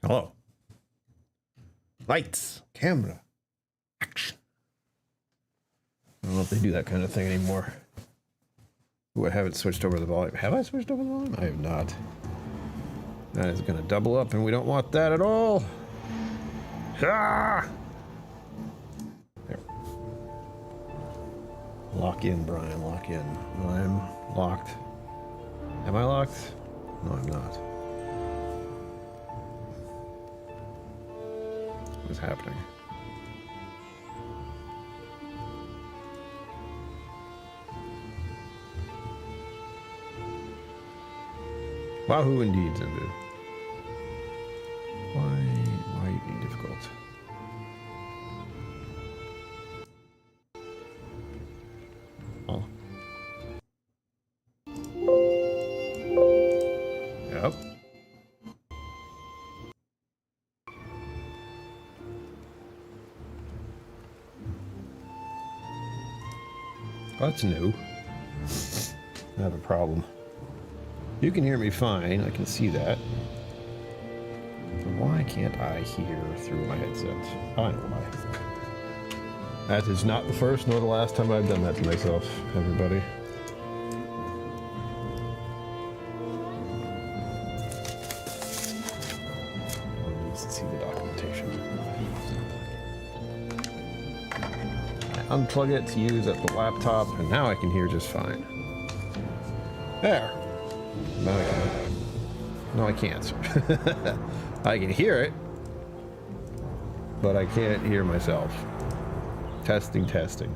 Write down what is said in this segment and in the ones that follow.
Hello. Lights, camera, action. I don't know if they do that kind of thing anymore. Ooh, I haven't switched over the volume. Have I switched over the volume? I have not. That is going to double up, and we don't want that at all. Ah! There. Lock in, Brian. Lock in. I'm locked. Am I locked? No, I'm not. What is happening? Wahoo indeed, Zenbu. Why are you being difficult? Oh. Yep. Oh, that's new. I have a problem. You can hear me fine, I can see that. But why can't I hear through my headset? I know why. That is not the first nor the last time I've done that to myself, everybody. Let's see the documentation. I unplug it to use at the laptop, and now I can hear just fine. There. No, I can't. No, I can't. I can hear it, but I can't hear myself. Testing, testing.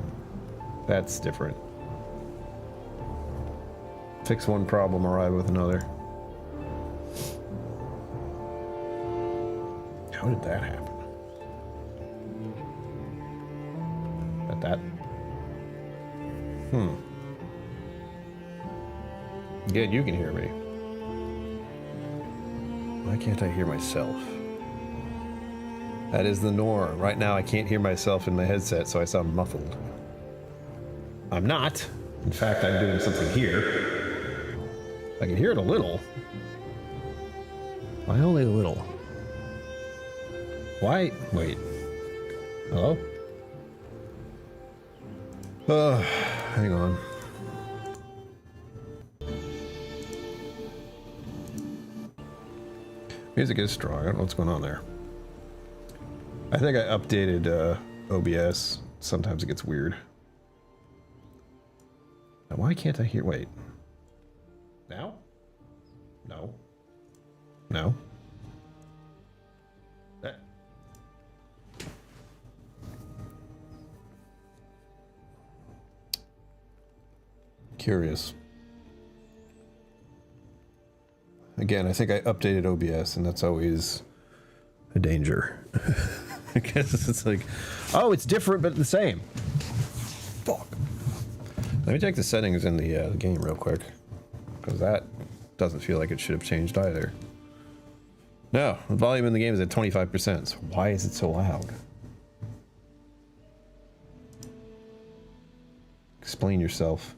That's different. Fix one problem, arrive with another. How did that happen? At that? Good, you can hear me. Why can't I hear myself? That is the norm. Right now I can't hear myself in my headset, so I sound muffled. I'm not. In fact, I'm doing something here. I can hear it a little. Why only a little? Why? Wait. Hello? Hang on. Music is strong. I don't know what's going on there. I think I updated OBS. Sometimes it gets weird. Now, why can't I hear? Wait. Now? No. No. That. Curious. Again, I think I updated OBS, and that's always a danger. Because it's like, oh, it's different, but the same. Fuck. Let me check the settings in the game real quick. Because that doesn't feel like it should have changed either. No, the volume in the game is at 25%. So why is it so loud? Explain yourself.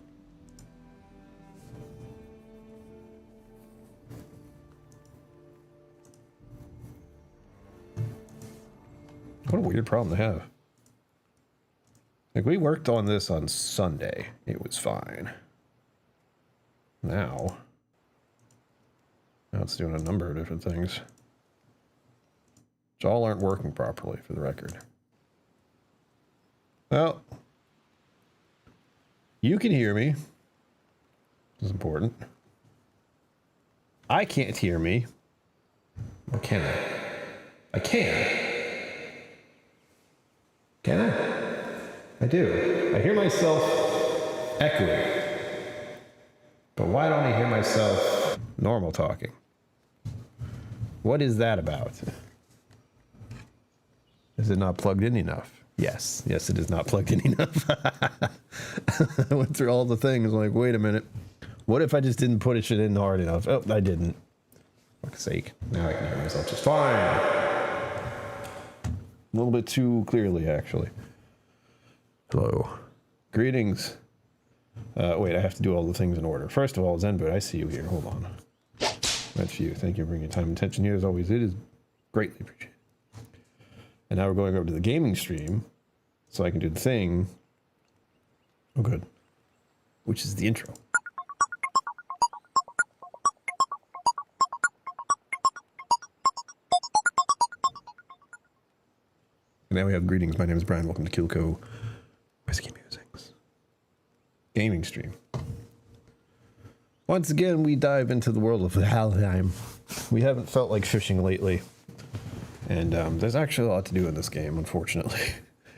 What a weird problem to have. Like, we worked on this on Sunday. It was fine. Now it's doing a number of different things. Which all aren't working properly, for the record. Well, you can hear me. This is important. I can't hear me. Or can I? I can. Can I? I do. I hear myself echoing. But why don't I hear myself normal talking? What is that about? Is it not plugged in enough? Yes. Yes, it is not plugged in enough. I went through all the things like, wait a minute. What if I just didn't put it in hard enough? Oh, I didn't. For fuck's sake. Now I can hear myself just fine. A little bit too clearly, actually. Hello. Greetings. Wait, I have to do all the things in order. First of all, Zenboot, I see you here. Hold on. That's you. Thank you for bringing your time and attention here. As always, it is Greatly appreciated. And now we're going over to the gaming stream so I can do the thing. Oh, good. Which is the intro. And now we have greetings. My name is Brian. Welcome to KillCo Whiskey Musings. Gaming stream. Once again, we dive into the world of Valheim. We haven't felt like fishing lately. And there's actually a lot to do in this game, unfortunately.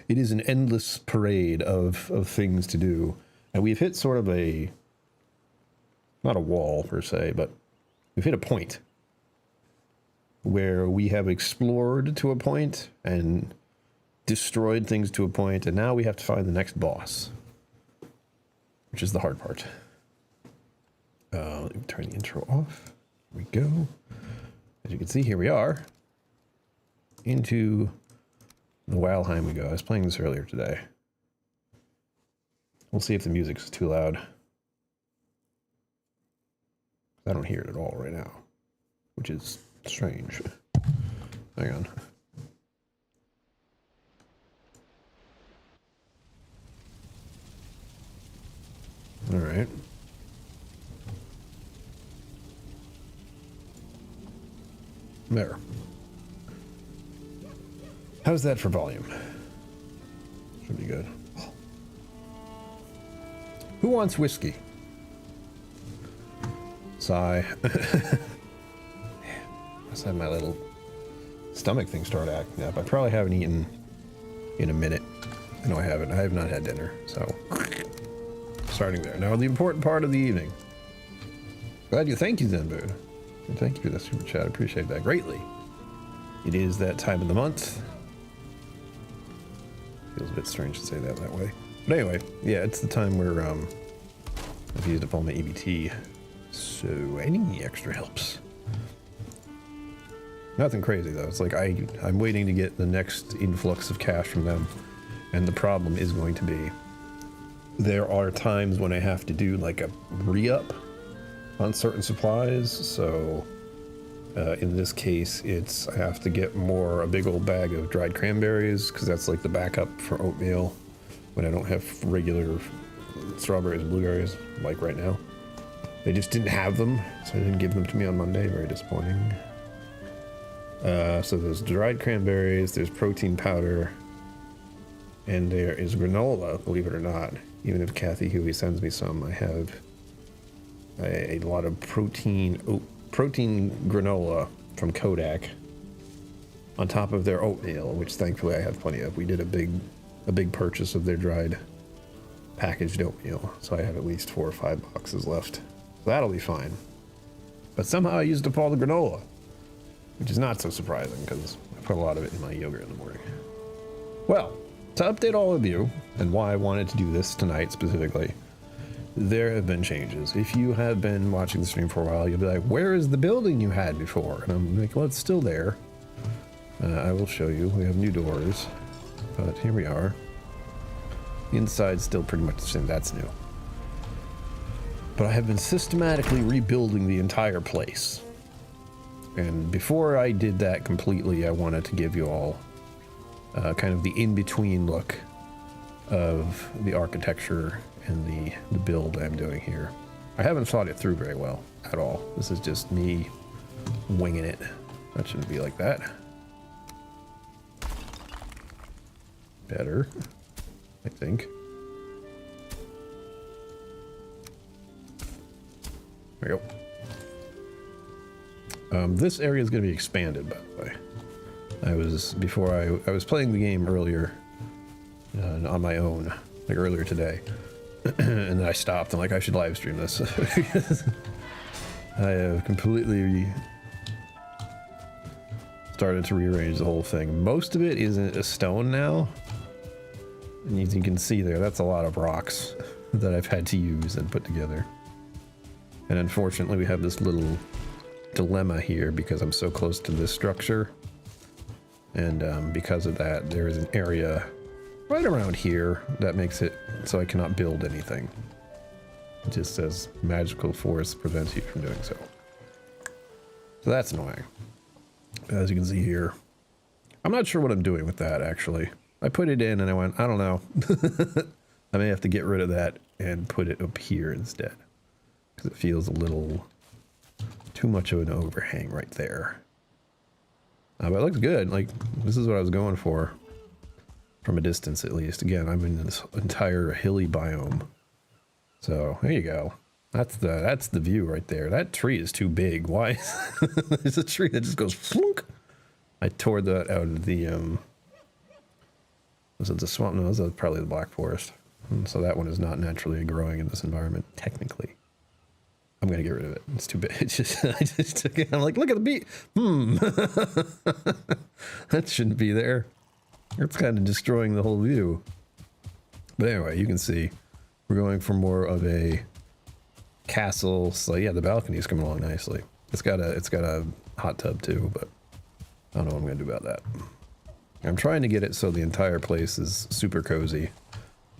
It is an endless parade of things to do. And we've hit sort of a, not a wall per se, but we've hit a point where we have explored to a point and destroyed things to a point, and now we have to find the next boss, which is the hard part. Let me turn the intro off. Here we go. As you can see, here we are. Into the Valheim we go. I was playing this earlier today. We'll see if the music is too loud. I don't hear it at all right now, which is strange. Hang on. All right. There. How's that for volume? Should be good. Who wants whiskey? Sigh. Must have my little stomach thing start acting up. I probably haven't eaten in a minute. No, I haven't. I have not had dinner, so starting there. Now, the important part of the evening. Glad you. Thank you, Zenbird. And thank you for the super chat. I appreciate that greatly. It is that time of the month. Feels a bit strange to say that way. But anyway, yeah, it's the time where I've used up all my EBT, so any extra helps. Nothing crazy though. It's like I'm waiting to get the next influx of cash from them, and the problem is going to be there are times when I have to do like a re-up on certain supplies. So in this case, it's I have to get a big old bag of dried cranberries because that's like the backup for oatmeal when I don't have regular strawberries and blueberries like right now. They just didn't have them, so they didn't give them to me on Monday. Very disappointing. So there's dried cranberries, there's protein powder, and there is granola, believe it or not. Even if Kathy Huey sends me some, I have a lot of protein granola from Kodak on top of their oatmeal, which thankfully I have plenty of. We did a big purchase of their dried packaged oatmeal, so I have at least 4 or 5 boxes left. So that'll be fine. But somehow I used up all the granola, which is not so surprising because I put a lot of it in my yogurt in the morning. Well, to update all of you and why I wanted to do this tonight specifically, there have been changes. If you have been watching the stream for a while, you'll be like, where is the building you had before? And I'm like, well, it's still there. I will show you. We have new doors, but here we are. The inside's still pretty much the same. That's new. But I have been systematically rebuilding the entire place. And before I did that completely, I wanted to give you all kind of the in-between look of the architecture and the build I'm doing here. I haven't thought it through very well at all. This is just me winging it. That shouldn't be like that. Better, I think. There we go. This area is going to be expanded, by the way. I was playing the game earlier on my own, like earlier today, and then I stopped. I'm like, I should live stream this. I have completely started to rearrange the whole thing. Most of it isn't a stone now, and as you can see there, that's a lot of rocks that I've had to use and put together. And unfortunately, we have this little dilemma here because I'm so close to this structure, and because of that, there is an area right around here that makes it so I cannot build anything. It just says magical force prevents you from doing so. So that's annoying. as you can see here. I'm not sure what I'm doing with that, actually. I put it in and I went, I don't know. I may have to get rid of that and put it up here instead. Because it feels a little too much of an overhang right there. But it looks good. Like, this is what I was going for. From a distance, at least. Again, I'm in this entire hilly biome. So, there you go. That's the view right there. That tree is too big. Why? There's a tree that just goes flunk. I tore that out of the, was it the swamp? No, this is probably the Black Forest. And so that one is not naturally growing in this environment, technically. I'm going to get rid of it. It's too big. It's just, I just took it. I'm like, look at the beat. That shouldn't be there. It's kind of destroying the whole view. But anyway, you can see we're going for more of a castle. So yeah, the balcony's coming along nicely. It's got a hot tub too, but I don't know what I'm going to do about that. I'm trying to get it so the entire place is super cozy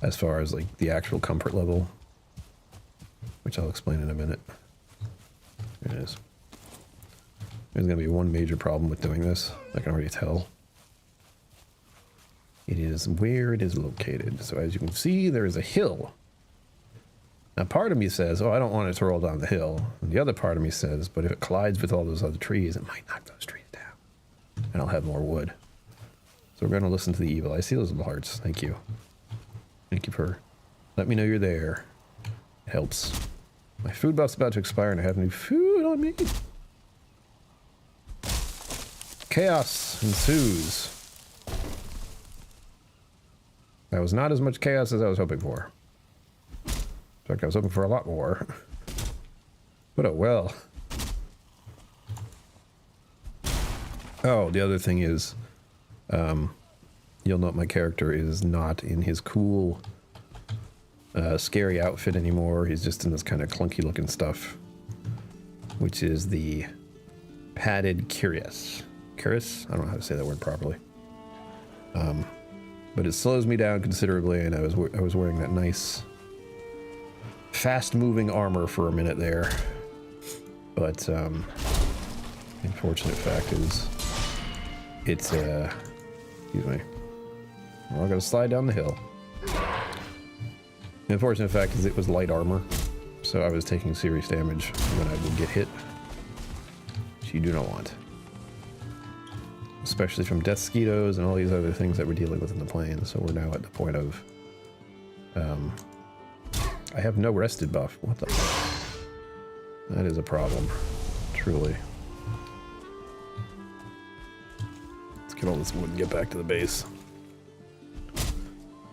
as far as like the actual comfort level, which I'll explain in a minute. There it is. There's going to be one major problem with doing this. I can already tell. It is where it is located. So as you can see, there is a hill. Now part of me says, oh, I don't want it to roll down the hill. And the other part of me says, but if it collides with all those other trees, it might knock those trees down. And I'll have more wood. So we're going to listen to the evil. I see those little hearts. Thank you. Thank you for letting me know you're there. It helps. My food buff's about to expire and I have new food on me. Chaos ensues. That was not as much chaos as I was hoping for. In fact, I was hoping for a lot more. But oh well. Oh, the other thing is, you'll note my character is not in his cool, scary outfit anymore. He's just in this kind of clunky looking stuff, which is the padded cuirass. Cuirass? I don't know how to say that word properly. But it slows me down considerably, and I was wearing that nice, fast-moving armor for a minute there. But the unfortunate fact is, it's excuse me. We're all gonna slide down the hill. The unfortunate fact is it was light armor, so I was taking serious damage when I would get hit, which you do not want. Especially from death mosquitoes and all these other things that we're dealing with in the plains. So we're now at the point of, I have no rested buff. What the fuck? That is a problem, truly. Let's get all this wood and get back to the base.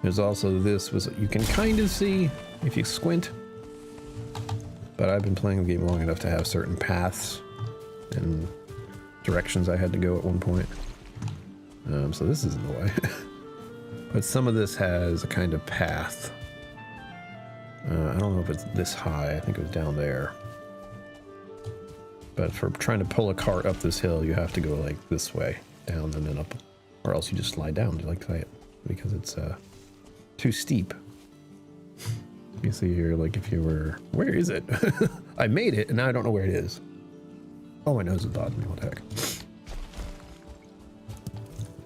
There's also this, you can kind of see if you squint, but I've been playing the game long enough to have certain paths and directions I had to go at one point. So this isn't the way. But some of this has a kind of path. I don't know if it's this high. I think it was down there. But for trying to pull a cart up this hill, you have to go like this way, down and then up. Or else you just slide down, like that, because it's too steep. You see here, like if you were... Where is it? I made it, and now I don't know where it is. Oh, my nose is bothering me. What the heck?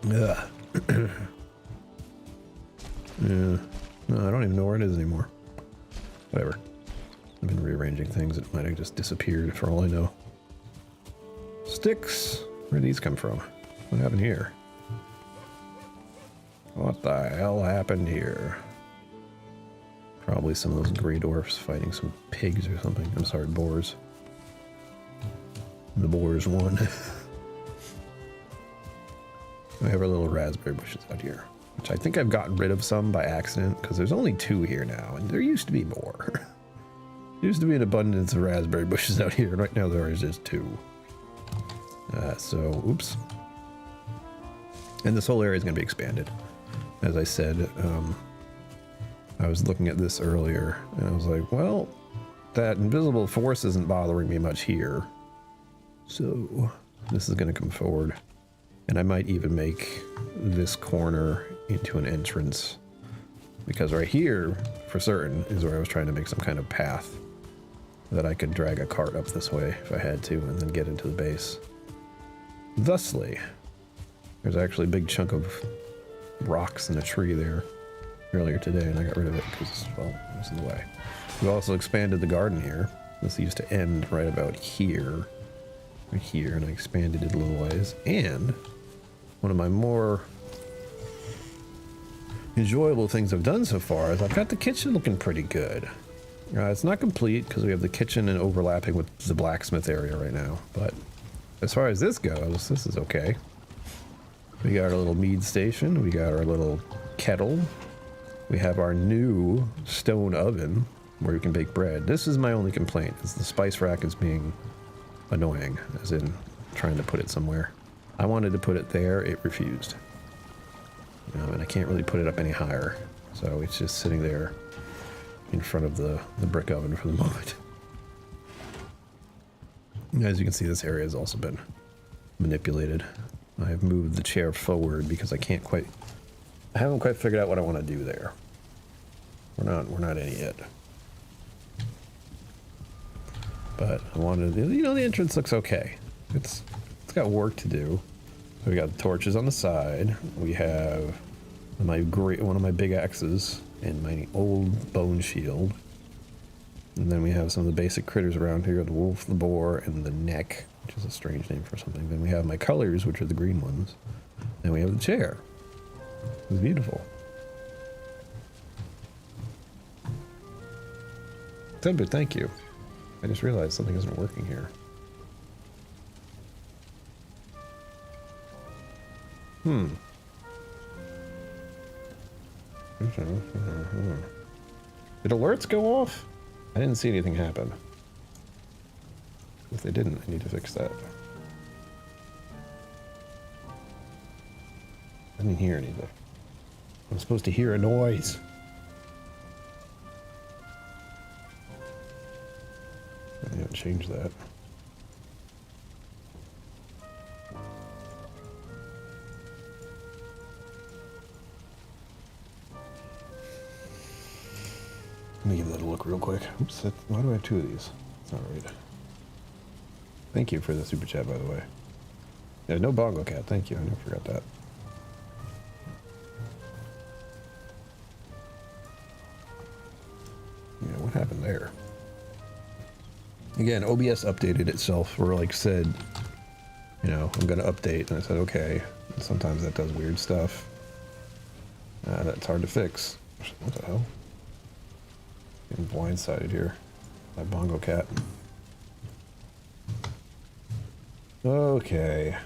Ugh. Yeah. No, I don't even know where it is anymore. Whatever. I've been rearranging things. It might have just disappeared for all I know. Sticks. Where did these come from? What happened here? What the hell happened here? Probably some of those gray dwarfs fighting some pigs or something. I'm sorry, boars. The boars won. We have our little raspberry bushes out here, which I think I've gotten rid of some by accident because there's only 2 here now, and there used to be more. There used to be an abundance of raspberry bushes out here, and right now there is just 2. So, oops. And this whole area is going to be expanded. As I said, I was looking at this earlier, and I was like, well, that invisible force isn't bothering me much here. So, this is going to come forward. And I might even make this corner into an entrance. Because right here, for certain, is where I was trying to make some kind of path that I could drag a cart up this way if I had to, and then get into the base. thusly. There's actually a big chunk of rocks in a tree there earlier today, and I got rid of it because, well, it was in the way. We also expanded the garden here. This used to end right about here, right here, and I expanded it a little ways. And one of my more enjoyable things I've done so far is I've got the kitchen looking pretty good. It's not complete because we have the kitchen and overlapping with the blacksmith area right now, but as far as this goes, this is okay. We got our little mead station, we got our little kettle, we have our new stone oven where we can bake bread. This is my only complaint, is the spice rack is being annoying, as in trying to put it somewhere. I wanted to put it there, it refused. And I can't really put it up any higher, so it's just sitting there in front of the brick oven for the moment. As you can see, this area has also been manipulated. I have moved the chair forward because I haven't quite figured out what I want to do there. We're not in it yet. But I wanted to, the entrance looks okay. It's got work to do. So we got the torches on the side. We have one of my big axes and my old bone shield. And then we have some of the basic critters around here, the wolf, the boar, and the neck, which is a strange name for something. Then we have my colors, which are the green ones. And we have the chair. It's beautiful. Timber, thank you. I just realized something isn't working here. Did alerts go off? I didn't see anything happen. If they didn't, I need to fix that. I didn't hear anything. I'm supposed to hear a noise. I need to change that. Let me give that a look real quick. Oops, why do I have two of these? That's not right. Thank you for the super chat, by the way. There's no bongo cat, thank you, I never forgot that. Yeah, what happened there? Again, OBS updated itself, or like said, I'm gonna update, and I said, okay. And sometimes that does weird stuff. That's hard to fix. What the hell? Getting blindsided here by bongo cat. Okay.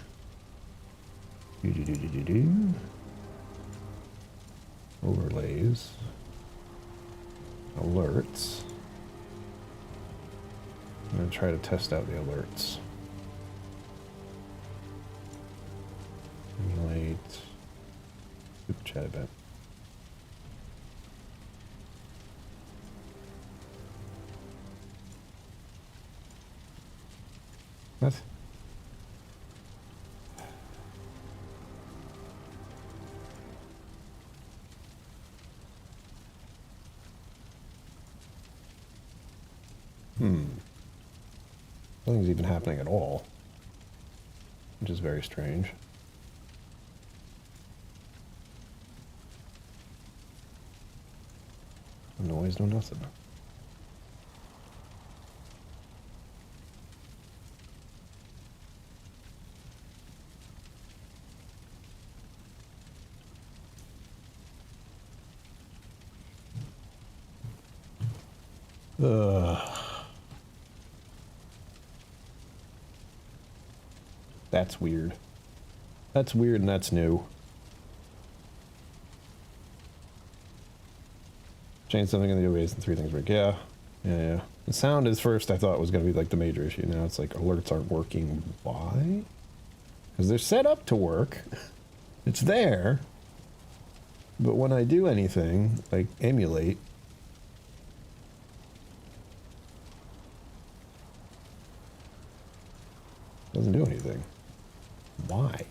Overlays. Alerts. I'm going to try to test out the alerts. Emulate. Super chat event. What? Nothing's even happening at all, which is very strange. No noise, no nothing. That's weird. That's weird and that's new. Change something in the OBS and three things work. Yeah. The sound is first I thought was going to be like the major issue. Now it's like alerts aren't working. Why? Because they're set up to work. It's there. But when I do anything, like emulate, it doesn't do anything. Why?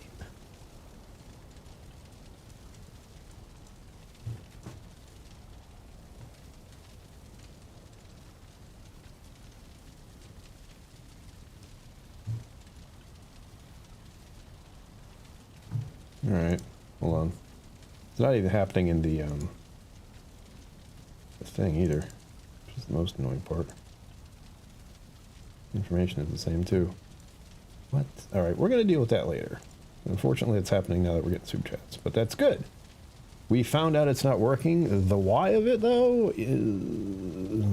Alright, hold on. It's not even happening in the thing either, which is the most annoying part. Information is the same too. What? Alright, we're going to deal with that later. Unfortunately, it's happening now that we're getting super chats, but that's good. We found out it's not working. The why of it, though, is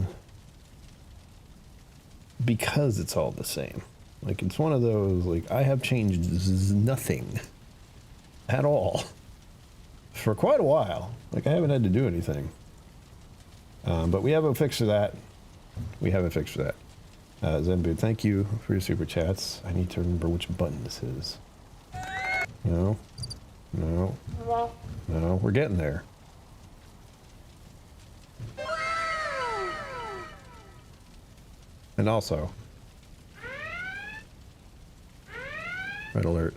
because it's all the same. Like, it's one of those, like, I have changed nothing at all for quite a while. Like, I haven't had to do anything. But we have a fix for that. We have a fix for that. Zenbu, thank you for your super chats. I need to remember which button this is. No. No. No, we're getting there. And also, red alert.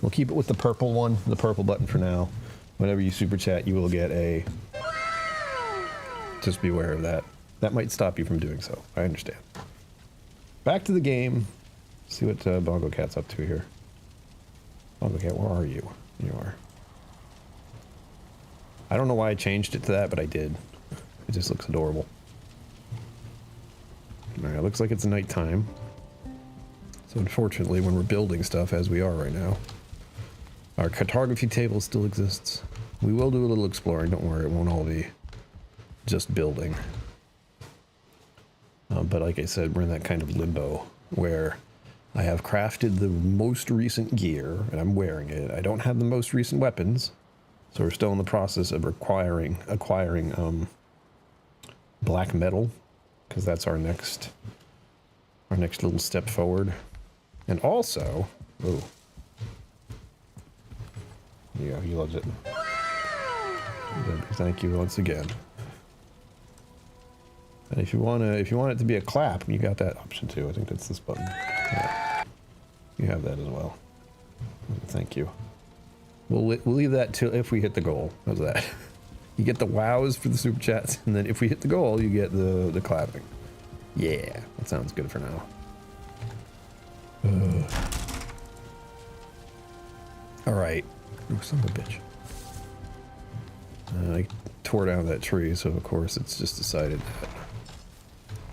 We'll keep it with the purple one, the purple button for now. Whenever you super chat, you will get a... Just be aware of that. That might stop you from doing so. I understand. Back to the game. See what Bongo Cat's up to here. Bongo Cat, where are you? You are. I don't know why I changed it to that, but I did. It just looks adorable. Alright, it looks like it's nighttime. So unfortunately, when we're building stuff, as we are right now, our cartography table still exists. We will do a little exploring, don't worry, it won't all be just building. But like I said, we're in that kind of limbo where I have crafted the most recent gear, and I'm wearing it. I don't have the most recent weapons, so we're still in the process of acquiring black metal, because that's our next little step forward. And also, oh, yeah, he loves it. Thank you once again. And if you want it to be a clap, you got that option too. I think that's this button. Yeah. You have that as well. Thank you. We'll leave that till if we hit the goal. How's that? You get the wows for the super chats, and then if we hit the goal, you get the clapping. Yeah, that sounds good for now. All right. Oh, son of a bitch. I tore down that tree, so of course it's just decided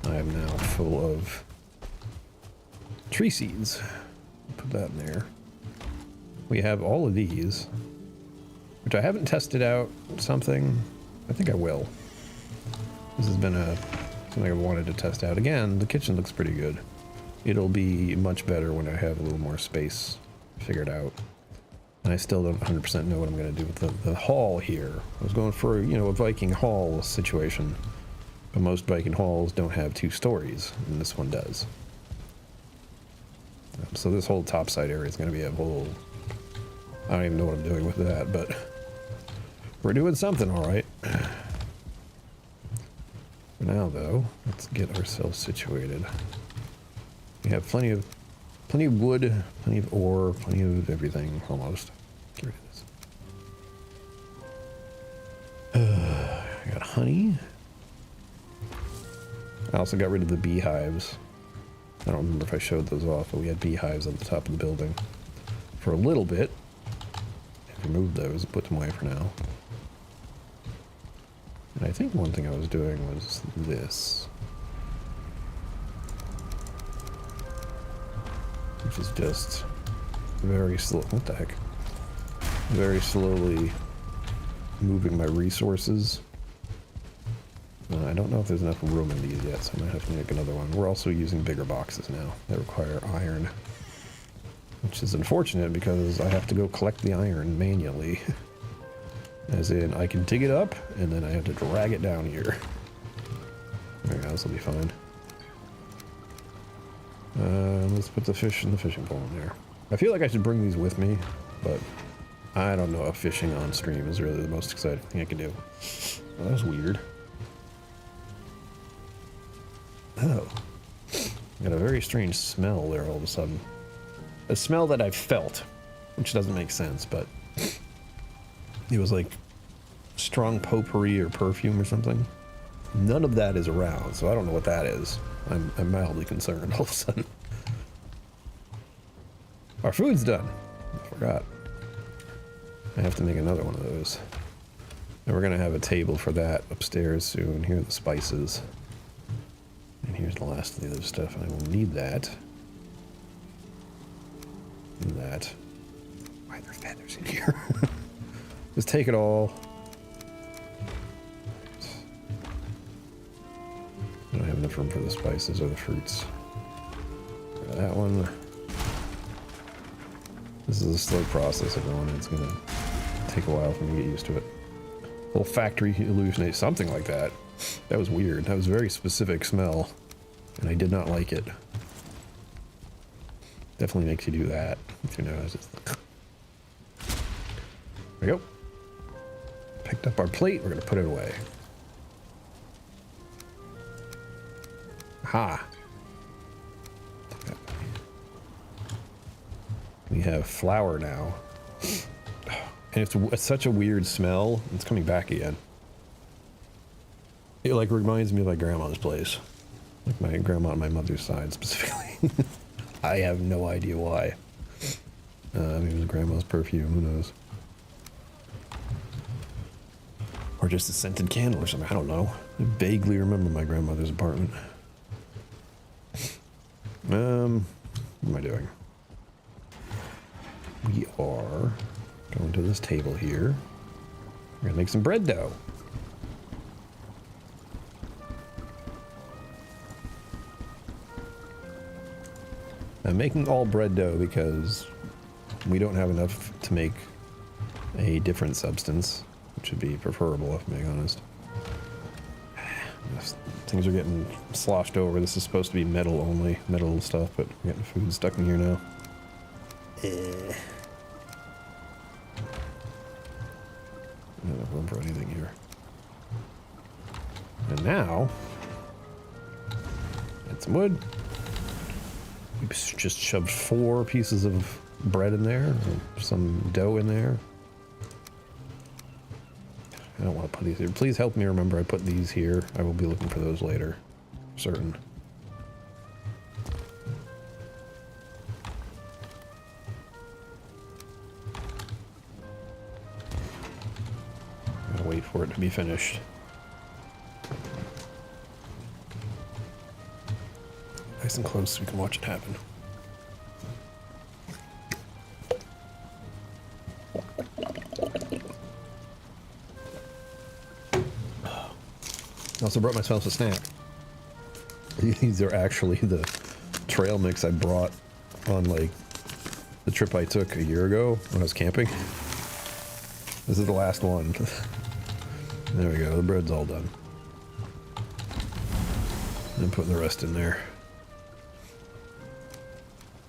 that I am now full of tree seeds. Put that in there. We have all of these, which I haven't tested out something. I think I will. This has been something I've wanted to test out. Again, the kitchen looks pretty good. It'll be much better when I have a little more space figured out. And I still don't 100% know what I'm going to do with the hall here. I was going for, you know, a Viking hall situation. But most Viking halls don't have 2 stories, and this one does. So this whole topside area is going to be a whole... I don't even know what I'm doing with that, but... We're doing something, alright. For now, though, let's get ourselves situated. We have plenty of wood, plenty of ore, plenty of everything, almost. Get rid of this. I got honey. I also got rid of the beehives. I don't remember if I showed those off, but we had beehives on the top of the building for a little bit. I removed those and put them away for now. And I think one thing I was doing was this. Which is just very slow. What the heck? Very slowly moving my resources. I don't know if there's enough room in these yet, so I might have to make another one. We're also using bigger boxes now that require iron. Which is unfortunate because I have to go collect the iron manually. As in, I can dig it up, and then I have to drag it down here. Alright, this will be fine. Let's put the fish in the fishing pole in there. I feel like I should bring these with me, but I don't know if fishing on stream is really the most exciting thing I can do. Well, that was weird. Oh. Got a very strange smell there all of a sudden. A smell that I've felt, which doesn't make sense, but it was like strong potpourri or perfume or something. None of that is around, so I don't know what that is. I'm mildly concerned all of a sudden. Our food's done. forgot. I have to make another one of those. And we're gonna have a table for that upstairs soon. Here are the spices. And here's the last of the other stuff. I will need that. And that. Why are there feathers in here? Just take it all. I don't have enough room for the spices or the fruits. That one. This is a slow process, everyone. It's gonna take a while for me to get used to it. Little factory hallucinate, something like that. That was weird. That was a very specific smell, and I did not like it. Definitely makes you do that with your nose. There we go. Picked up our plate. We're gonna put it away. Ha. We have flour now. And it's such a weird smell. It's coming back again. It like reminds me of my grandma's place. Like my grandma on my mother's side specifically. I have no idea why. Maybe it was grandma's perfume, who knows. Or just a scented candle or something, I don't know. I vaguely remember my grandmother's apartment. What am I doing? We are going to this table here. We're gonna make some bread dough. I'm making all bread dough because we don't have enough to make a different substance, which would be preferable if I'm being honest. Things are getting sloshed over. This is supposed to be metal only, metal stuff, but we're getting food stuck in here now. Not enough room for anything here. And now, add some wood. We just shoved 4 pieces of bread in there, some dough in there. I don't want to put these here. Please help me remember I put these here. I will be looking for those later. Certain. Gotta wait for it to be finished. Nice and close so we can watch it happen. I also brought myself a snack. These are actually the trail mix I brought on like the trip I took a year ago when I was camping. This is the last one. There we go, the bread's all done. And putting the rest in there.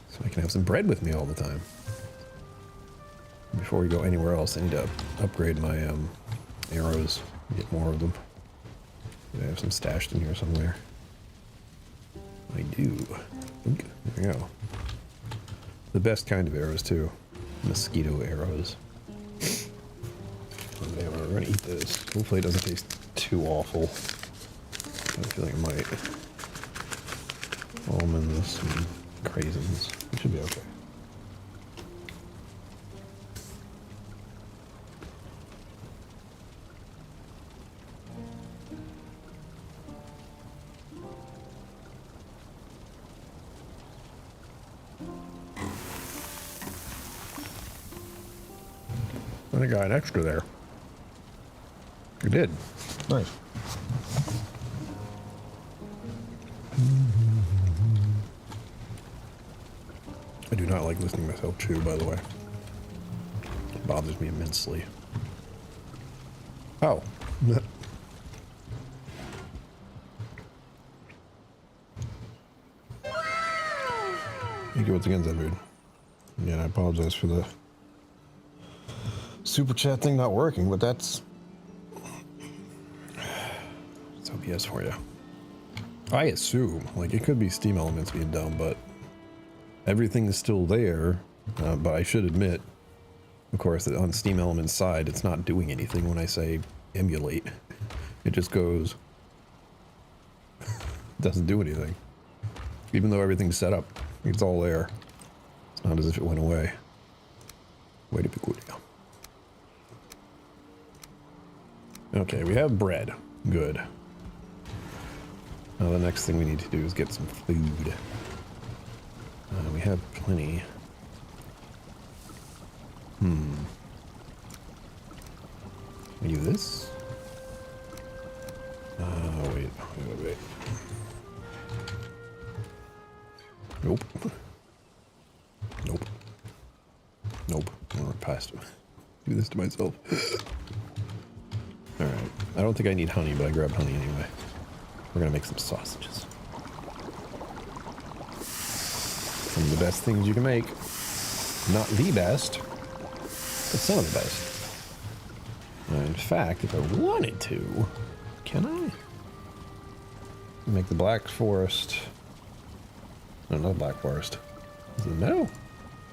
So I can have some bread with me all the time. Before we go anywhere else, I need to upgrade my arrows, get more of them. I have some stashed in here somewhere. I do. There we go. The best kind of arrows too. Mosquito arrows. Okay, we're gonna eat this. Hopefully it doesn't taste too awful. I feel like it might. Almonds and craisins. It should be okay. I got an extra there. You did. Nice. I do not like listening to myself chew, by the way. It bothers me immensely. Oh. Thank you once again, Zedward. Yeah, I apologize for the super chat thing not working, but that's OBS for you. I assume, like, it could be Steam Elements being dumb, but everything is still there. But I should admit, of course, that on Steam Elements side, it's not doing anything when I say emulate. It just goes, doesn't do anything. Even though everything's set up, it's all there. It's not as if it went away. Way to be good. Okay, we have bread. Good. Now the next thing we need to do is get some food. We have plenty. We do this? Wait. Nope. Nope. I'm gonna pass it. Do this to myself. Alright. I don't think I need honey, but I grabbed honey anyway. We're gonna make some sausages. Some of the best things you can make. Not the best, but some of the best. In fact, if I wanted to, can I? Make the Black Forest. No, not Black Forest. Is it meadow?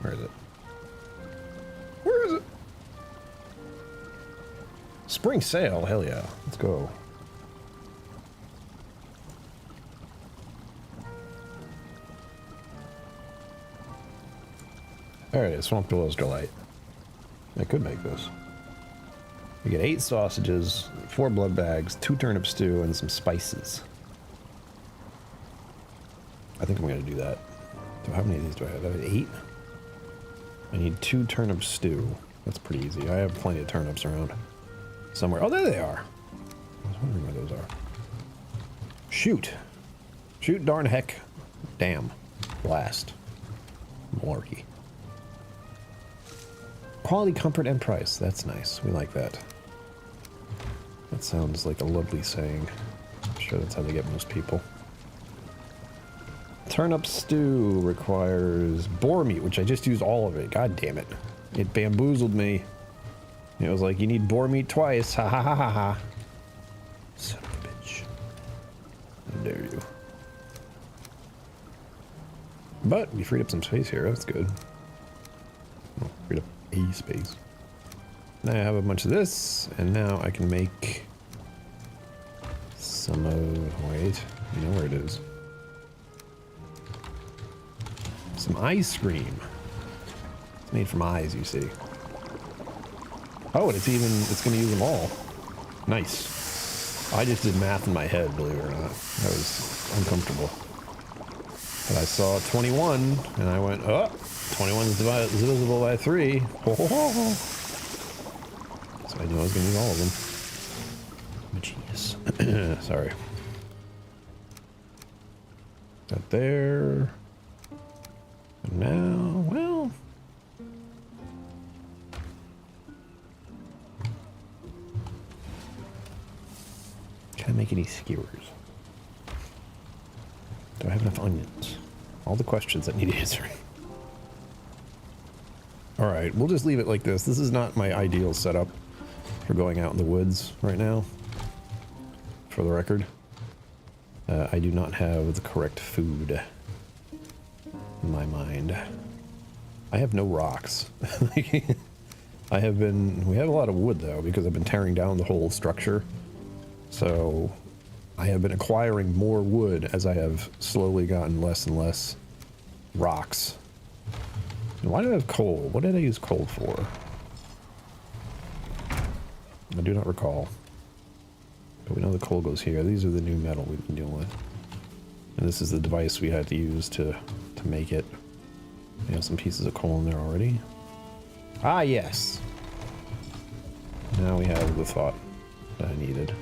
Where is it? Where is it? Spring sale, hell yeah. Let's go. There it is, Swamp Willow's Delight. I could make this. You get 8 sausages, 4 blood bags, 2 turnip stew, and some spices. I think I'm gonna do that. So how many of these do I have? I have 8? I need 2 turnip stew. That's pretty easy. I have plenty of turnips around. Somewhere. Oh, there they are. I was wondering where those are. Shoot. Shoot, darn heck. Damn. Blast. Malarkey. Quality, comfort, and price. That's nice. We like that. That sounds like a lovely saying. I'm sure that's how they get most people. Turnip stew requires boar meat, which I just used all of it. God damn it. It bamboozled me. It was like, you need boar meat twice. Ha ha ha ha ha. Son of a bitch. How dare you. But we freed up some space here. That's good. Oh, freed up a space. Now I have a bunch of this, and now I can make some of... Wait, you know where it is. Some ice cream. It's made from eyes, you see. Oh, and it's gonna use them all. Nice. I just did math in my head, believe it or not. That was uncomfortable. But I saw 21, and I went, oh, 21 is divisible by 3. Ho, ho, ho, ho. So I knew I was gonna use all of them. I'm a genius. Sorry. That there. And now, well... Can I make any skewers? Do I have enough onions? All the questions that need answering. Alright, we'll just leave it like this. This is not my ideal setup for going out in the woods right now. For the record. I do not have the correct food in my mind. I have no rocks. We have a lot of wood though, because I've been tearing down the whole structure. So I have been acquiring more wood as I have slowly gotten less and less rocks. And why do I have coal? What did I use coal for? I do not recall. But we know the coal goes here. These are the new metal we've been dealing with. And this is the device we had to use to make it. We have some pieces of coal in there already. Ah, yes. Now we have the thought that I needed.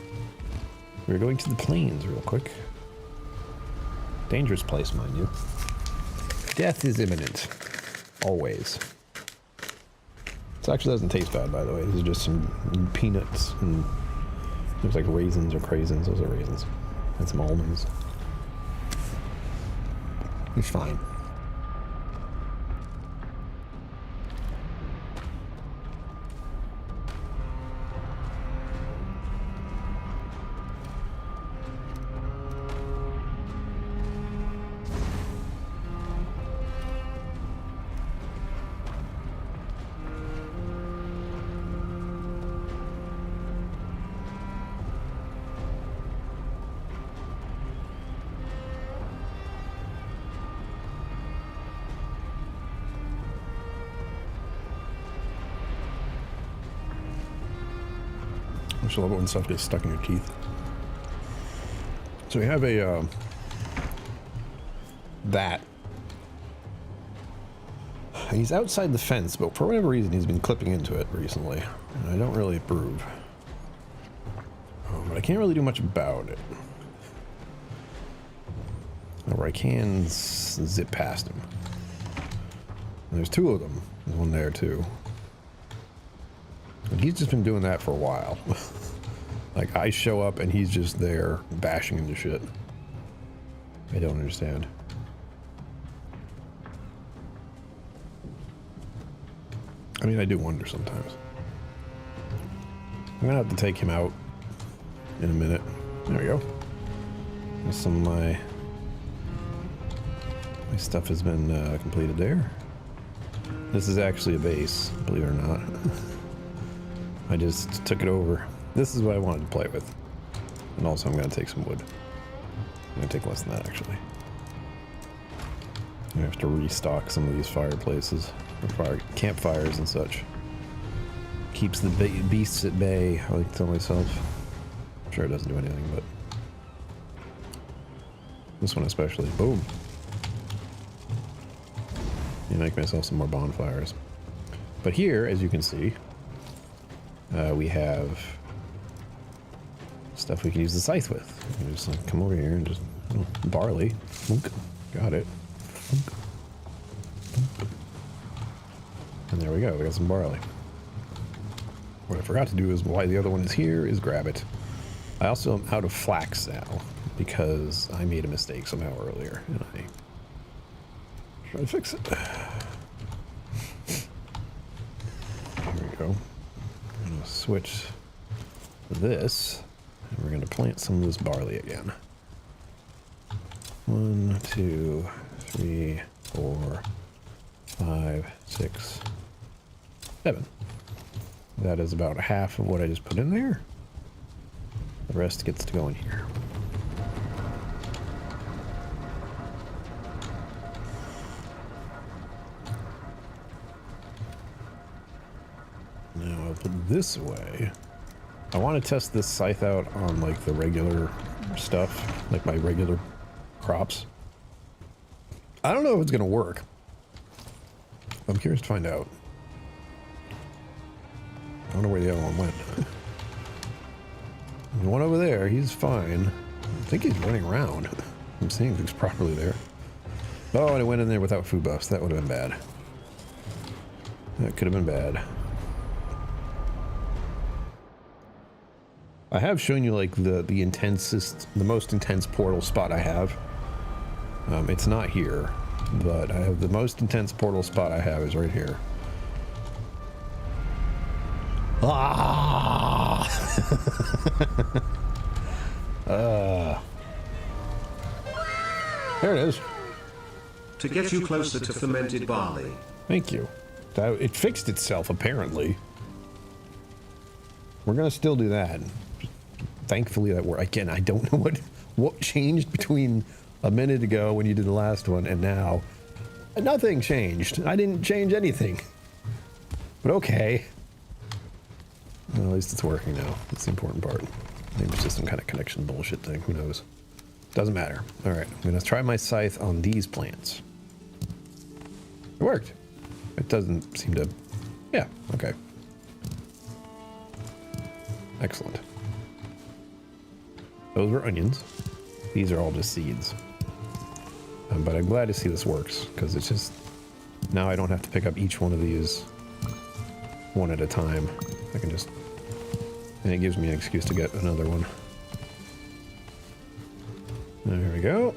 We're going to the plains real quick. Dangerous place, mind you. Death is imminent. Always. This actually doesn't taste bad, by the way. This is just some peanuts and looks like raisins or craisins. Those are raisins. And some almonds. It's fine. I just love it when stuff gets stuck in your teeth. So we have a, that. He's outside the fence, but for whatever reason he's been clipping into it recently. And I don't really approve. But I can't really do much about it. Or I can zip past him. And there's two of them. There's one there too. And he's just been doing that for a while. Like I show up and he's just there bashing into shit. I don't understand. I mean, I do wonder sometimes. I'm gonna have to take him out in a minute. There we go. There's some of my stuff has been completed there. This is actually a base, believe it or not. I just took it over. This is what I wanted to play with. And also I'm gonna take some wood. I'm gonna take less than that actually. I have to restock some of these fireplaces, or campfires and such. Keeps the beasts at bay, I like to tell myself. I'm sure it doesn't do anything, but this one especially. Boom. You make myself some more bonfires. But here, as you can see, we have stuff we can use the scythe with. You can just like come over here and just barley. Got it. And there we go. We got some barley. What I forgot to do is why the other one is here is grab it. I also am out of flax now because I made a mistake somehow earlier and I try to fix it. There we go. I'm gonna switch this and we're gonna plant some of this barley again. 1, 2, 3, 4, 5, 6, 7. That is about half of what I just put in there. The rest gets to go in here. Now I'll put this away. I want to test this scythe out on like the regular stuff, like my regular crops. I don't know if it's gonna work. I'm curious to find out. I don't know where the other one went. The one over there, he's fine. I think he's running around. I'm seeing things properly there. Oh, and it went in there without food buffs. That would have been bad. That could have been bad. I have shown you like the most intense portal spot I have. It's not here, but I have the most intense portal spot I have is right here. Ah! There it is. To get you closer to fermented barley. Thank you. It fixed itself, apparently. We're gonna still do that. Thankfully that worked. Again, I don't know what changed between a minute ago when you did the last one and now. Nothing changed. I didn't change anything. But okay. Well, at least it's working now. That's the important part. Maybe it's just some kind of connection bullshit thing. Who knows? Doesn't matter. All right, I'm gonna try my scythe on these plants. It worked. It doesn't seem to. Yeah. Okay. Excellent. Those were onions. These are all just seeds. But I'm glad to see this works because it's just now I don't have to pick up each one of these one at a time. I can just. And it gives me an excuse to get another one. There we go.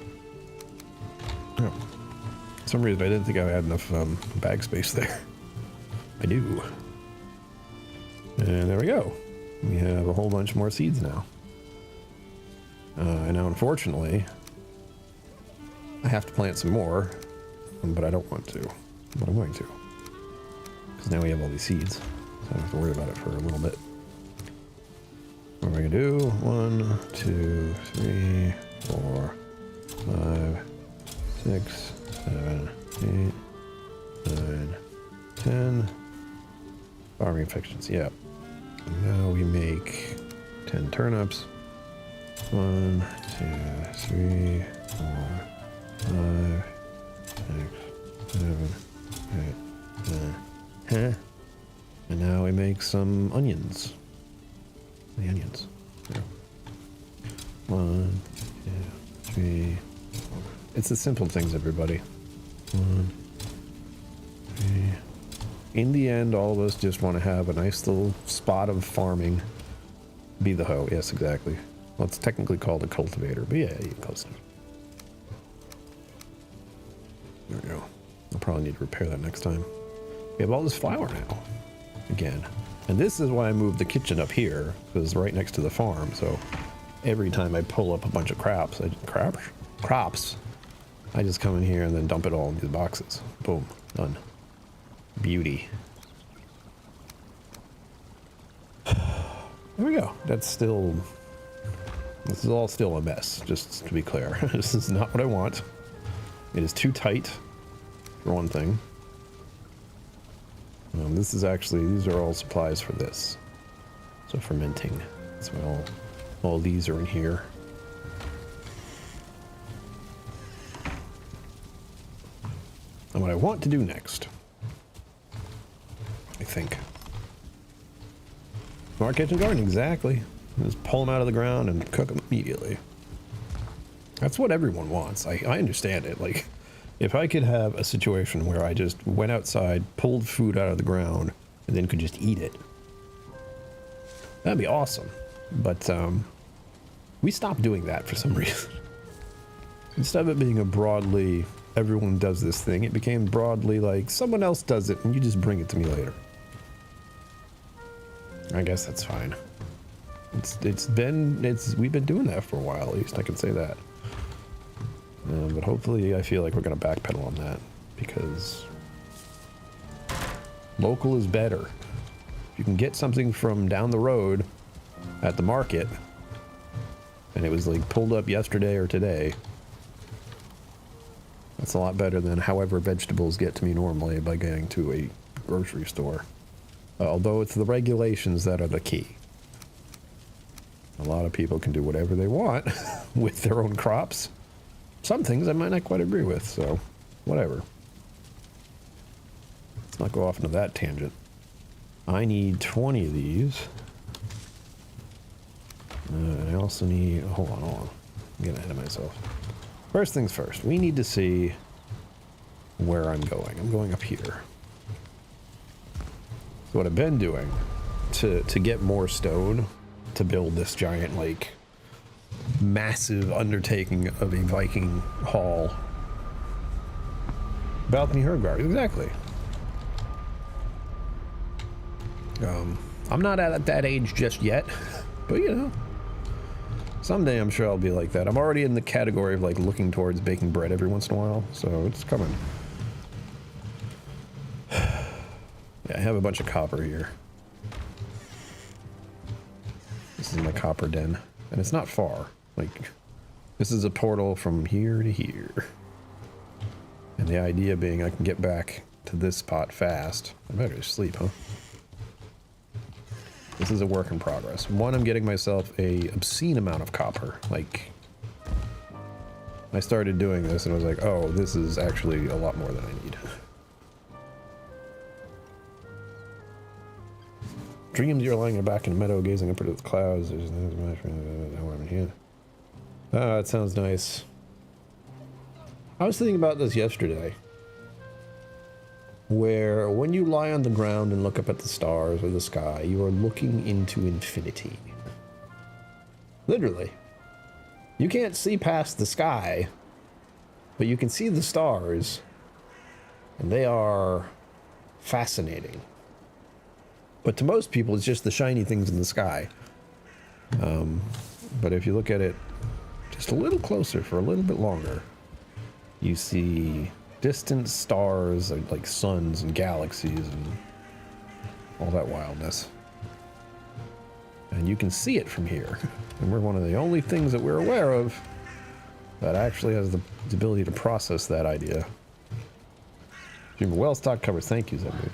Oh. For some reason I didn't think I had enough bag space there. I do. And there we go. We have a whole bunch more seeds now. And now unfortunately, I have to plant some more, but I don't want to. But I'm going to. Because now we have all these seeds. So I don't have to worry about it for a little bit. What am I gonna do? 1, 2, 3, 4, 5, 6, 7, 8, 9, 10. Farming efficiency, yeah. Now we make 10 turnips. 1, 2, 3, 4, 5, 6, 7, 8, 9. Huh? And now we make some onions. The onions. There. 1, 2, 3, 4. It's the simple things, everybody. 1, 3. In the end, all of us just want to have a nice little spot of farming. Be the hoe. Yes, exactly. Well, it's technically called a cultivator, but yeah, you close enough. There we go. I'll probably need to repair that next time. We have all this flour now. Again. And this is why I moved the kitchen up here, because it's right next to the farm, so every time I pull up a bunch of crops, I just come in here and then dump it all into the boxes. Boom. Done. Beauty. There we go. That's still... This is all still a mess, just to be clear. This is not what I want. It is too tight, for one thing. This is actually... These are all supplies for this. So fermenting. That's why all these are in here. And what I want to do next, I think. Smart kitchen garden, exactly. Just pull them out of the ground and cook them immediately. That's what everyone wants. I understand it. Like, if I could have a situation where I just went outside, pulled food out of the ground, and then could just eat it, that'd be awesome. But we stopped doing that for some reason. Instead of it being a broadly, everyone does this thing, it became broadly like, someone else does it, and you just bring it to me later. I guess that's fine. We've been doing that for a while, at least I can say that. But hopefully I feel like we're gonna backpedal on that, because local is better. If you can get something from down the road at the market, and it was like pulled up yesterday or today, that's a lot better than however vegetables get to me normally by getting to a grocery store. Although it's the regulations that are the key. A lot of people can do whatever they want with their own crops. Some things I might not quite agree with, so whatever. Let's not go off into that tangent. I need 20 of these. I also need... Hold on. I'm getting ahead of myself. First things first, we need to see where I'm going. I'm going up here. So what I've been doing to get more stone to build this giant, like, massive undertaking of a Viking hall. Balcony herb exactly. I'm not at that age just yet, but you know, someday I'm sure I'll be like that. I'm already in the category of like looking towards baking bread every once in a while, so it's coming. Yeah, I have a bunch of copper here. This is my copper den, and it's not far. Like, this is a portal from here to here. And the idea being I can get back to this spot fast. I better sleep, huh? This is a work in progress. One, I'm getting myself a obscene amount of copper. Like, I started doing this and I was like, oh, this is actually a lot more than I need. Dreams you're lying back in a meadow gazing up into the clouds. There's no I'm here. Ah, that sounds nice. I was thinking about this yesterday. Where when you lie on the ground and look up at the stars or the sky, you are looking into infinity. Literally. You can't see past the sky, but you can see the stars, and they are fascinating. But to most people, it's just the shiny things in the sky. But if you look at it just a little closer for a little bit longer, you see distant stars like suns and galaxies and all that wildness. And you can see it from here. And we're one of the only things that we're aware of that actually has the ability to process that idea. Well-stocked covers. Thank you, Zebud.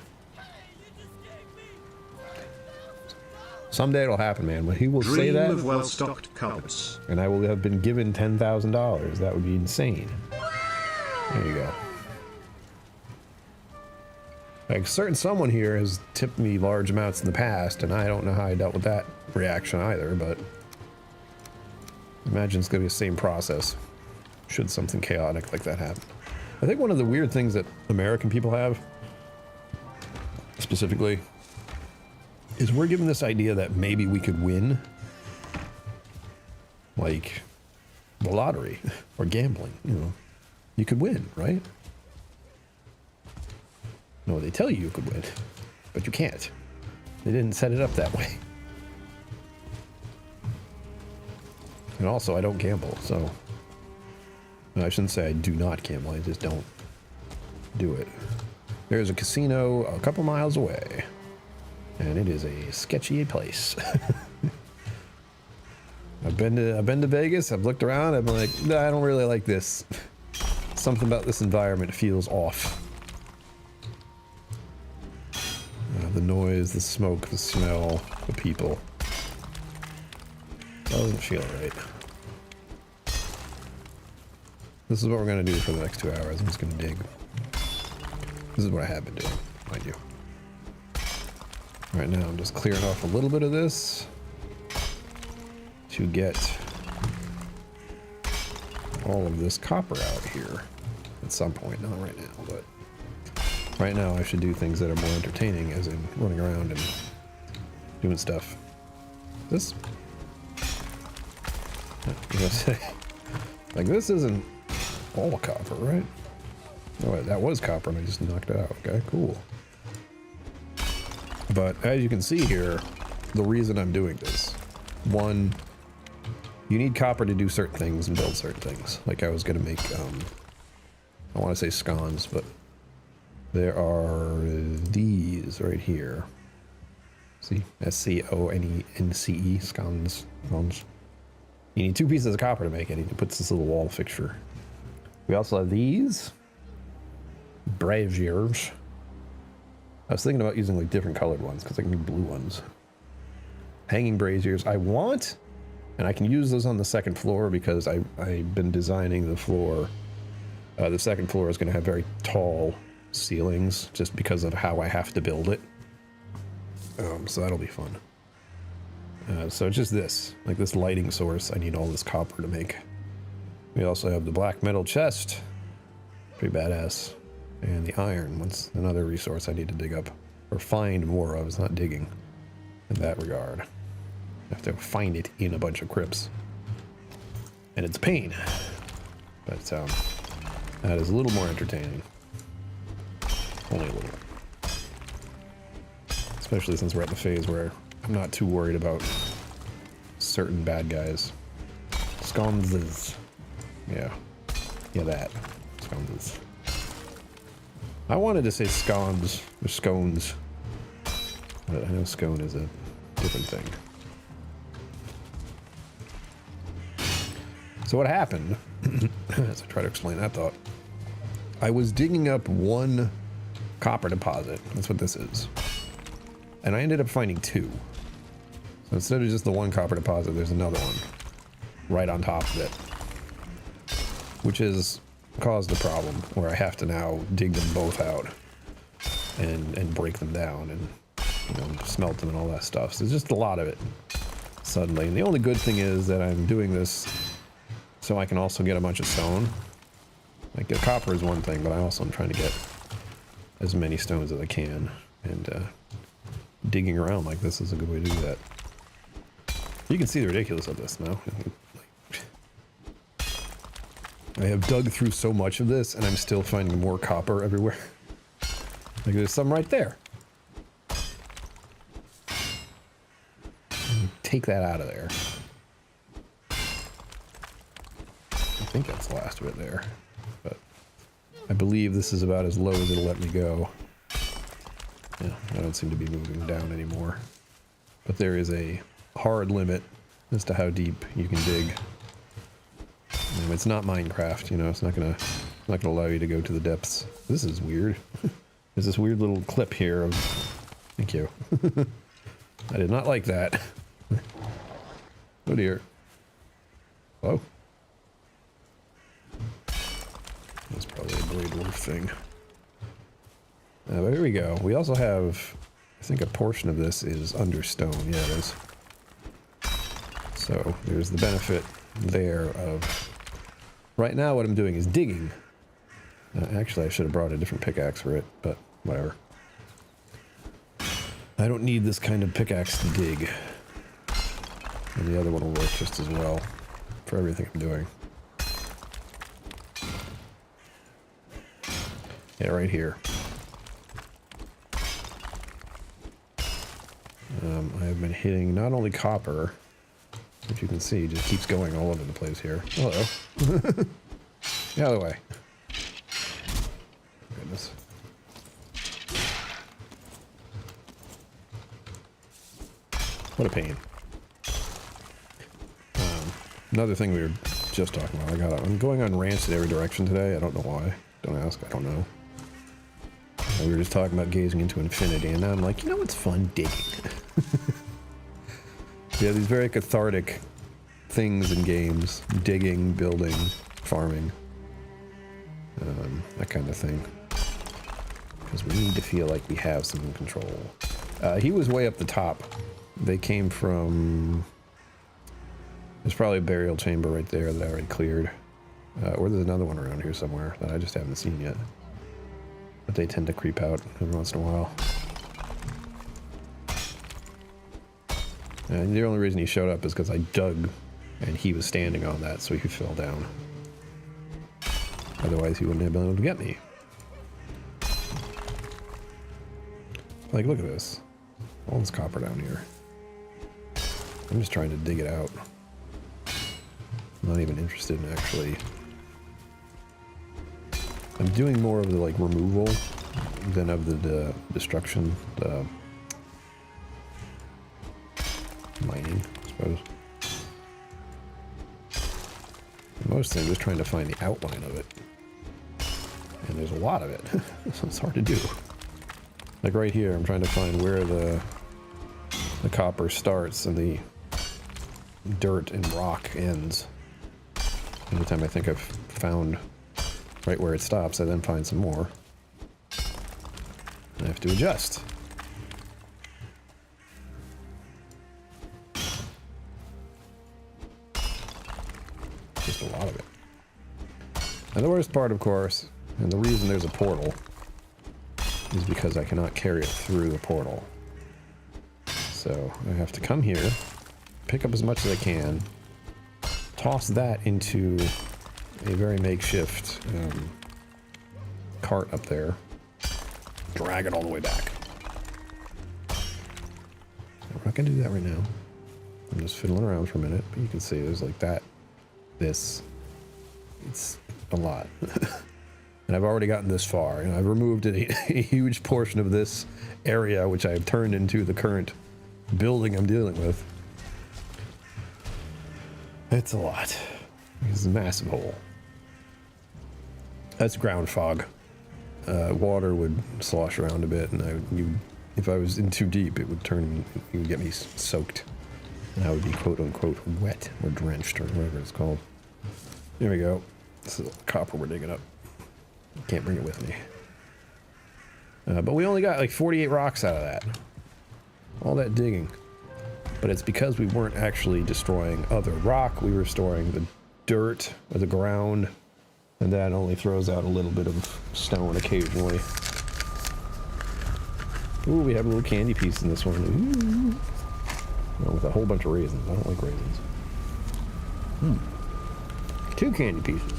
Someday it'll happen, man. When he will say Dream that, of well-stocked cupboards. and I will have been given $10,000. That would be insane. There you go. Like, someone here has tipped me large amounts in the past, and I don't know how I dealt with that reaction either, but imagine it's going to be the same process should something chaotic like that happen. I think one of the weird things that American people have, specifically, is we're given this idea that maybe we could win, like, the lottery or gambling, you know. You could win, right? No, they tell you could win, but you can't. They didn't set it up that way. And also, I don't gamble, so... No, I shouldn't say I do not gamble, I just don't do it. There's a casino a couple miles away, and it is a sketchy place. I've been to Vegas, I've looked around, I'm like, nah, I don't really like this. Something about this environment feels off. The noise, the smoke, the smell, the people. Doesn't feel right. This is what we're going to do for the next 2 hours. I'm just going to dig. This is what I have been doing, mind you. Right now I'm just clearing off a little bit of this to get all of this copper out here at some point. Not right now, but right now I should do things that are more entertaining, as in running around and doing stuff. This, I was gonna say, like, this isn't all copper, right? Oh, that was copper and I just knocked it out. Okay, cool. But as you can see here, the reason I'm doing this, one, you need copper to do certain things and build certain things. Like, I was gonna make, I want to say scones, but there are these right here. See? S-C-O-N-E-N-C-E, scones. You need 2 pieces of copper to make it. It puts this little wall fixture. We also have these braziers. I was thinking about using like different colored ones because I can do blue ones. Hanging braziers. I want, and I can use those on the second floor because I've been designing the floor. The second floor is going to have very tall ceilings just because of how I have to build it. So that'll be fun. So just this, like this lighting source, I need all this copper to make. We also have the black metal chest, pretty badass, and the iron. Once another resource I need to dig up or find more of. It's not digging in that regard. I have to find it in a bunch of crypts, and it's a pain. But that is a little more entertaining. Only a little. Especially since we're at the phase where I'm not too worried about certain bad guys. Sconses. Yeah. Yeah, that. Sconses. I wanted to say scones or scones, but I know scone is a different thing. So what happened, as I try to explain that thought, I was digging up one copper deposit. That's what this is. And I ended up finding 2. So instead of just the one copper deposit, there's another one right on top of it, which has caused a problem where I have to now dig them both out and break them down and, you know, smelt them and all that stuff. So there's just a lot of it suddenly. And the only good thing is that I'm doing this so I can also get a bunch of stone. Like, the copper is one thing, but I also am trying to get as many stones as I can, and digging around like this is a good way to do that. You can see the ridiculous of this now. I have dug through so much of this, and I'm still finding more copper everywhere. Like, there's some right there. Take that out of there. I think that's the last of it there, but I believe this is about as low as it'll let me go. Yeah, I don't seem to be moving down anymore. But there is a hard limit as to how deep you can dig. It's not Minecraft, you know, it's not gonna allow you to go to the depths. This is weird. There's this weird little clip here of, thank you. I did not like that. Oh dear. Oh. That's probably a blade dwarf thing. But here we go. We also have, I think a portion of this is under stone. Yeah, it is. So there's the benefit there of... Right now what I'm doing is digging. Actually, I should have brought a different pickaxe for it, but whatever. I don't need this kind of pickaxe to dig. And the other one will work just as well for everything I'm doing. Yeah, right here. I have been hitting not only copper, which you can see just keeps going all over the place here. Hello. The other way. Goodness. What a pain. Another thing we were just talking about, I'm going on rants in every direction today. I don't know why. Don't ask, I don't know. We were just talking about gazing into infinity, and now I'm like, you know what's fun? Digging. Yeah, these very cathartic things in games. Digging, building, farming. That kind of thing. Because we need to feel like we have some control. He was way up the top. They came from... There's probably a burial chamber right there that I already cleared. Or there's another one around here somewhere that I just haven't seen yet. But they tend to creep out every once in a while. And the only reason he showed up is because I dug and he was standing on that, so he fell down. Otherwise he wouldn't have been able to get me. Like, look at this. All this copper down here. I'm just trying to dig it out. I'm not even interested in actually... I'm doing more of the, like, removal than of the destruction, the mining, I suppose. Mostly I'm just trying to find the outline of it. And there's a lot of it, so it's hard to do. Like right here, I'm trying to find where the copper starts and the dirt and rock ends. Every time I think I've found right where it stops, I then find some more. I have to adjust. Just a lot of it. And the worst part, of course, and the reason there's a portal, is because I cannot carry it through the portal. So I have to come here, pick up as much as I can, toss that into a very makeshift cart up there, drag it all the way back. We're not gonna do that right now. I'm just fiddling around for a minute, but you can see there's like that, this, it's a lot. And I've already gotten this far, and I've removed a huge portion of this area, which I've turned into the current building I'm dealing with. It's a lot. It's a massive hole. That's ground fog. Water would slosh around a bit, and if I was in too deep, it would get me soaked. And I would be quote unquote wet or drenched or whatever it's called. There we go. This is the copper we're digging up. Can't bring it with me. But we only got like 48 rocks out of that. All that digging. But it's because we weren't actually destroying other rock. We were storing the dirt or the ground. And that only throws out a little bit of stone occasionally. Ooh, we have a little candy piece in this one. Ooh. Well, with a whole bunch of raisins. I don't like raisins. 2 candy pieces.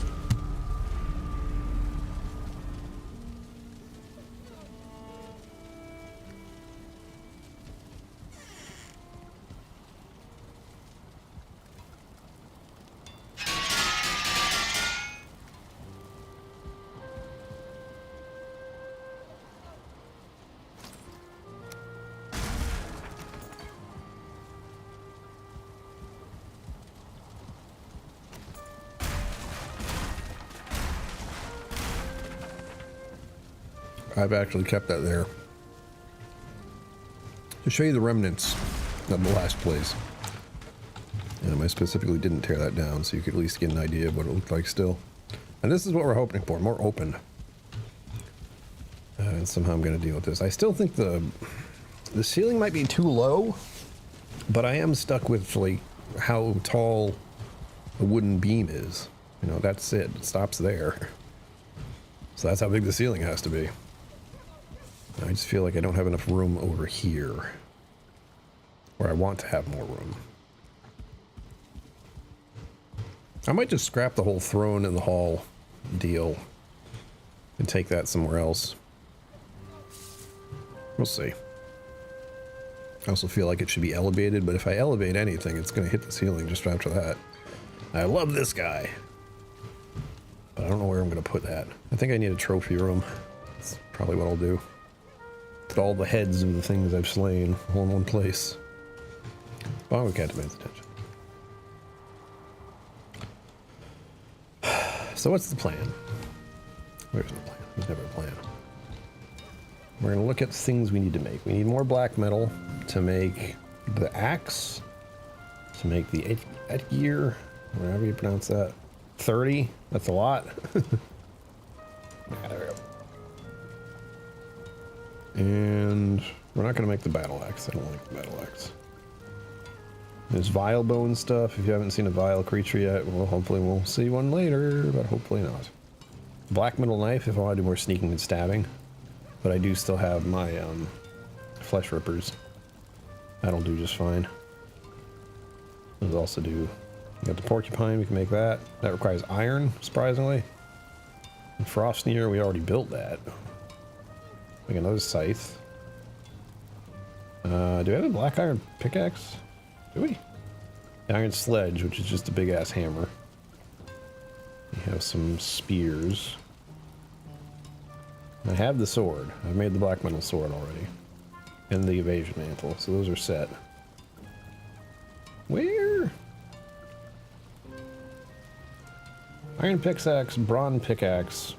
I've actually kept that there to show you the remnants the last place. And I specifically didn't tear that down so you could at least get an idea of what it looked like still. And this is what we're hoping for, more open. And somehow I'm going to deal with this. I still think the ceiling might be too low, but I am stuck with like how tall a wooden beam is. You know, that's it. It stops there. So that's how big the ceiling has to be. I just feel like I don't have enough room over here, where I want to have more room. I might just scrap the whole throne in the hall deal and take that somewhere else. We'll see. I also feel like it should be elevated, but if I elevate anything, it's going to hit the ceiling just after that. I love this guy. But I don't know where I'm going to put that. I think I need a trophy room. That's probably what I'll do. Put all the heads of the things I've slain all in one place. Oh, we can't demand attention. So what's the plan? Where's the plan? There's never a plan. We're going to look at things we need to make. We need more black metal to make the axe, to make the gear, whatever you pronounce that. 30? That's a lot. There we go. And we're not going to make the battle axe. I don't like the battle axe. There's vile bone stuff. If you haven't seen a vile creature yet, well, hopefully we'll see one later, but hopefully not. Black metal knife if I want to do more sneaking and stabbing. But I do still have my flesh rippers. That'll do just fine. Those also do. You got the porcupine, we can make that. That requires iron, surprisingly. And Frostneer, we already built that. Make another scythe. Do we have a black iron pickaxe? Do we? The iron sledge, which is just a big ass hammer. We have some spears. I have the sword. I've made the black metal sword already. And the evasion mantle, so those are set. Where? Iron pickaxe, bronze pickaxe,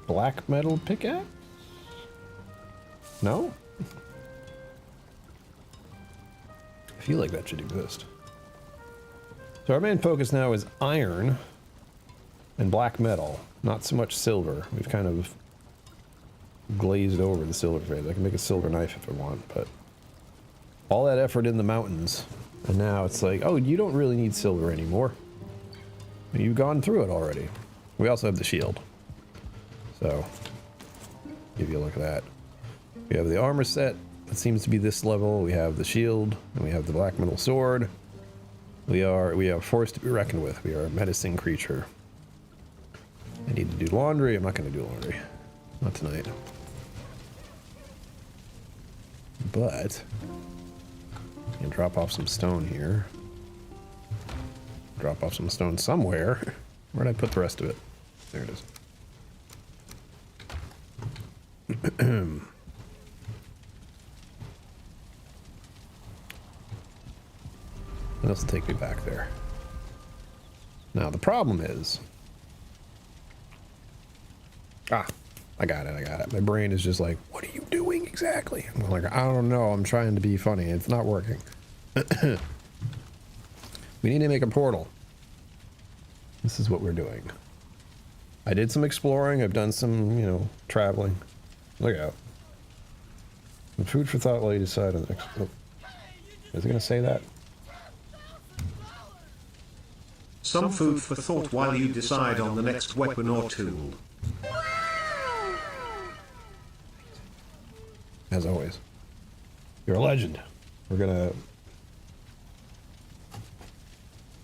black metal pickaxe? No? I feel like that should exist. So our main focus now is iron and black metal, not so much silver. We've kind of glazed over the silver phase. I can make a silver knife if I want, but all that effort in the mountains, and now it's like, oh, you don't really need silver anymore. You've gone through it already. We also have the shield. So, give you a look at that. We have the armor set that seems to be this level. We have the shield, and we have the black metal sword. We are forced to be reckoned with. We are a menacing creature. I need to do laundry. I'm not going to do laundry. Not tonight. But I can drop off some stone here. Drop off some stone somewhere. Where'd I put the rest of it? There it is. And this will take me back there. Now the problem is... I got it. My brain is just like, what are you doing exactly? I'm like, I don't know. I'm trying to be funny. It's not working. We need to make a portal. This is what we're doing. I did some exploring. I've done some, traveling. Look out. Some food for thought while you decide on the next... Oh. Is it going to say that? Some food for thought while you decide on the next weapon or tool. As always. You're a legend. We're gonna...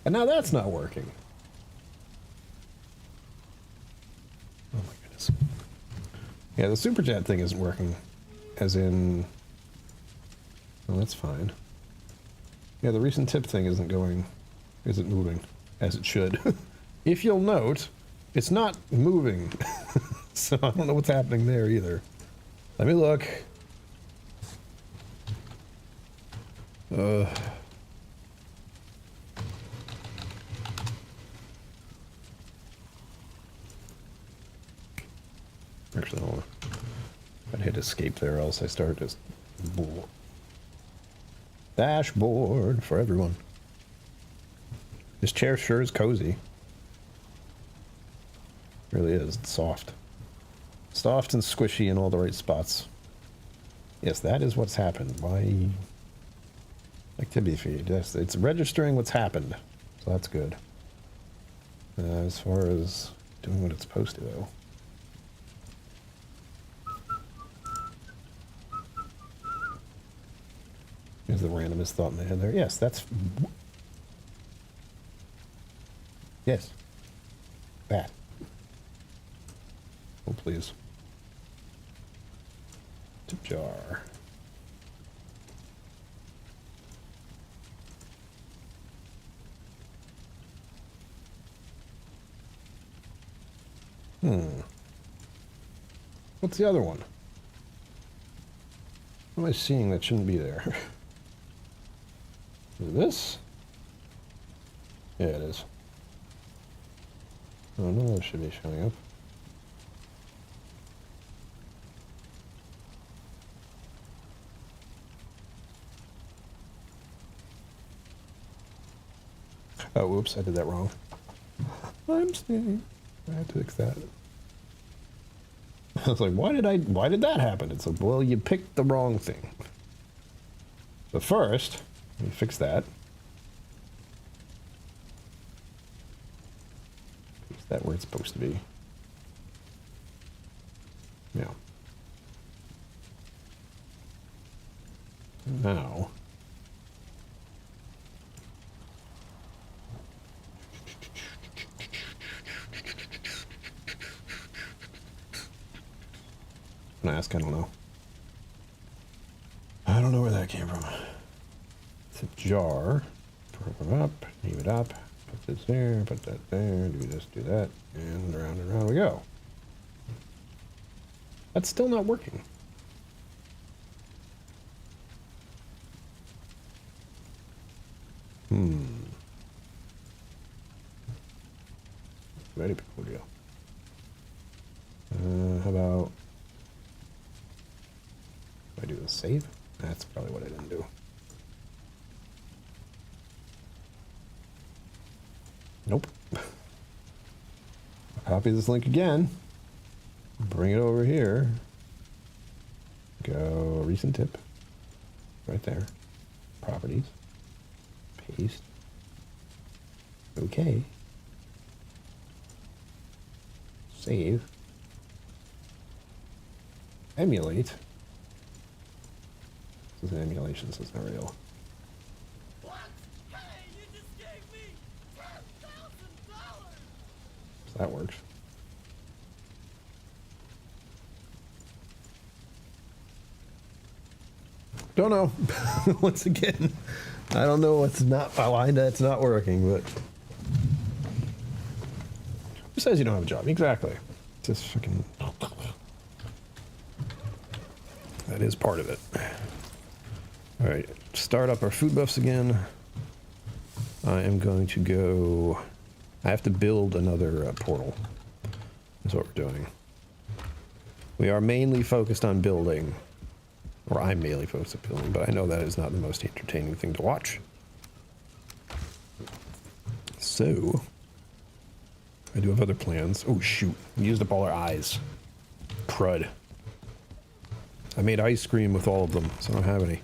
And now that's not working. Oh my goodness. Yeah, the super chat thing isn't working. As in... Well, that's fine. Yeah, the recent tip thing isn't moving as it should. If you'll note, it's not moving. So I don't know what's happening there either. Let me look. Actually, hold on. I'd hit escape there, else I start just... Dashboard for everyone. This chair sure is cozy. Really is. It's soft. Soft and squishy in all the right spots. Yes, that is what's happened. Why? Activity feed. Yes, it's registering what's happened. So that's good. As far as doing what it's supposed to, though. Here's the randomest thought in my head there. Yes, that's... Yes. That. Oh, please. Tip jar. What's the other one? What am I seeing that shouldn't be there? Is it this? Yeah, it is. Oh no, that should be showing up. Oh, whoops, I did that wrong. I'm staying. I had to fix that. I was like, why did that happen? It's like, well, you picked the wrong thing. So first, let me fix that. Fix that where it's supposed to be. Yeah. Now. Can I ask? I don't know. I don't know where that came from. It's a jar. Put it up, leave it up, put this there, put that there, do this, do that, and around we go. That's still not working. Very peculiar. How about... I do a save? That's probably what I didn't do. Nope. Copy this link again. Bring it over here. Go recent tip. Right there. Properties. Paste. Okay. Save. Emulate. This is an emulation, so it's not real. What? Hey, you just gave me $10,000! So that works. Don't know. Once again, I don't know what's not why that's not working, but who says you don't have a job? Exactly. Just fucking. That is part of it. All right, start up our food buffs again. I am going to go... I have to build another portal. That's what we're doing. We are mainly focused on building. Or I'm mainly focused on building, but I know that is not the most entertaining thing to watch. So... I do have other plans. Oh, shoot. We used up all our eyes. Crud. I made ice cream with all of them, so I don't have any.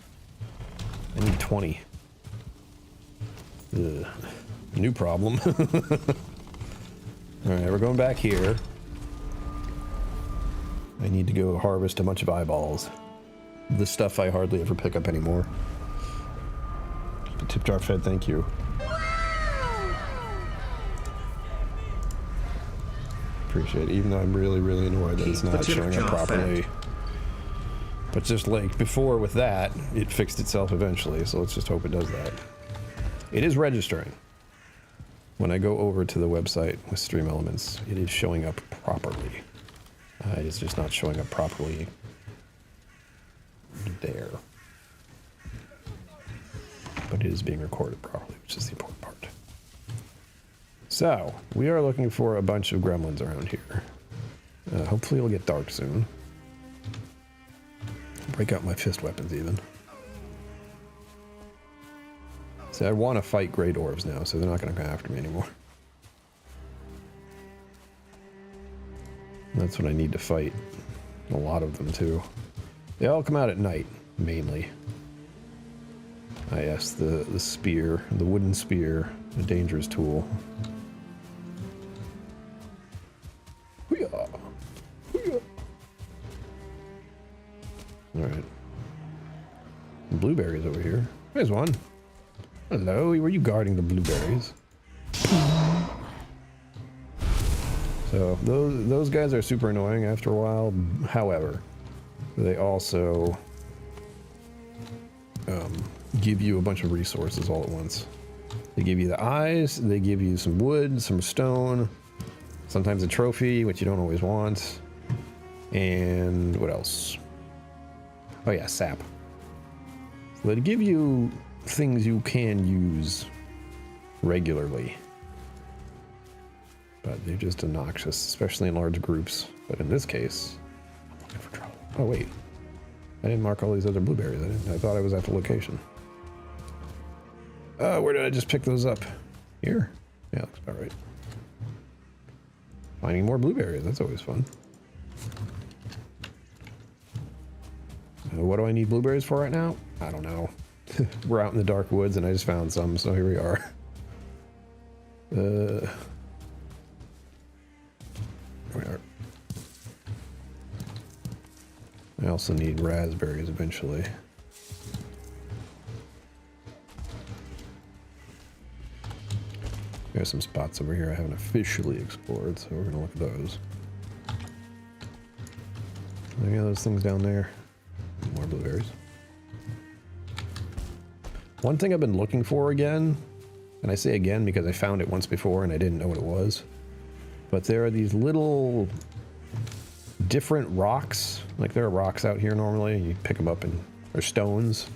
I need 20. Ugh. New problem. Alright, we're going back here. I need to go harvest a bunch of eyeballs. The stuff I hardly ever pick up anymore. The tip jar fed, thank you. Appreciate it, even though I'm really, really annoyed that it's not showing up properly. But just like before with that, it fixed itself eventually, so let's just hope it does that. It is registering. When I go over to the website with Stream Elements, it is showing up properly. It is just not showing up properly there. But it is being recorded properly, which is the important part. So, we are looking for a bunch of gremlins around here. Hopefully it'll get dark soon. Break out my fist weapons even. See, I want to fight gray dwarves now, so they're not going to come after me anymore. That's what I need to fight. A lot of them, too. They all come out at night, mainly. Ah, yes, the spear, the wooden spear, a dangerous tool. Hoo-yah! Hoo-yah! Alright. Blueberries over here. There's one. Hello, were you guarding the blueberries? So those guys are super annoying after a while. However, they also give you a bunch of resources all at once. They give you the eyes, they give you some wood, some stone, sometimes a trophy, which you don't always want. And what else? Oh yeah, sap. So they give you things you can use regularly. But they're just obnoxious, especially in large groups. But in this case, I'm looking for trouble. Oh wait, I didn't mark all these other blueberries. I thought I was at the location. Where did I just pick those up? Here? Yeah, looks about right. Finding more blueberries, that's always fun. What do I need blueberries for right now? I don't know. We're out in the dark woods and I just found some, so here we are. Here we are. I also need raspberries eventually. There's some spots over here I haven't officially explored, so we're gonna look at those. Any of those things down there? More blueberries. One thing I've been looking for again, and I say again because I found it once before and I didn't know what it was, but there are these little different rocks. Like there are rocks out here normally, and you pick them up and they're stones.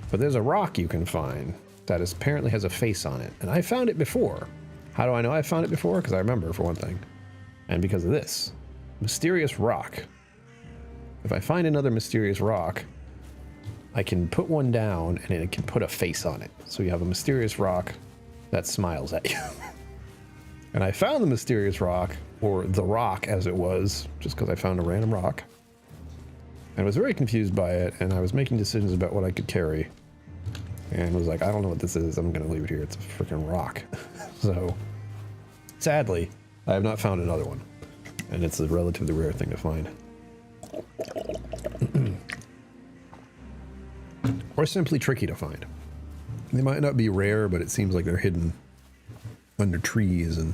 But there's a rock you can find that apparently has a face on it. And I found it before. How do I know I found it before? Because I remember, for one thing. And because of this. Mysterious rock. If I find another mysterious rock, I can put one down and it can put a face on it. So you have a mysterious rock that smiles at you. And I found the mysterious rock, or the rock as it was, just because I found a random rock. And I was very confused by it, and I was making decisions about what I could carry. And was like, I don't know what this is, I'm gonna leave it here, it's a freaking rock. So, sadly, I have not found another one. And it's a relatively rare thing to find. Or simply tricky to find. They might not be rare, but it seems like they're hidden under trees and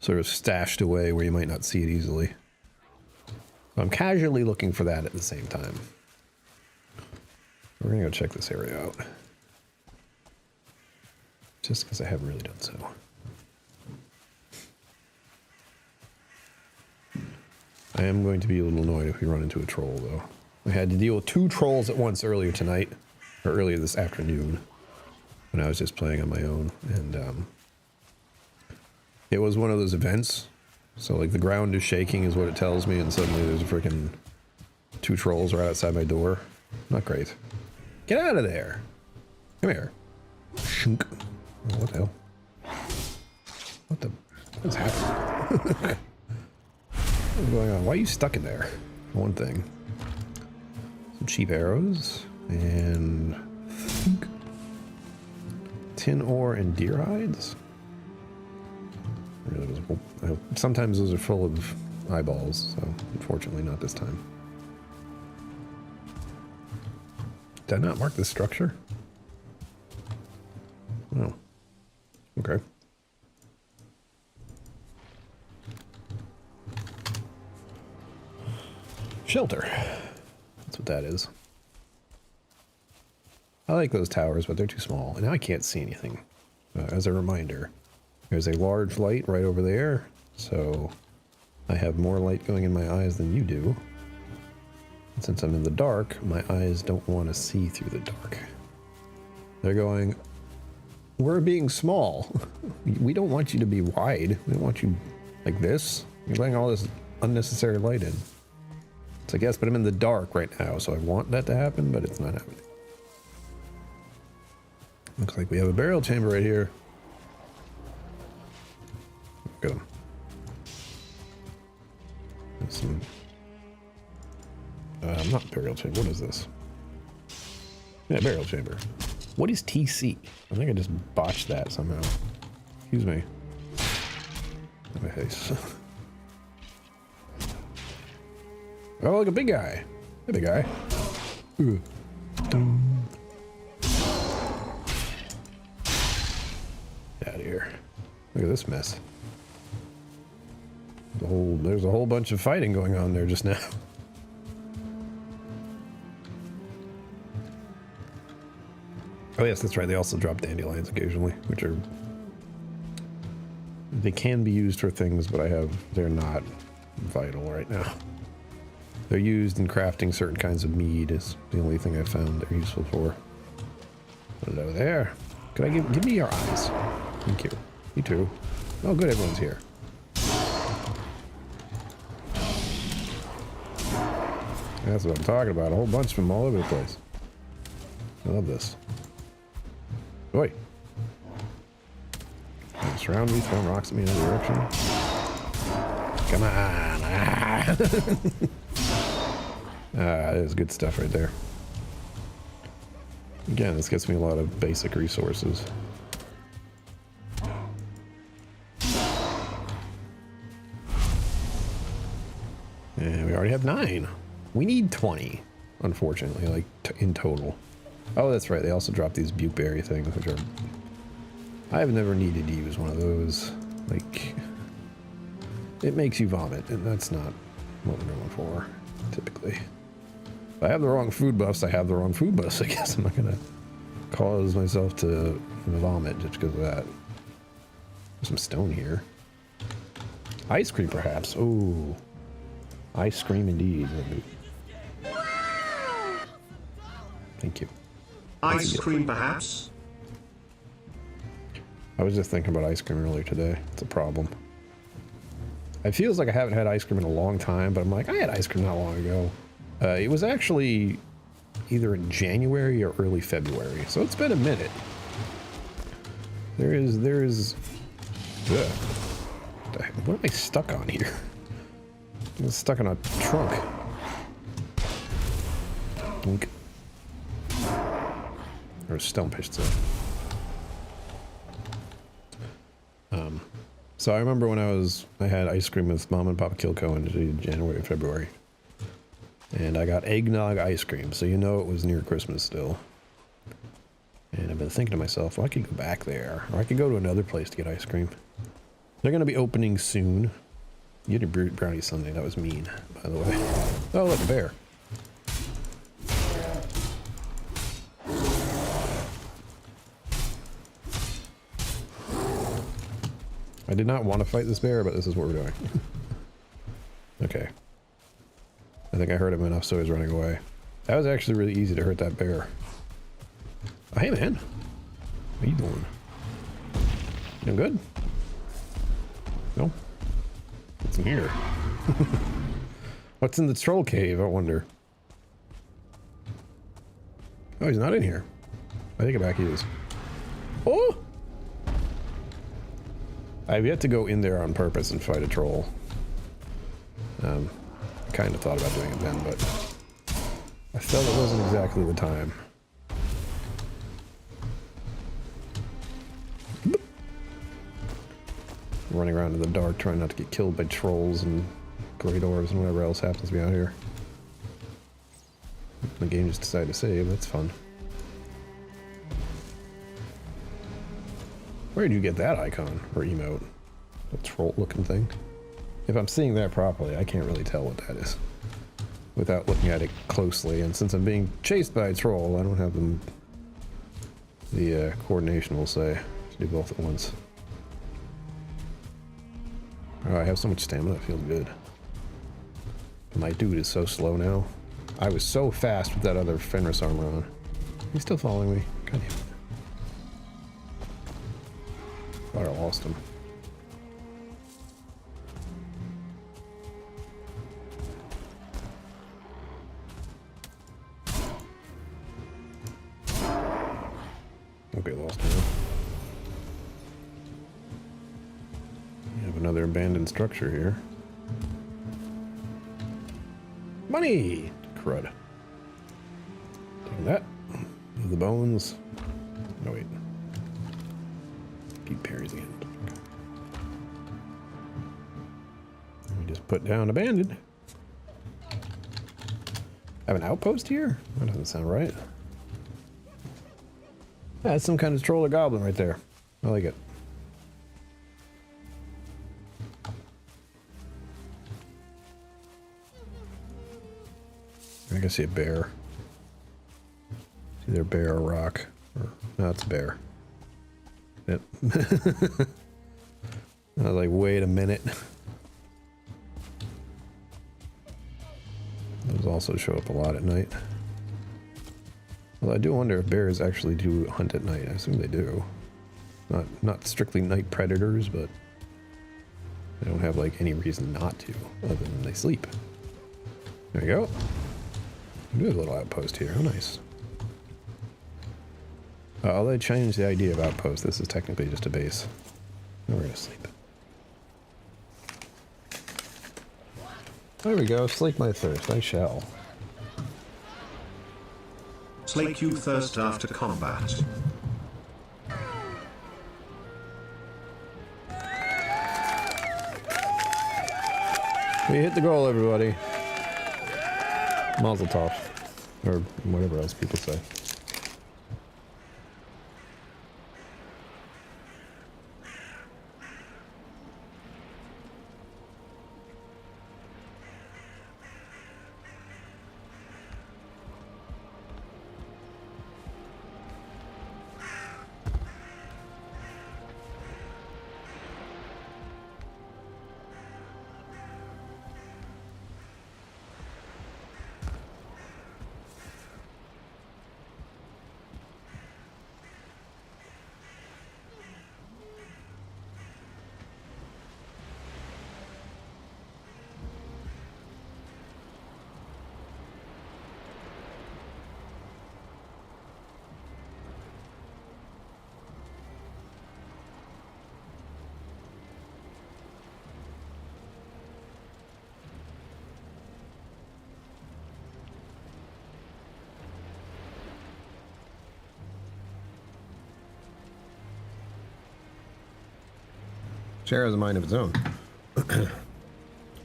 sort of stashed away where you might not see it easily. So I'm casually looking for that at the same time. We're gonna go check this area out. Just because I haven't really done so. I am going to be a little annoyed if we run into a troll, though. I had to deal with 2 trolls at once earlier tonight, or earlier this afternoon, when I was just playing on my own, and it was one of those events. So, like, the ground is shaking is what it tells me, and suddenly there's a freaking 2 trolls right outside my door. Not great. Get out of there! Come here. Shunk. Oh, what the hell? What the... What's happening? What's going on? Why are you stuck in there? For one thing. Some cheap arrows. And... tin ore and deer hides? Really was, sometimes those are full of eyeballs, so unfortunately not this time. Did I not mark this structure? Oh. Okay. Shelter. That's what that is. I like those towers, but they're too small. And now I can't see anything. As a reminder, there's a large light right over there, so I have more light going in my eyes than you do. And since I'm in the dark, my eyes don't want to see through the dark. They're going, we're being small. We don't want you to be wide. We don't want you like this. You're letting all this unnecessary light in. It's like, yes, but I'm in the dark right now, so I want that to happen, but it's not happening. Looks like we have a burial chamber right here. Look at them. There's some... not burial chamber. What is this? Yeah, burial chamber. What is TC? I think I just botched that somehow. Excuse me. My face. Oh, look, a big guy. Hey, big guy. Ooh. Get out of here. Look at this mess. There's a whole bunch of fighting going on there just now. Oh yes, that's right. They also drop dandelions occasionally, which are... They can be used for things, but they're not vital right now. They're used in crafting certain kinds of mead is the only thing I've found they're useful for. Hello there. Could I give me your eyes? Thank you. You too. Oh good, everyone's here. That's what I'm talking about. A whole bunch from all over the place. I love this. Oi. Surround me, throwing rocks at me in every direction. Come on. There's good stuff right there. Again, this gets me a lot of basic resources. And we already have 9. We need 20, unfortunately, like in total. Oh, that's right. They also drop these buteberry things, which are... I've never needed to use one of those. Like, it makes you vomit, and that's not what we're going for, typically. If I have the wrong food buffs, I have the wrong food buffs, I guess. I'm not going to cause myself to vomit just because of that. There's some stone here. Ice cream, perhaps. Oh, ice cream indeed. Thank you. Ice cream, perhaps? I was just thinking about ice cream earlier today. It's a problem. It feels like I haven't had ice cream in a long time, but I'm like, I had ice cream not long ago. It was actually either in January or early February, so it's been a minute. There is... Ugh. What am I stuck on here? I'm stuck on a trunk. Dink. Or a stone pitch set. So I remember when I had ice cream with Mom and Papa KillCo in January and February. And I got eggnog ice cream, so you know it was near Christmas still. And I've been thinking to myself, well, I could go back there, or I could go to another place to get ice cream. They're going to be opening soon. You had a brownie sundae, that was mean, by the way. Oh, look, a bear. I did not want to fight this bear, but this is what we're doing. Okay. I think I hurt him enough so he's running away. That was actually really easy to hurt that bear. Oh, hey man. What are you doing? You doing good? No? What's in here? What's in the troll cave, I wonder? Oh, he's not in here. I take it back, he is. Oh! I've yet to go in there on purpose and fight a troll. Kind of thought about doing it then, but I felt it wasn't exactly the time. Running around in the dark trying not to get killed by trolls and great orbs and whatever else happens to be out here. The game just decided to save, that's fun. Where did you get that icon, or emote? The troll looking thing? If I'm seeing that properly, I can't really tell what that is without looking at it closely, and since I'm being chased by a troll, I don't have the coordination, we'll say, to do both at once. Oh, I have so much stamina, it feels good. My dude is so slow now. I was so fast with that other Fenris armor on. He's still following me. God damn it. Thought I lost him. Okay, lost now. We have another abandoned structure here. Money! Crud. Taking that. The bones. No, wait. Keep parries again. We just put down abandoned. Have an outpost here? That doesn't sound right. That's some kind of troll or goblin right there. I like it. I can see a bear. It's either a bear or rock. Or, no, it's a bear. Yep. I was like, wait a minute. Those also show up a lot at night. Well, I do wonder if bears actually do hunt at night. I assume they do. Not strictly night predators, but they don't have like any reason not to, other than they sleep. There you go. We do have a little outpost here. How nice. Although they changed the idea of outpost, this is technically just a base. Now we're gonna sleep. There we go. Slake my thirst. I shall. Slake you thirst after combat. We hit the goal, everybody. Mazel tov. Or whatever else people say. Share has a mind of its own.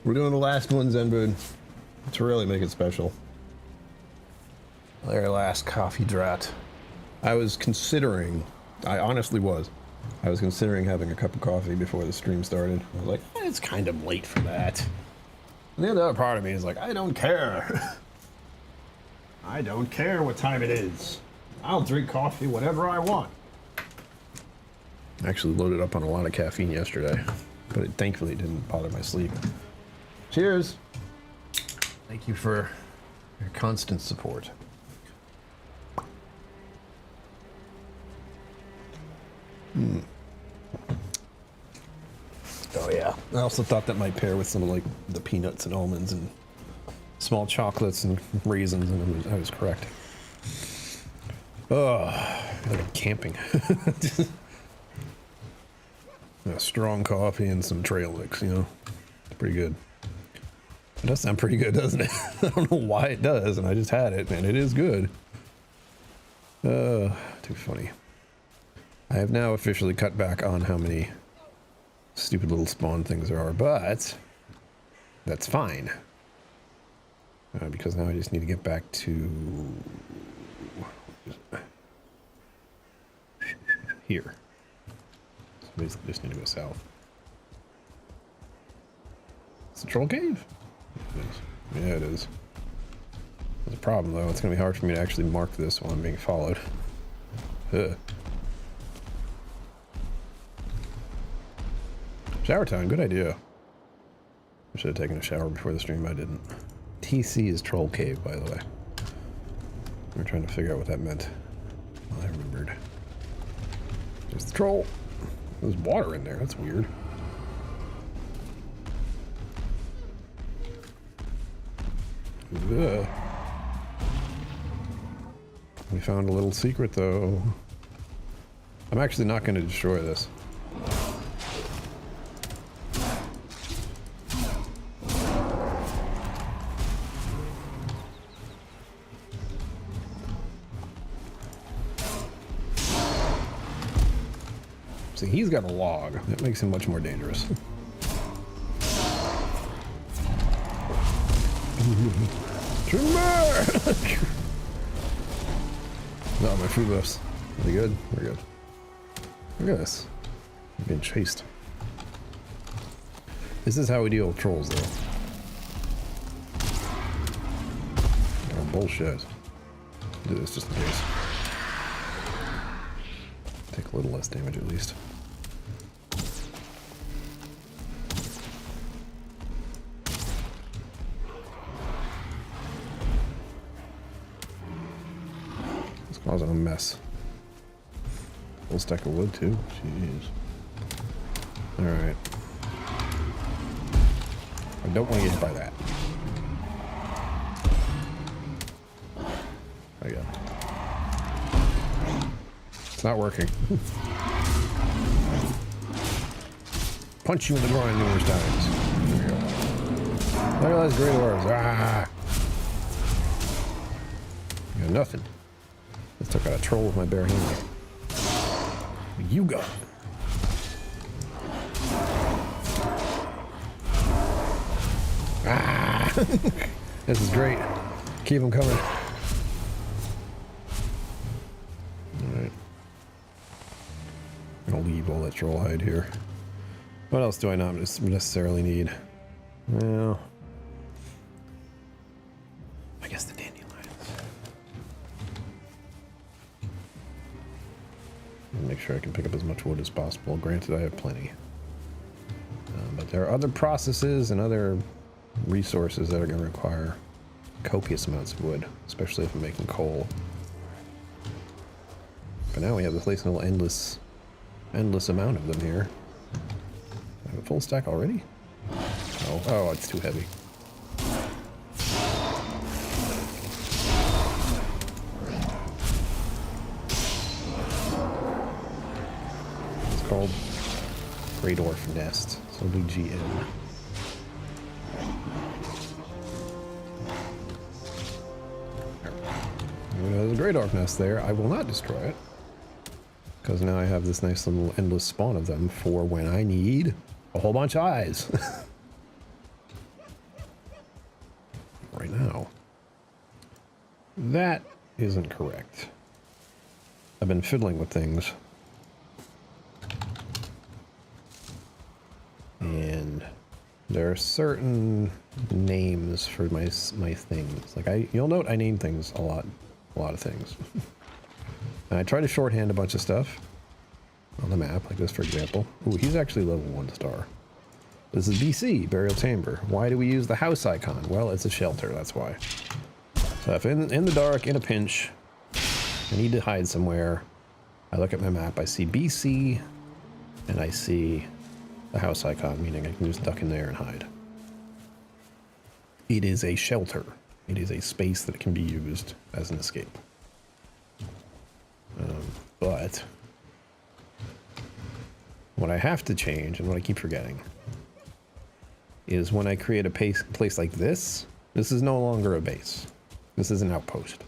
We're doing the last one, Zenbud, to really make it special. Our last coffee drat. I was considering, I honestly was, I was considering having a cup of coffee before the stream started. I was like, it's kind of late for that. And the other part of me is like, I don't care. I don't care what time it is. I'll drink coffee whenever I want. I actually loaded up on a lot of caffeine yesterday, but it thankfully didn't bother my sleep. Cheers! Thank you for your constant support. Oh yeah. I also thought that might pair with some of like the peanuts and almonds and small chocolates and raisins, and I was correct. Oh, like I'm camping. A strong coffee and some trail mix, you know. It's pretty good. It does sound pretty good, doesn't it? I don't know why it does, and I just had it, and it is good. Too funny. I have now officially cut back on how many stupid little spawn things there are, but that's fine. Because now I just need to get back to here. So basically just need to go south. It's a troll cave? It is. Yeah, it is. There's a problem though. It's gonna be hard for me to actually mark this while I'm being followed. Ugh. Shower time, good idea. I should have taken a shower before the stream, I didn't. TC is Troll Cave, by the way. We were trying to figure out what that meant. Well, I remembered. There's the troll. There's water in there, that's weird. Ugh. We found a little secret, though. I'm actually not going to destroy this. See, he's got a log. That makes him much more dangerous. Timber! No, my food buffs. Are we good? We're good. Look at this. I'm being chased. This is how we deal with trolls, though. Oh, bullshit. Do this just in case. Take a little less damage at least. It's causing a mess. Full stack of wood too. Jeez. Alright. I don't want to get hit by that. There you go. It's not working. Punch you in the groin numerous times. There you go. Look at those great orbs. Ah! You got nothing. Just took out a troll with my bare hands. You go. Ah! This is great. Keep them coming. Alright. I'm gonna leave all that troll hide here. What else do I not necessarily need? Well, I guess the dandelions. Make sure I can pick up as much wood as possible. Granted, I have plenty. But there are other processes and other resources that are going to require copious amounts of wood, especially if I'm making coal. But now we have this little endless amount of them here. I have a full stack already? Oh, it's too heavy. It's called Great Orphan Nest. So it'll be GM. There's a Great Orc Nest there. I will not destroy it. Because now I have this nice little endless spawn of them for when I need a whole bunch of eyes. Right now. That isn't correct. I've been fiddling with things. And there are certain names for my things. Like you'll note I name things a lot of things. And I try to shorthand a bunch of stuff on the map, like this for example. Ooh, he's actually level 1 star. This is BC, Burial Chamber. Why do we use the house icon? Well, it's a shelter, that's why. So if in the dark, in a pinch, I need to hide somewhere, I look at my map, I see BC, and I see the house icon, meaning I can just duck in there and hide. It is a shelter. It is a space that can be used as an escape. But what I have to change, and what I keep forgetting, is when I create a place like this, this is no longer a base. This is an outpost.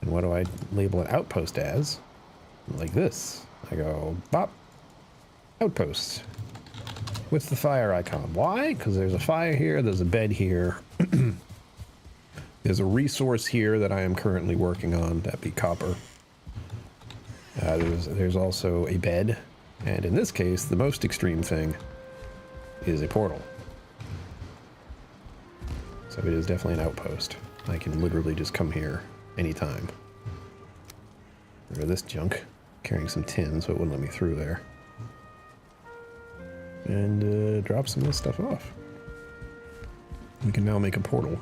And what do I label an outpost as? Like this. I go, bop, outpost. With the fire icon. Why? Because there's a fire here, there's a bed here. There's a resource here that I am currently working on, that'd be copper. There's also a bed, and in this case, the most extreme thing is a portal. So it is definitely an outpost. I can literally just come here anytime. Look at this junk, carrying some tin, so it wouldn't let me through there. And drop some of this stuff off. We can now make a portal.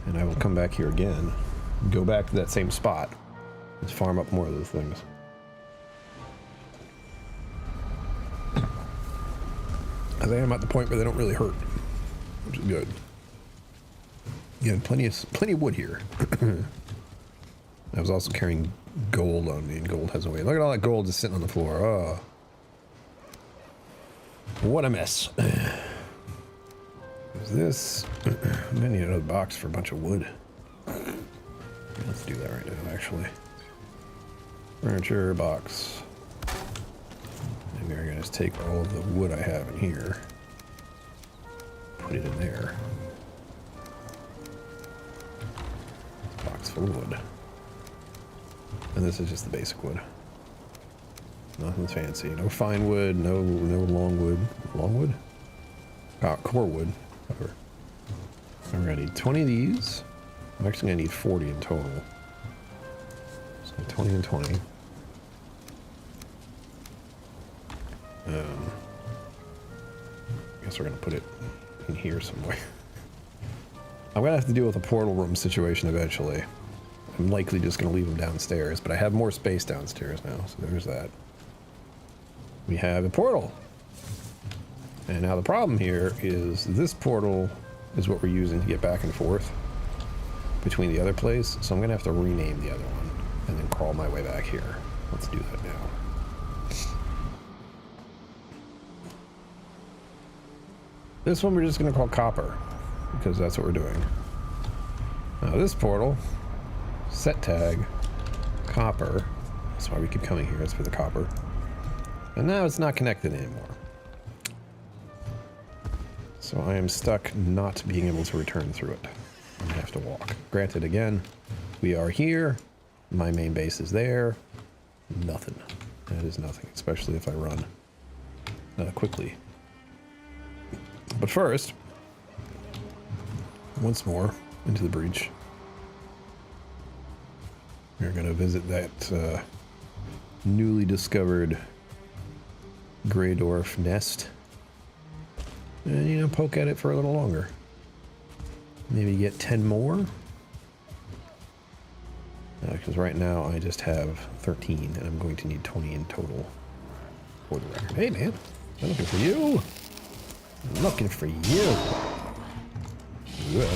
And I will come back here again, go back to that same spot, and farm up more of those things. As I am at the point where they don't really hurt, which is good. Yeah, plenty of wood here. I was also carrying gold on me, and gold has a way. Look at all that gold just sitting on the floor. Oh. What a mess. Is this? I'm gonna need another box for a bunch of wood. Let's do that right now, actually. Furniture box. And we're gonna just take all of the wood I have in here, put it in there. Box full of wood. And this is just the basic wood. Nothing fancy. No fine wood, no long wood. Long wood? Core wood. Whatever. So we're gonna need 20 of these. I'm actually gonna need 40 in total. So 20 and 20. I guess we're gonna put it in here somewhere. I'm gonna have to deal with a portal room situation eventually. I'm likely just gonna leave them downstairs, but I have more space downstairs now, so there's that. We have a portal. And now the problem here is this portal is what we're using to get back and forth between the other place, so I'm gonna have to rename the other one and then crawl my way back here. Let's do that now. This one we're just gonna call Copper, because that's what we're doing. Now this portal, set tag, Copper. That's why we keep coming here, it's for the copper. And now it's not connected anymore. So I am stuck not being able to return through it. I have to walk. Granted, again, we are here. My main base is there. Nothing. That is nothing, especially if I run quickly. But first, once more into the breach. We're going to visit that newly discovered Grey Dwarf nest. And, you know, poke at it for a little longer. Maybe get 10 more. Because right now I just have 13, and I'm going to need 20 in total for the record. Hey, man. I'm looking for you. I'm looking for you. Yeah.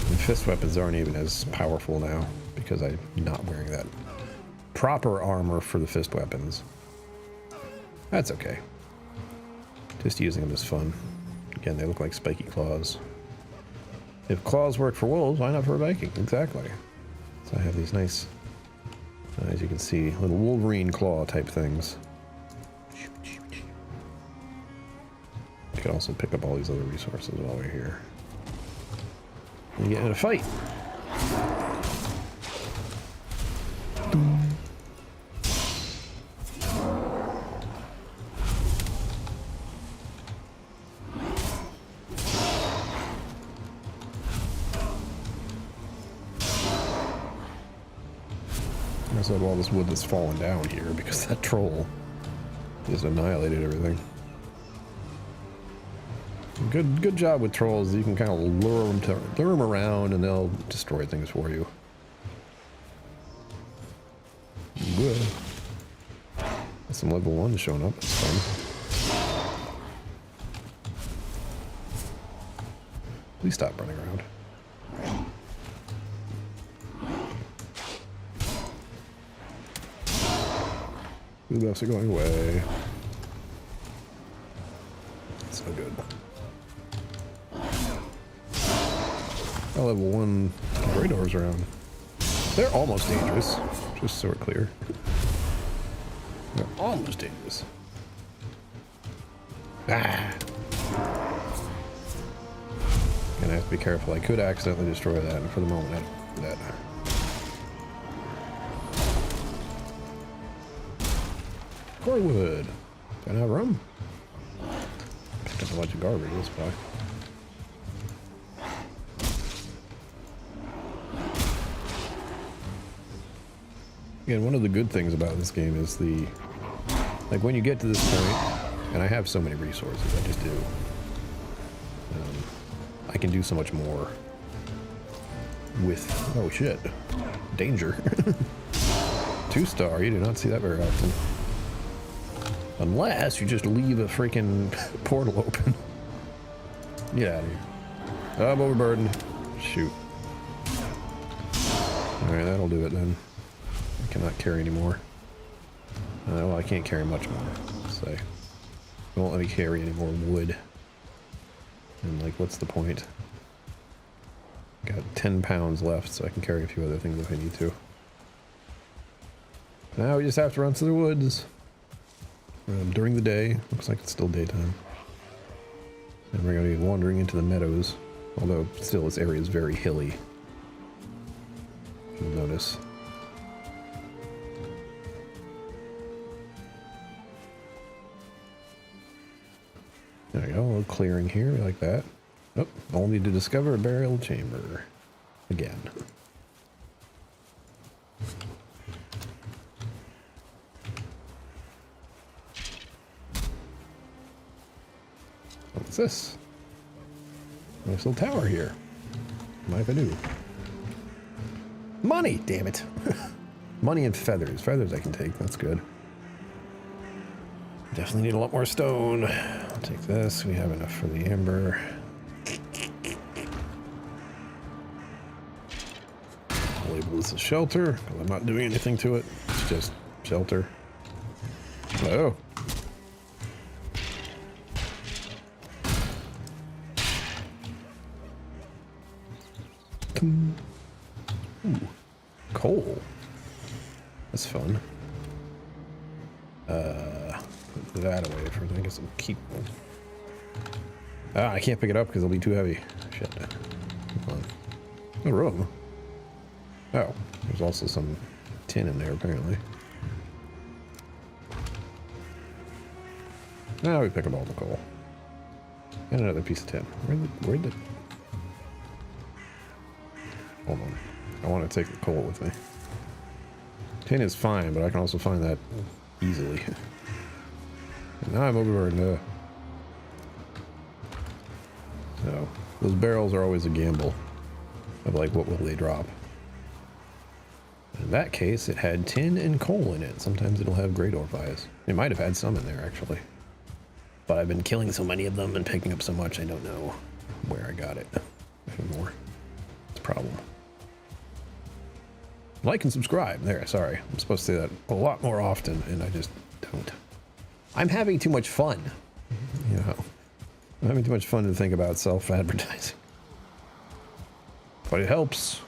And fist weapons aren't even as powerful now because I'm not wearing that proper armor for the fist weapons. That's okay. Just using them is fun. Again, they look like spiky claws. If claws work for wolves, why not for a Viking? Exactly. So I have these nice, as you can see, little Wolverine claw type things. You can also pick up all these other resources while we're here. And get in a fight. I also have all this wood that's fallen down here because that troll just annihilated everything. Good job with trolls. You can kind of lure them around and they'll destroy things for you. Good. Some level 1 showing up. That's fun. Please stop running around. The buffs are going away. So good. Oh, level 1 radars around. They're almost dangerous, just so we're clear. They're almost dangerous. Ah! Gonna have to be careful. I could accidentally destroy that, and for the moment, I don't do that. Corewood. Don't have room. Picked up a bunch of garbage this spot. Again, one of the good things about this game is like when you get to this point, and I have so many resources, I just do. I can do so much more with, oh shit, danger. 2-star, you do not see that very often. Unless you just leave a freaking portal open. Get out of here. I'm overburdened. Shoot. Alright, that'll do it then. I cannot carry anymore. Well, I can't carry much more. So, it won't let me carry any more wood. And, like, what's the point? Got 10 pounds left, so I can carry a few other things if I need to. Now we just have to run through the woods. During the day. Looks like it's still daytime. And we're going to be wandering into the meadows. Although, still, this area is very hilly. You'll notice. There we go, a little clearing here, like that. Oh, only to discover a burial chamber. Again. What's this? Nice little tower here. What if I do? Money! Damn it. Money and feathers. Feathers I can take, that's good. Definitely need a lot more stone. I'll take this. We have enough for the amber. I'll label this a shelter, because I'm not doing anything to it. It's just shelter. Oh. Ooh. Coal. That's fun. Put that away for I guess I'll keep one. Ah, I can't pick it up because it'll be too heavy. Shit. Come on. No room. Oh, there's also some tin in there apparently. Now we pick up all the coal. And another piece of tin. Where'd the... Hold on. I want to take the coal with me. Tin is fine, but I can also find that easily. And now I'm overburdened. So, those barrels are always a gamble of like, what will they drop? In that case, it had tin and coal in it. Sometimes it'll have great ore pies. It might have had some in there, actually. But I've been killing so many of them and picking up so much, I don't know where I got it anymore. It's a problem. Like and subscribe. There, sorry. I'm supposed to say that a lot more often, and I just don't. I'm having too much fun. You know, I'm having too much fun to think about self-advertising. But it helps.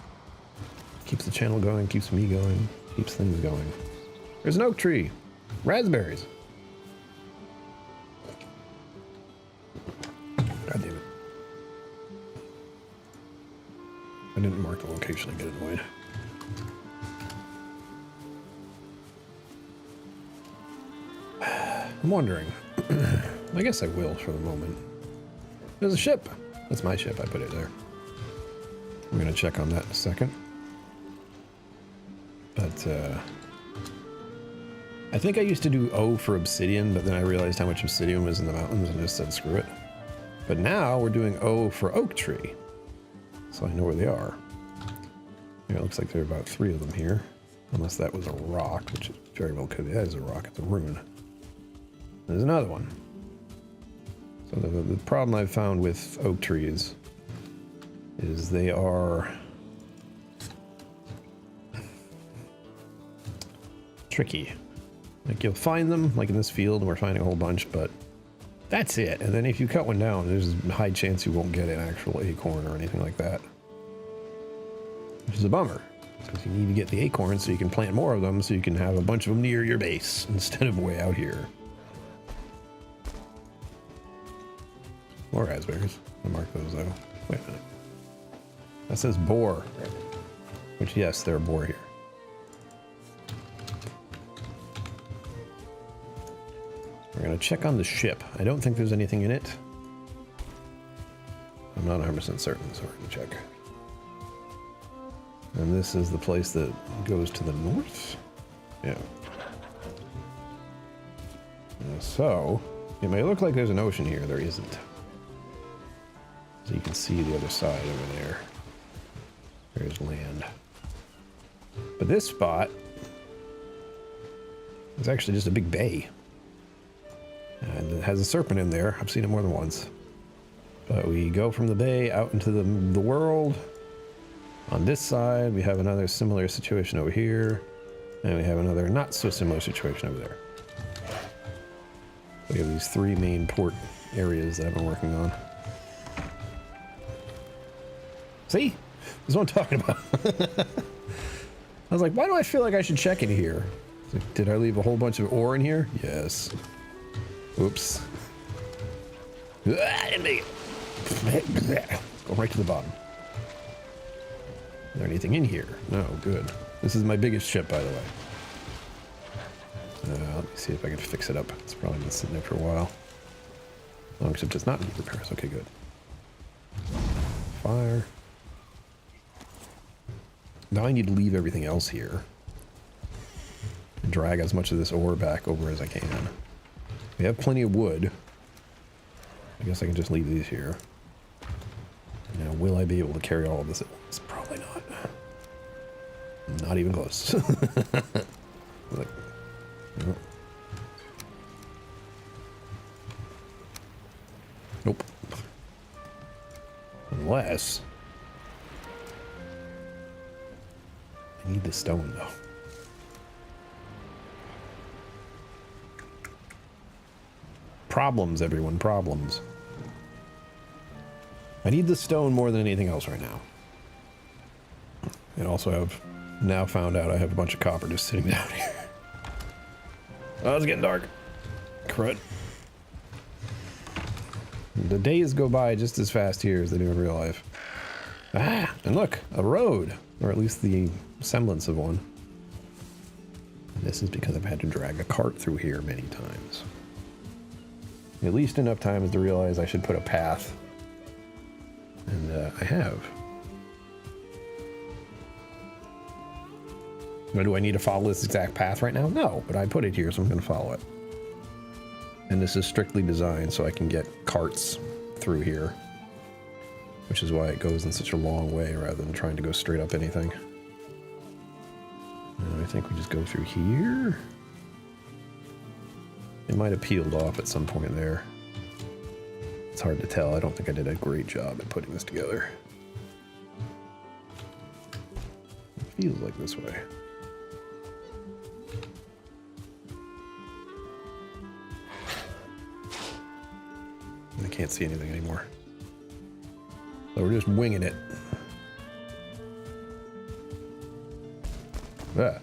Keeps the channel going, keeps me going, keeps things going. There's an oak tree. Raspberries. God damn it. I didn't mark the location, I get annoyed. I'm wondering. I guess I will for the moment. There's a ship. That's my ship. I put it there. We're going to check on that in a second. But, I think I used to do O for obsidian, but then I realized how much obsidian was in the mountains and just said screw it. But now we're doing O for oak tree. So I know where they are. Yeah, it looks like there are about 3 of them here. Unless that was a rock, which it very well could be. That is a rock. It's a rune. There's another one. So the problem I've found with oak trees is they are tricky. Like you'll find them, like in this field, and we're finding a whole bunch, but that's it. And then if you cut one down, there's a high chance you won't get an actual acorn or anything like that. Which is a bummer, because you need to get the acorns so you can plant more of them, so you can have a bunch of them near your base instead of way out here. More raspberries. I'll mark those though. Wait a minute. That says boar. Which, yes, there are boar here. We're going to check on the ship. I don't think there's anything in it. I'm not 100% certain, so we're going to check. And this is the place that goes to the north? Yeah. So, it may look like there's an ocean here. There isn't. So you can see the other side over there. There's land. But this spot is actually just a big bay. And it has a serpent in there. I've seen it more than once. But we go from the bay out into the world. On this side, we have another similar situation over here. And we have another not so similar situation over there. We have these 3 main port areas that I've been working on. See? This is what I'm talking about. I was like, why do I feel like I should check in here? Like, did I leave a whole bunch of ore in here? Yes. Oops. Go right to the bottom. Is there anything in here? No, good. This is my biggest ship, by the way. Let me see if I can fix it up. It's probably been sitting there for a while. Long ship does not need repairs. Okay, good. Fire. Now I need to leave everything else here. And drag as much of this ore back over as I can. We have plenty of wood. I guess I can just leave these here. Now, will I be able to carry all of this at once? Probably not. Not even close. Like, no. Nope. Unless... I need the stone, though. Problems, everyone, problems. I need the stone more than anything else right now. And also have now found out I have a bunch of copper just sitting down here. Oh, it's getting dark. Crud. The days go by just as fast here as they do in real life. Ah, and look, a road. Or at least the semblance of one. And this is because I've had to drag a cart through here many times. At least enough times to realize I should put a path. And I have. But do I need to follow this exact path right now? No, but I put it here, so I'm going to follow it. And this is strictly designed so I can get carts through here. Which is why it goes in such a long way rather than trying to go straight up anything. And I think we just go through here. It might have peeled off at some point there. It's hard to tell. I don't think I did a great job at putting this together. It feels like this way. I can't see anything anymore. So we're just winging it. Ah.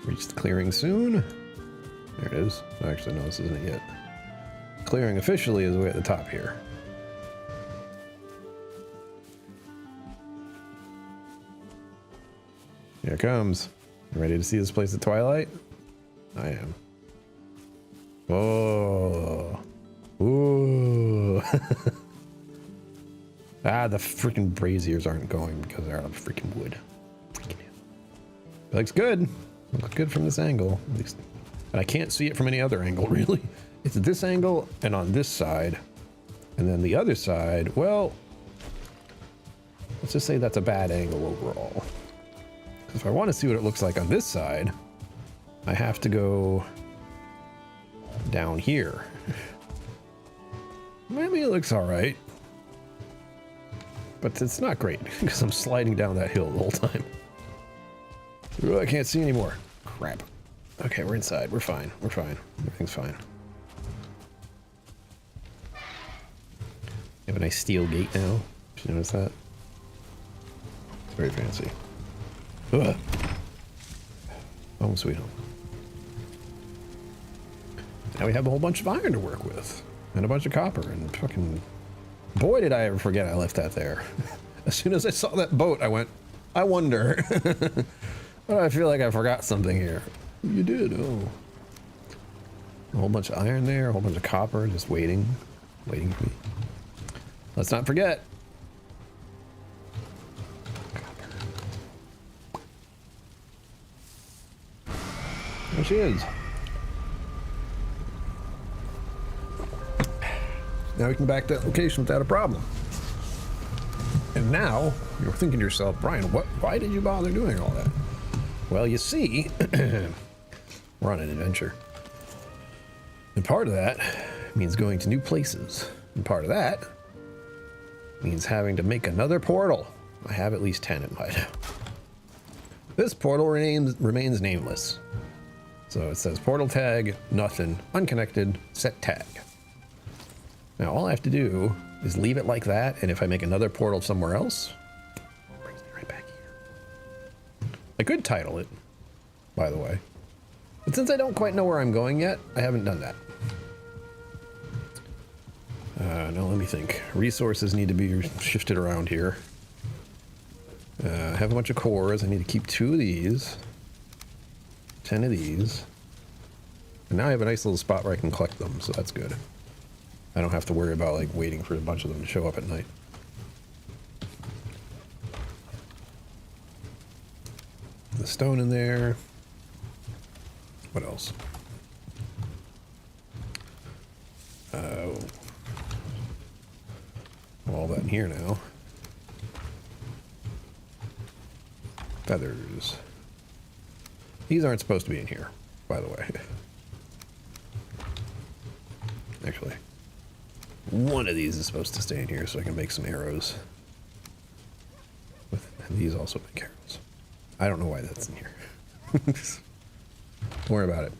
Reach the clearing soon. There it is. Actually, no, this isn't it yet. Clearing officially is way at the top here. Here it comes. Ready to see this place at twilight? I am. Oh. Ooh. Ah, the freaking braziers aren't going because they're out of freaking wood. Freaking hell. It looks good. Looks good from this angle, at least. And I can't see it from any other angle, really. It's at this angle and on this side. And then the other side, well, let's just say that's a bad angle overall. If I want to see what it looks like on this side, I have to go down here. Maybe it looks all right. But it's not great because I'm sliding down that hill the whole time. Ooh, I can't see anymore. Crap. Okay, we're inside. We're fine. We're fine. Everything's fine. We have a nice steel gate now. Did you notice that? It's very fancy. Ugh. Oh, sweet home. Now we have a whole bunch of iron to work with. And a bunch of copper and fucking... Boy, did I ever forget I left that there. As soon as I saw that boat, I went, I wonder. But I feel like I forgot something here. You did, oh. A whole bunch of iron there, a whole bunch of copper, just waiting for me. Let's not forget. There she is. Now we can back to that location without a problem. And now, you're thinking to yourself, Brian, why did you bother doing all that? Well, you see, we're on an adventure. And part of that means going to new places. And part of that means having to make another portal. I have at least 10 in mind. This portal remains nameless. So it says portal tag, nothing, unconnected, set tag. Now all I have to do is leave it like that, and if I make another portal somewhere else, it brings me right back here. I could title it, by the way. But since I don't quite know where I'm going yet, I haven't done that. Now let me think. Resources need to be shifted around here. I have a bunch of cores. I need to keep 2 of these. 10 of these. And now I have a nice little spot where I can collect them, so that's good. I don't have to worry about like waiting for a bunch of them to show up at night. The stone in there. What else? All that in here now. Feathers. These aren't supposed to be in here, by the way. Actually, one of these is supposed to stay in here so I can make some arrows. And these also make arrows. I don't know why that's in here. Don't worry about it.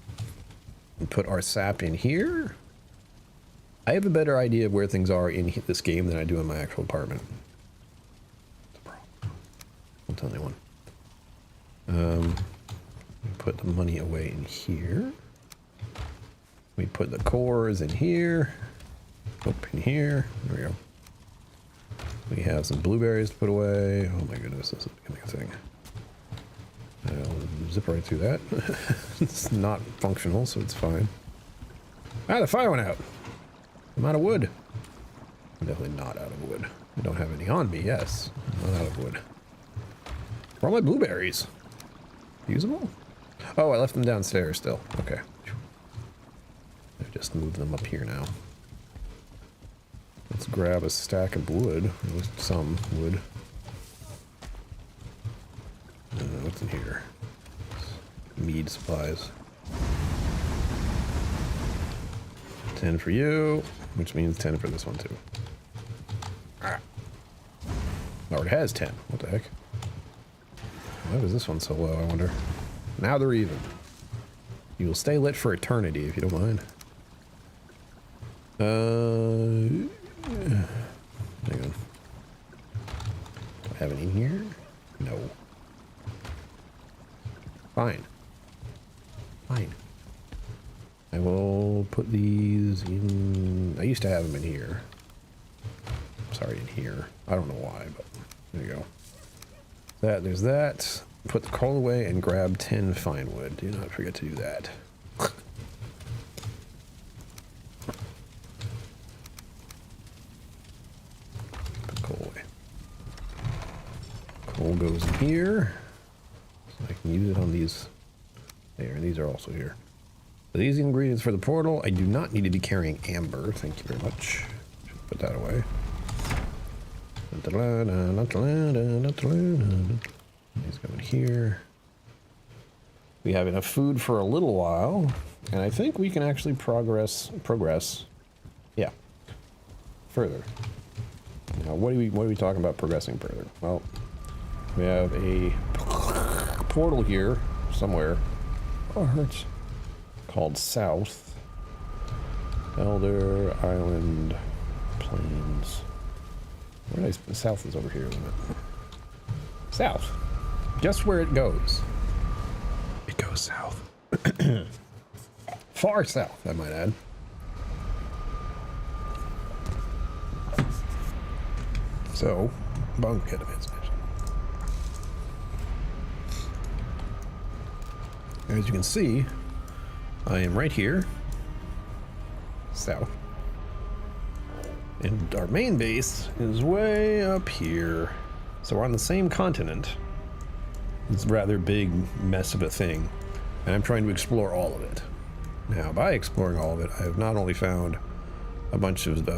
We put our sap in here. I have a better idea of where things are in this game than I do in my actual apartment. It's a problem. Don't tell anyone. Put the money away in here. We put the cores in here. Up in here. There we go. We have some blueberries to put away. Oh my goodness, this is becoming a thing. I'll zip right through that. It's not functional, so it's fine. Ah, the fire went out. I'm out of wood. I'm definitely not out of wood. I don't have any on me, yes. I'm not out of wood. Where are my blueberries? Usable? Oh, I left them downstairs still. Okay. I've just moved them up here now. Let's grab a stack of wood. At least some wood. What's in here? Mead supplies. 10 for you, which means 10 for this one too. Ah. Oh, it has 10. What the heck? Why was this one so low, I wonder? Now they're even. You will stay lit for eternity if you don't mind. Hang on. Do I have any in here? No. Fine. Fine. I will put these in... I used to have them in here. Sorry, in here. I don't know why, but there you go. There's that. Put the coal away and grab 10 fine wood. Do not forget to do that. Put coal away. Coal goes in here. So I can use it on these. There, these are also here. So these ingredients for the portal. I do not need to be carrying amber. Thank you very much. Should put that away. These go in here. We have enough food for a little while, and I think we can actually progress. Yeah, further. Now, what are we talking about progressing further? Well, we have a portal here somewhere. Oh, it hurts. Called South. Elder Island Plains. Where is the South? Is over here, isn't it? South. Guess where it goes? It goes south. Far south, I might add. So, bunk head of as you can see, I am right here, south. And our main base is way up here. So we're on the same continent. It's a rather big mess of a thing. And I'm trying to explore all of it. Now, by exploring all of it, I have not only found a bunch of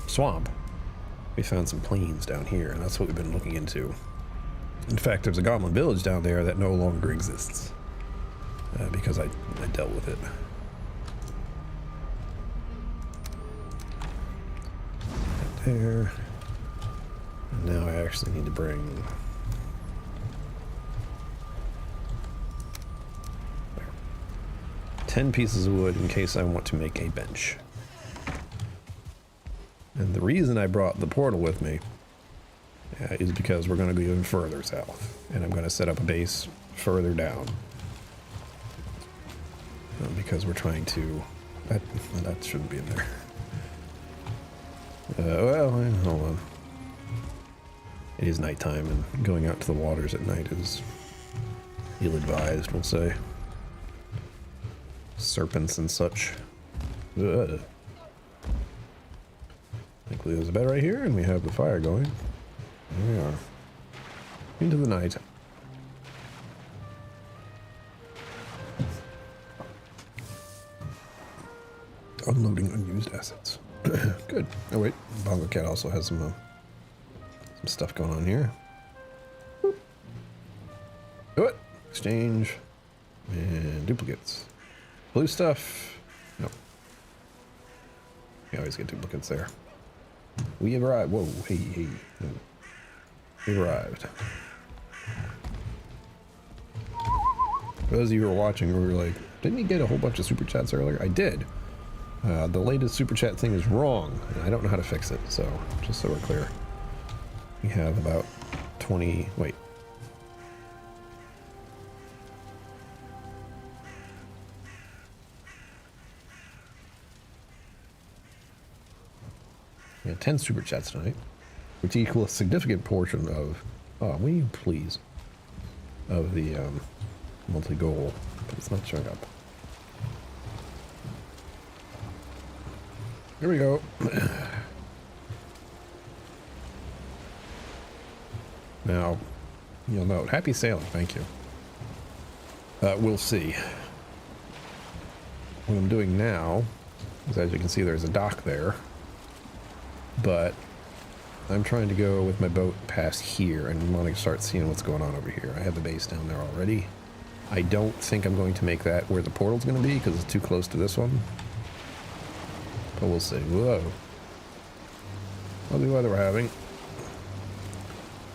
swamp, we found some plains down here, and that's what we've been looking into. In fact, there's a goblin village down there that no longer exists. Because I dealt with it. there. And now I actually need to bring... 10 pieces of wood in case I want to make a bench. And the reason I brought the portal with me is because we're going to go even further south. And I'm going to set up a base further down. Because we're trying to... That shouldn't be in there. Well, hold on. It is nighttime, and going out to the waters at night is ill-advised, we'll say. Serpents and such. Ugh. Thankfully there's a bed right here, and we have the fire going. There we are. Into the night. Unloading unused assets. Good. Oh wait, Bongo Cat also has some stuff going on here. Boop. Do it. Exchange. And duplicates. Blue stuff. No. You always get duplicates there. We have arrived. Whoa, hey, hey. No. We've arrived. For those of you who are watching, we were like, didn't you get a whole bunch of super chats earlier? I did. The latest super chat thing is wrong, and I don't know how to fix it, so just so we're clear. We have about 20, wait. We have 10 super chats tonight, which equals a significant portion of, oh, will you please, of the monthly goal, but it's not showing up. Here we go. Now, you'll note, happy sailing, thank you. We'll see. What I'm doing now is, as you can see, there's a dock there. But I'm trying to go with my boat past here and want to start seeing what's going on over here. I have the base down there already. I don't think I'm going to make that where the portal's going to be because it's too close to this one. But we'll see. Whoa. Lovely weather we're having.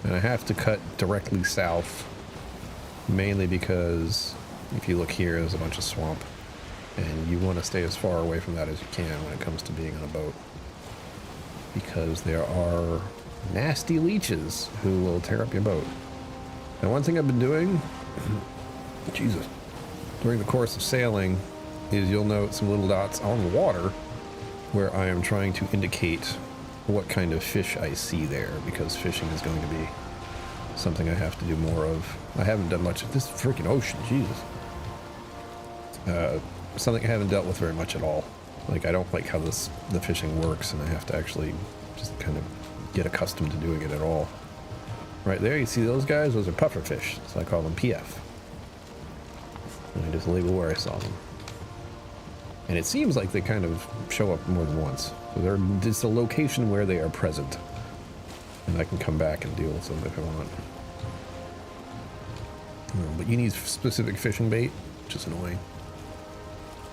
And I have to cut directly south, mainly because if you look here, there's a bunch of swamp. And you want to stay as far away from that as you can when it comes to being on a boat. Because there are nasty leeches who will tear up your boat. Now, one thing I've been doing, Jesus, during the course of sailing, is you'll note some little dots on the water where I am trying to indicate what kind of fish I see there, because fishing is going to be something I have to do more of. I haven't done much of this freaking ocean, Jesus. Something I haven't dealt with very much at all. Like, I don't like how the fishing works, and I have to actually just kind of get accustomed to doing it at all. Right there, you see those guys? Those are puffer fish, so I call them PF. And I just label where I saw them. And it seems like they kind of show up more than once. So it's a location where they are present. And I can come back and deal with them if I want. But you need specific fishing bait, which is annoying.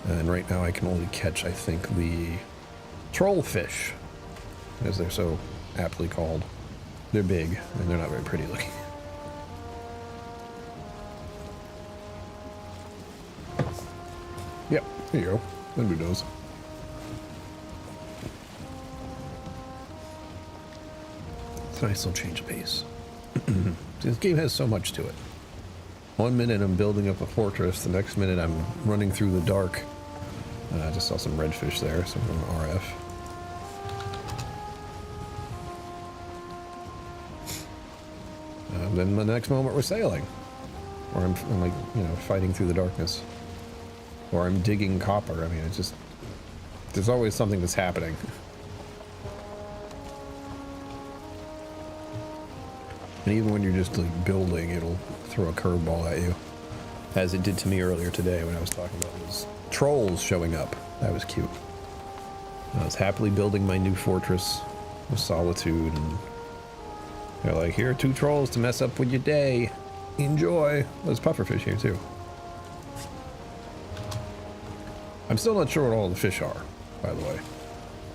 And right now I can only catch, I think, the troll fish, as they're so aptly called. They're big, and they're not very pretty looking. Yep, there you go. That'll do those. It's a nice little change of pace. This game has so much to it. One minute I'm building up a fortress, the next minute I'm running through the dark. I just saw some redfish there, so I'm on RF. Then the next moment we're sailing. Or I'm like, you know, fighting through the darkness. Or I'm digging copper. I mean, it's just, there's always something that's happening. And even when you're just like building, it'll throw a curveball at you. As it did to me earlier today when I was talking about those trolls showing up. That was cute. I was happily building my new fortress of solitude, and they're like, here are 2 trolls to mess up with your day. Enjoy. There's pufferfish here too. I'm still not sure what all the fish are, by the way.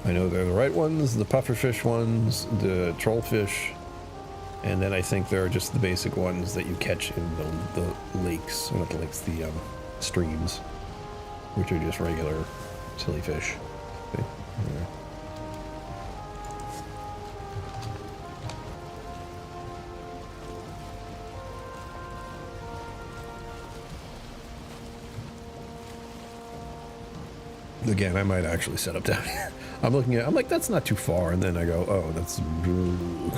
I know they're the right ones, the pufferfish ones, the trollfish, and then I think there are just the basic ones that you catch in the lakes, not the lakes, the streams, which are just regular silly fish. Okay. Yeah. Again, I might actually set up down here. I'm looking at, I'm like, that's not too far, and then I go, oh, that's I'm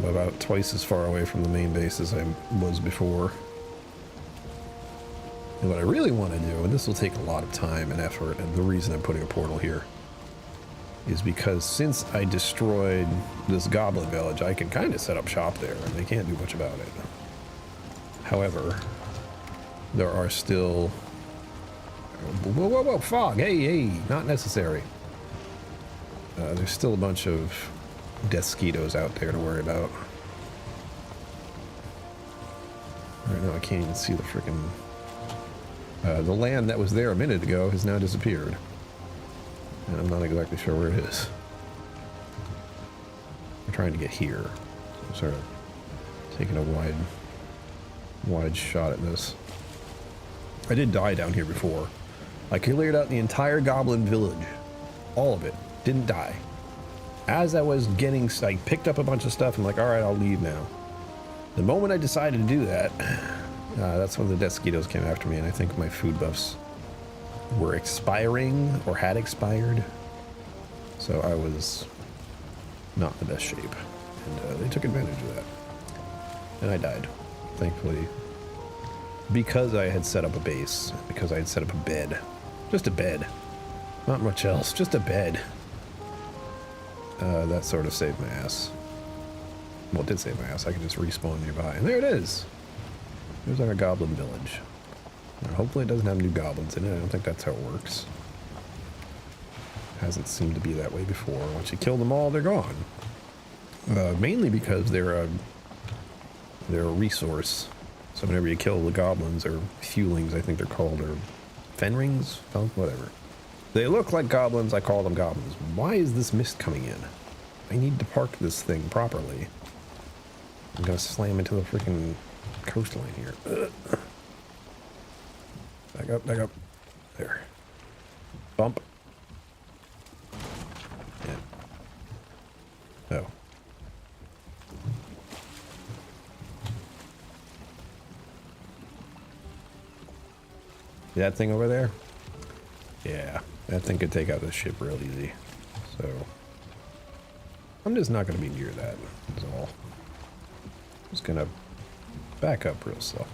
about twice as far away from the main base as I was before. And what I really want to do, and this will take a lot of time and effort, and the reason I'm putting a portal here is because since I destroyed this goblin village, I can kind of set up shop there, and they can't do much about it. However, there are still... Whoa, whoa, whoa, fog, hey, hey, not necessary. There's still a bunch of Desquitos out there to worry about. Right now I can't even see the freaking... the land that was there a minute ago has now disappeared. And I'm not exactly sure where it is. I'm trying to get here. So I'm sort of taking a wide shot at this. I did die down here before. I cleared out the entire goblin village. All of it. Didn't die. As I was getting, I picked up a bunch of stuff. I'm like, all right, I'll leave now. The moment I decided to do that, that's when the Desquitos came after me, and I think my food buffs were expiring or had expired. So I was not in the best shape. And they took advantage of that. And I died, thankfully. Because I had set up a base, because I had set up a bed. Just a bed. Not much else, just a bed. That sort of saved my ass. Well, it did save my ass. I could just respawn nearby. And there it is! There's our goblin village. Now, hopefully it doesn't have new goblins in it. I don't think that's how it works. Hasn't seemed to be that way before. Once you kill them all, they're gone. Mainly because they're a resource. So whenever you kill the goblins, or fuelings, I think they're called, or fenrings? Oh, whatever. They look like goblins, I call them goblins. Why is this mist coming in? I need to park this thing properly. I'm gonna slam into the freaking coastline here. Ugh. Back up, back up. There. Bump. Yeah. Oh. See that thing over there? Yeah, that thing could take out this ship real easy. So, I'm just not going to be near that, that's all. Just going to back up real slow.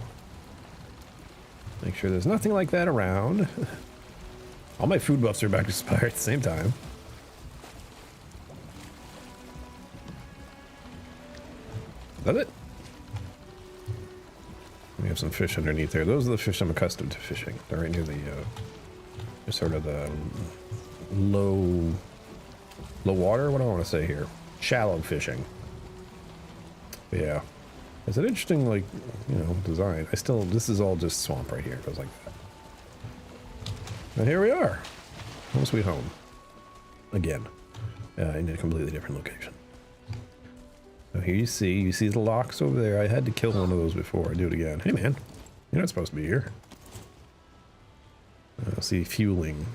Make sure there's nothing like that around. All my food buffs are about to expire at the same time. Is that it? We have some fish underneath there. Those are the fish I'm accustomed to fishing. They're right near the, sort of the low water? What do I want to say here? Shallow fishing. But yeah. It's an interesting, like, you know, design. This is all just swamp right here. It goes like that. And here we are. Home sweet home. Again. In a completely different location. So here you see the locks over there. I had to kill one of those before I do it again. Hey man, you're not supposed to be here. See, fueling.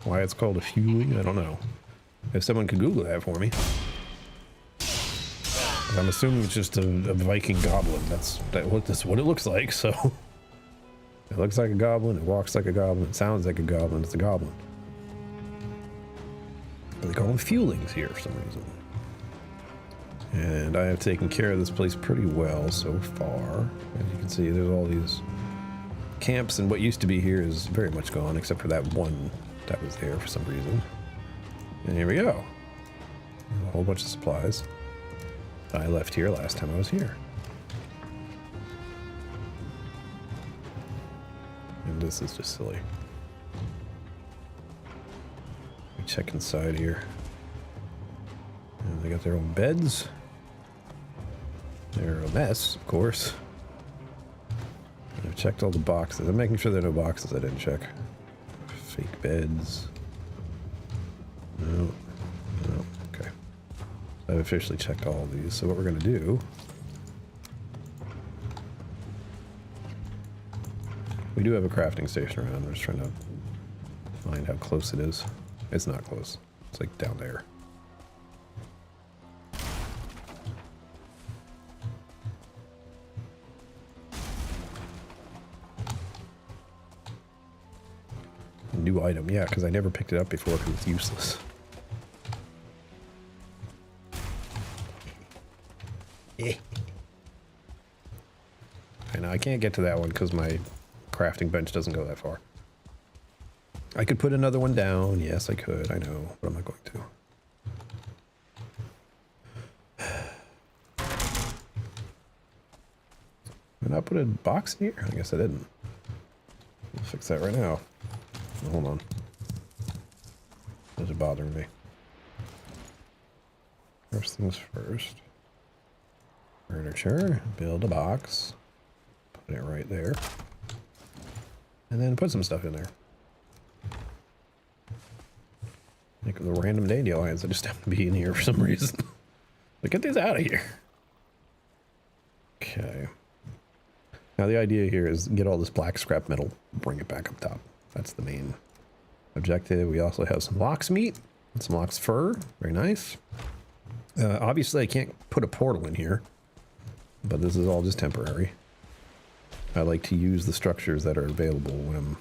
Why it's called a fueling, I don't know. If someone could Google that for me. I'm assuming it's just a Viking goblin. That's what it looks like, so. It looks like a goblin, it walks like a goblin, it sounds like a goblin, it's a goblin. But they call them fuelings here for some reason. And I have taken care of this place pretty well so far. As you can see, there's all these camps, and what used to be here is very much gone, except for that one that was there for some reason. And here we go. A whole bunch of supplies. I left here last time I was here. And this is just silly. Let me check inside here. And they got their own beds. They're a mess, of course. I've checked all the boxes. I'm making sure there are no boxes I didn't check. Fake beds. No. No. Okay. I've officially checked all of these. So what we're going to do... We do have a crafting station around. We're just trying to find how close it is. It's not close. It's like down there. New item, yeah, because I never picked it up before because it's useless. I know I can't get to that one because my crafting bench doesn't go that far. I could put another one down. Yes, I could. I know, but I'm not going to. Did I not put a box in here? I guess I didn't. We'll fix that right now. Hold on. Those are bothering me. First things first. Furniture. Build a box. Put it right there. And then put some stuff in there. Like the random dandelions that just happen to be in here for some reason. Like, get these out of here. Okay. Now the idea here is get all this black scrap metal, bring it back up top. That's the main objective. We also have some lox meat and some lox fur. Very nice. Obviously I can't put a portal in here, but this is all just temporary. I like to use the structures that are available when I'm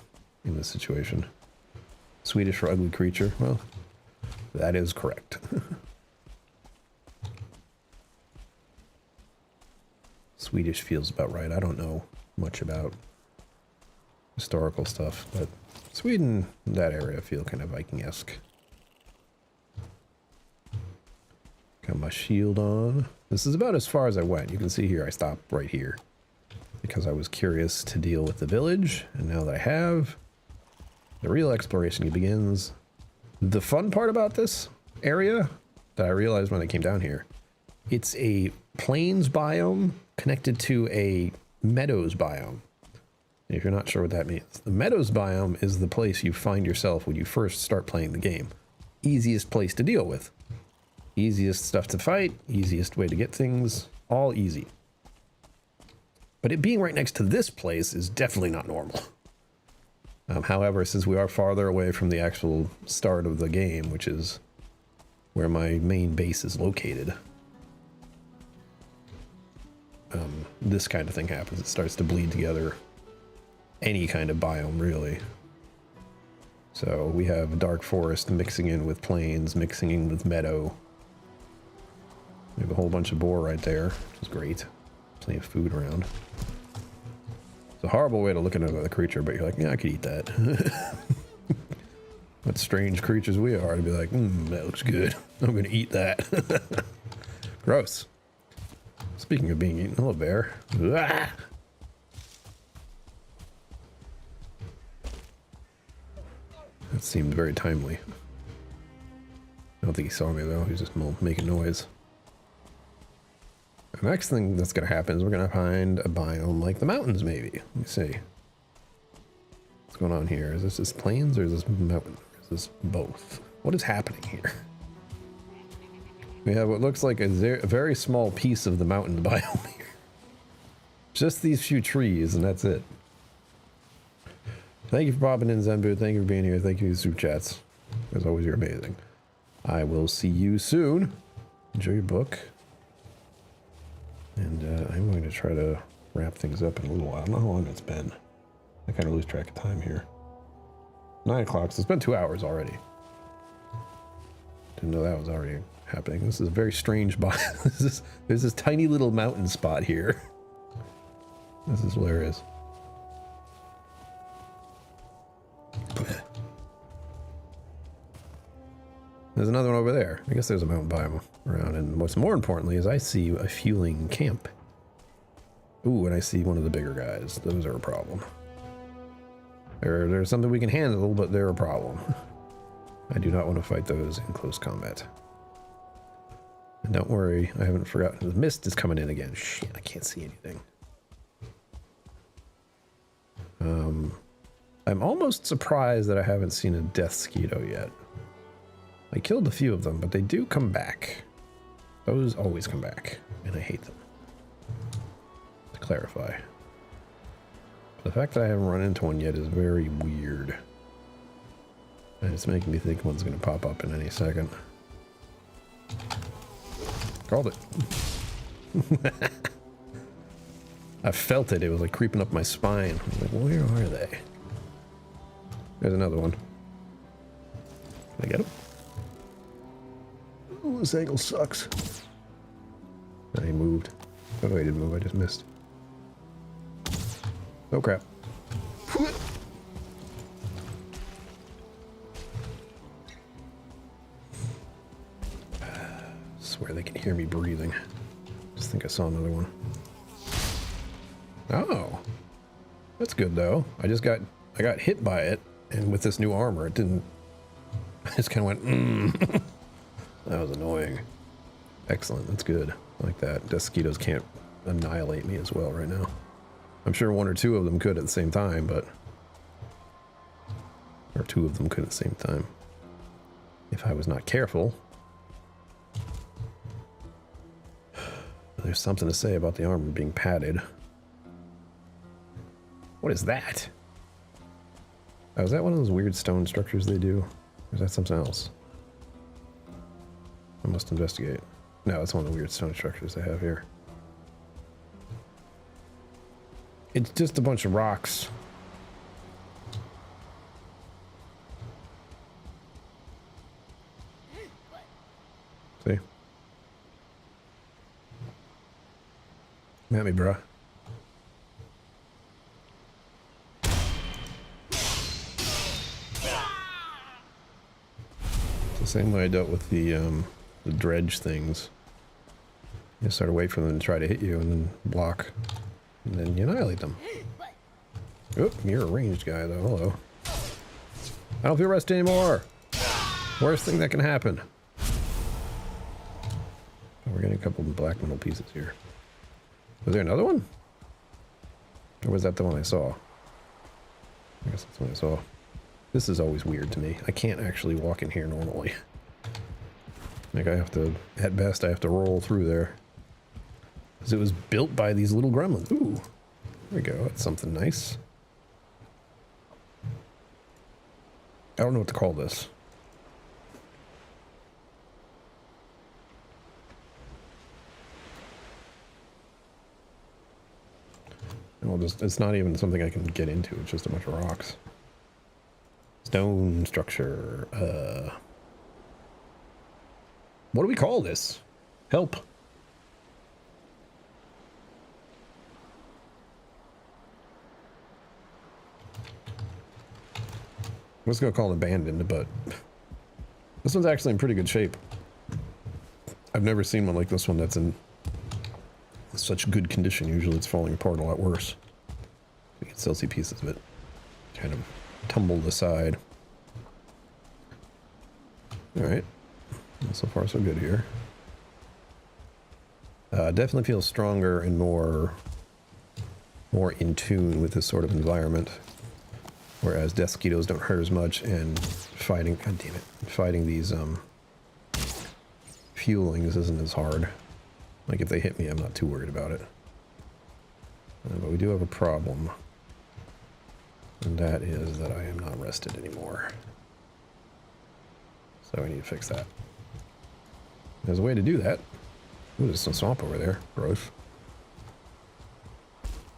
in this situation. Swedish for ugly creature. Well, that is correct. Swedish feels about right. I don't know much about historical stuff, but Sweden, that area, feel kind of Viking-esque. Got my shield on. This is about as far as I went. You can see here I stopped right here because I was curious to deal with the village, and now that I have, the real exploration begins. The fun part about this area that I realized when I came down here, it's a plains biome connected to a meadows biome. If you're not sure what that means, the meadows biome is the place you find yourself when you first start playing the game. Easiest place to deal with. Easiest stuff to fight, easiest way to get things, all easy. But it being right next to this place is definitely not normal. However, since we are farther away from the actual start of the game, which is where my main base is located, this kind of thing happens. It starts to bleed together any kind of biome, really. So we have dark forest mixing in with plains, mixing in with meadow. We have a whole bunch of boar right there, which is great. Plenty of food around. It's a horrible way to look at another creature, but you're like, yeah, I could eat that. What strange creatures we are to be like, that looks good. I'm gonna eat that. Gross. Speaking of being eaten, hello bear. Ah! That seemed very timely. I don't think he saw me though, he was just making noise. The next thing that's going to happen is we're going to find a biome like the mountains, maybe. Let me see. What's going on here? Is this just plains or is this mountain? Or is this both? What is happening here? We have what looks like a very small piece of the mountain biome here. Just these few trees and that's it. Thank you for popping in, Zenbu. Thank you for being here. Thank you for super chats. As always, you're amazing. I will see you soon. Enjoy your book. And I'm going to try to wrap things up in a little while. I don't know how long it's been. I kind of lose track of time here. 9 o'clock, so it's been 2 hours already. Didn't know that was already happening. This is a very strange biome. There's this tiny little mountain spot here. This is hilarious. There's another one over there. I guess there's a mountain biome around. And what's more importantly is I see a fueling camp. Ooh, and I see one of the bigger guys. Those are a problem. There's something we can handle, but they're a problem. I do not want to fight those in close combat. And don't worry, I haven't forgotten. The mist is coming in again. Shit, I can't see anything. I'm almost surprised that I haven't seen a death skeeto yet. I I killed a few of them, but they do come back. Those always come back, and I hate them. To clarify. The fact that I haven't run into one yet is very weird. And it's making me think one's going to pop up in any second. Called it. I felt it. It was like creeping up my spine. I was like, where are they? There's another one. Can I get him? Oh, this angle sucks. Oh, he moved. Oh, he didn't move. I just missed. Oh, crap. Swear they can hear me breathing. Just think I saw another one. Oh. That's good, though. I got hit by it, and with this new armor, it didn't... I just kind of went, That was annoying. Excellent. That's good. I like that. Desquitos can't annihilate me as well right now. I'm sure one or two of them could at the same time, but... Or two of them could at the same time. If I was not careful. There's something to say about the armor being padded. What is that? Oh, is that one of those weird stone structures they do? Or is that something else? I must investigate. No, it's one of the weird stone structures they have here. It's just a bunch of rocks. See? Come at me, bruh. It's the same way I dealt with the dredge things. You sort of wait for them to try to hit you and then block. And then you annihilate them. Oop, you're a ranged guy though, hello. I don't feel rested anymore! Worst thing that can happen. Oh, we're getting a couple of black metal pieces here. Was there another one? Or was that the one I saw? I guess that's the one I saw. This is always weird to me. I can't actually walk in here normally. Like I have to, at best, I have to roll through there. Because it was built by these little gremlins. Ooh, there we go. That's something nice. I don't know what to call this. Well, it's not even something I can get into. It's just a bunch of rocks. Stone structure. What do we call this? Help. I was going to call it abandoned, but this one's actually in pretty good shape. I've never seen one like this one that's in such good condition. Usually it's falling apart a lot worse. You can still see pieces of it kind of tumbled aside. Alright. So far so good here. Definitely feels stronger and more in tune with this sort of environment. Whereas Desquitos don't hurt as much, and fighting, god damn it, fighting these fuelings isn't as hard. Like if they hit me, I'm not too worried about it. But we do have a problem. And that is that I am not rested anymore. So I need to fix that. There's a way to do that. Ooh, there's some swamp over there. Gross.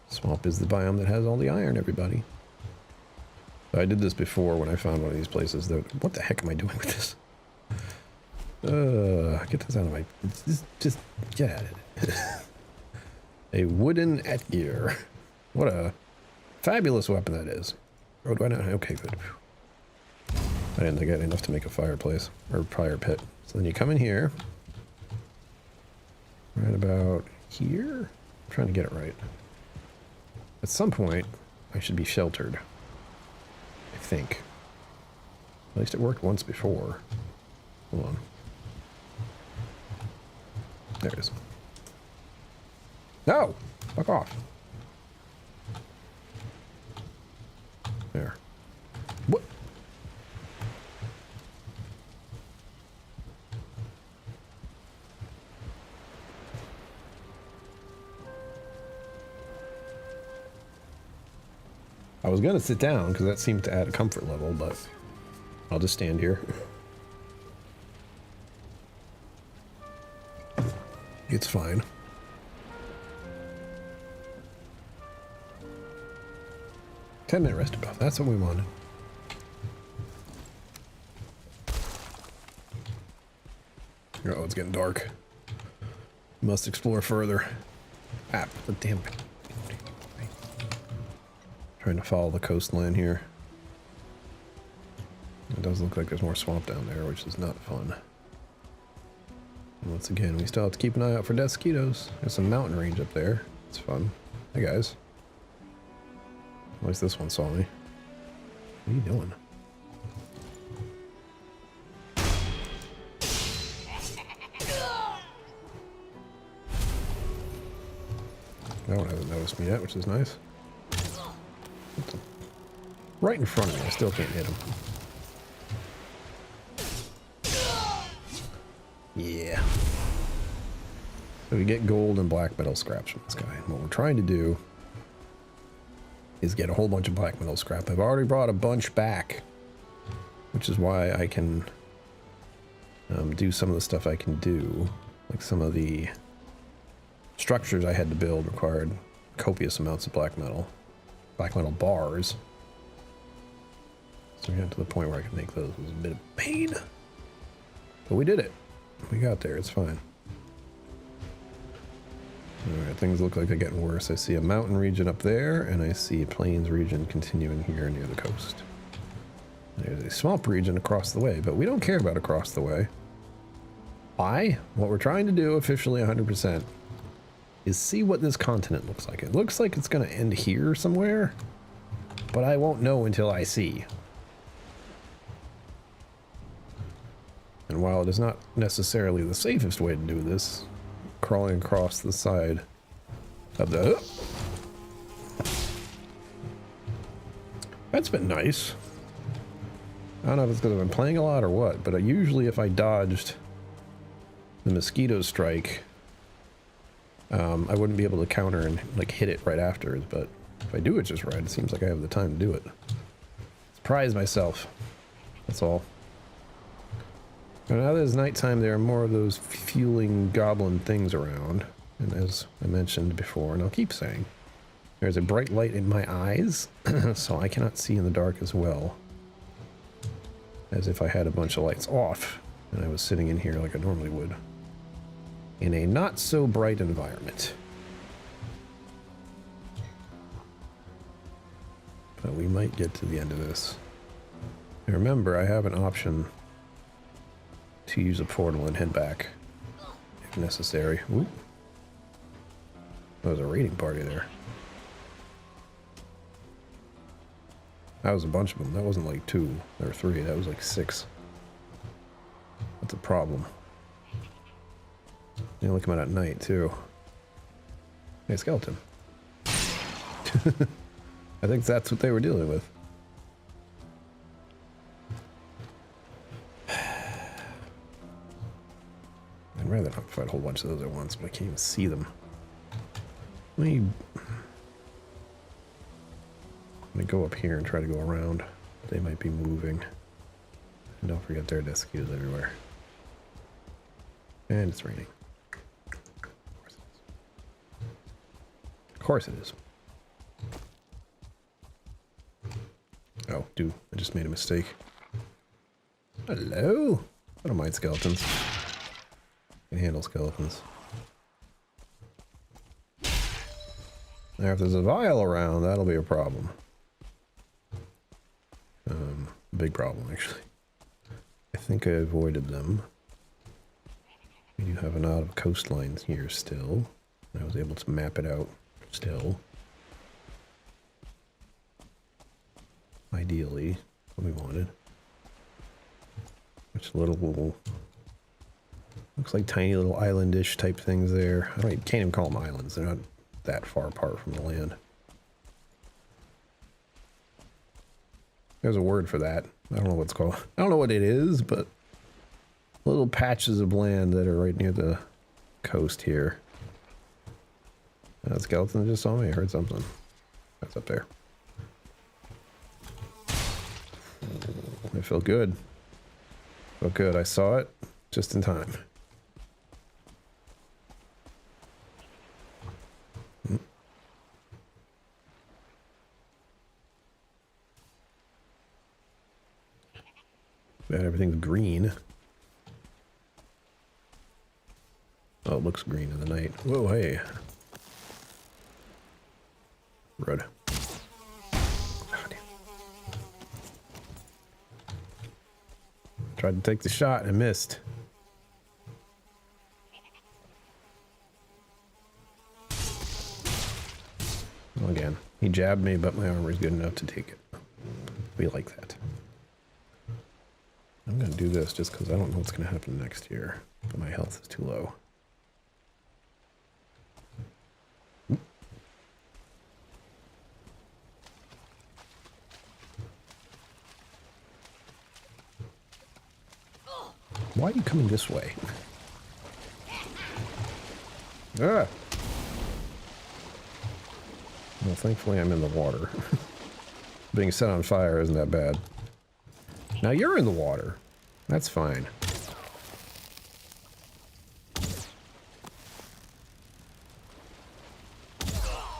Swamp is the biome that has all the iron, everybody. I did this before when I found one of these places. That, what the heck am I doing with this? Get this out of my... Just get at it. A wooden Etgear. What a fabulous weapon that is. Oh, do I not? Okay, good. I didn't think I had enough to make a fireplace. Or fire pit. So then you come in here. Right about here? I'm trying to get it right. At some point, I should be sheltered. I think. At least it worked once before. Hold on. There it is. No! Fuck off. There. What? I was gonna sit down because that seemed to add a comfort level, but I'll just stand here. It's fine. Ten-minute rest above. That's what we wanted. Oh, it's getting dark. Must explore further. Ah, the damn. Trying to follow the coastline here. It does look like there's more swamp down there, which is not fun. And once again, we still have to keep an eye out for mosquitoes. There's some mountain range up there. It's fun. Hey guys. At least this one saw me. What are you doing? That one hasn't noticed me yet, which is nice. Right in front of me, I still can't hit him. Yeah. So we get gold and black metal scraps from this guy. And what we're trying to do is get a whole bunch of black metal scrap. I've already brought a bunch back, which is why I can do some of the stuff I can do. Like some of the structures I had to build required copious amounts of black metal bars. So we got to the point where I could make those. It was a bit of pain, but we did it. We got there. It's fine. Alright, things look like they're getting worse. I see a mountain region up there, and I see a plains region continuing here near the coast. There's a swamp region across the way, but we don't care about across the way. Why? What we're trying to do officially 100% is see what this continent looks like. It looks like it's going to end here somewhere, but I won't know until I see. And while it is not necessarily the safest way to do this, crawling across the side of the... That's been nice. I don't know if it's because I've been playing a lot or what, but usually if I dodged the mosquito strike, I wouldn't be able to counter and like hit it right afterwards, but if I do it just right, it seems like I have the time to do it. Surprise myself. That's all. And now that it's nighttime, there are more of those fueling goblin things around. And as I mentioned before, and I'll keep saying, there's a bright light in my eyes, so I cannot see in the dark as well as if I had a bunch of lights off and I was sitting in here like I normally would in a not so bright environment. But we might get to the end of this. And remember, I have an option to use a portal and head back if necessary. Ooh. That was a raiding party there. That was a bunch of them. That wasn't like 2 or 3. That was like 6. That's a problem. They only come out at night too. Hey, skeleton. I think that's what they were dealing with. I'd rather not fight a whole bunch of those at once, but I can't even see them. Let me go up here and try to go around. They might be moving. And don't forget there are mosquitoes everywhere. And it's raining. Of course it is. Oh, dude, I just made a mistake. Hello? I don't mind skeletons. I can handle skeletons. Now, if there's a vial around, that'll be a problem. Big problem, actually. I think I avoided them. We do have a lot of coastlines here still. I was able to map it out still. Ideally, what we wanted. Which little looks like tiny little islandish type things there. Can't even call them islands. They're not that far apart from the land. There's a word for that. I don't know what it's called. I don't know what it is, but little patches of land that are right near the coast here. That skeleton just saw me. I heard something. That's up there. It felt good. Felt good. I saw it just in time. Man, everything's green. Oh, it looks green in the night. Whoa, hey. Red. Tried to take the shot and missed. Well, again, he jabbed me, but my armor is good enough to take it. We like that. I'm going to do this just because I don't know what's going to happen next here. But my health is too low. Why are you coming this way? Ah! Well, thankfully I'm in the water. Being set on fire isn't that bad. Now you're in the water. That's fine.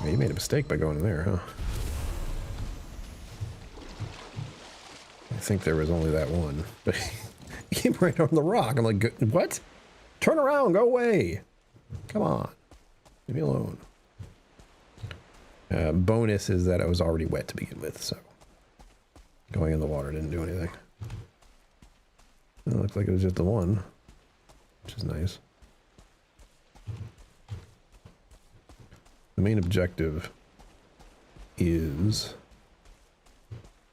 Yeah, you made a mistake by going in there, huh? I think there was only that one, but he came right on the rock. I'm like, what? Turn around, go away. Come on. Leave me alone. Bonus is that I was already wet to begin with, so going in the water didn't do anything. It looked like it was just the one, which is nice. The main objective is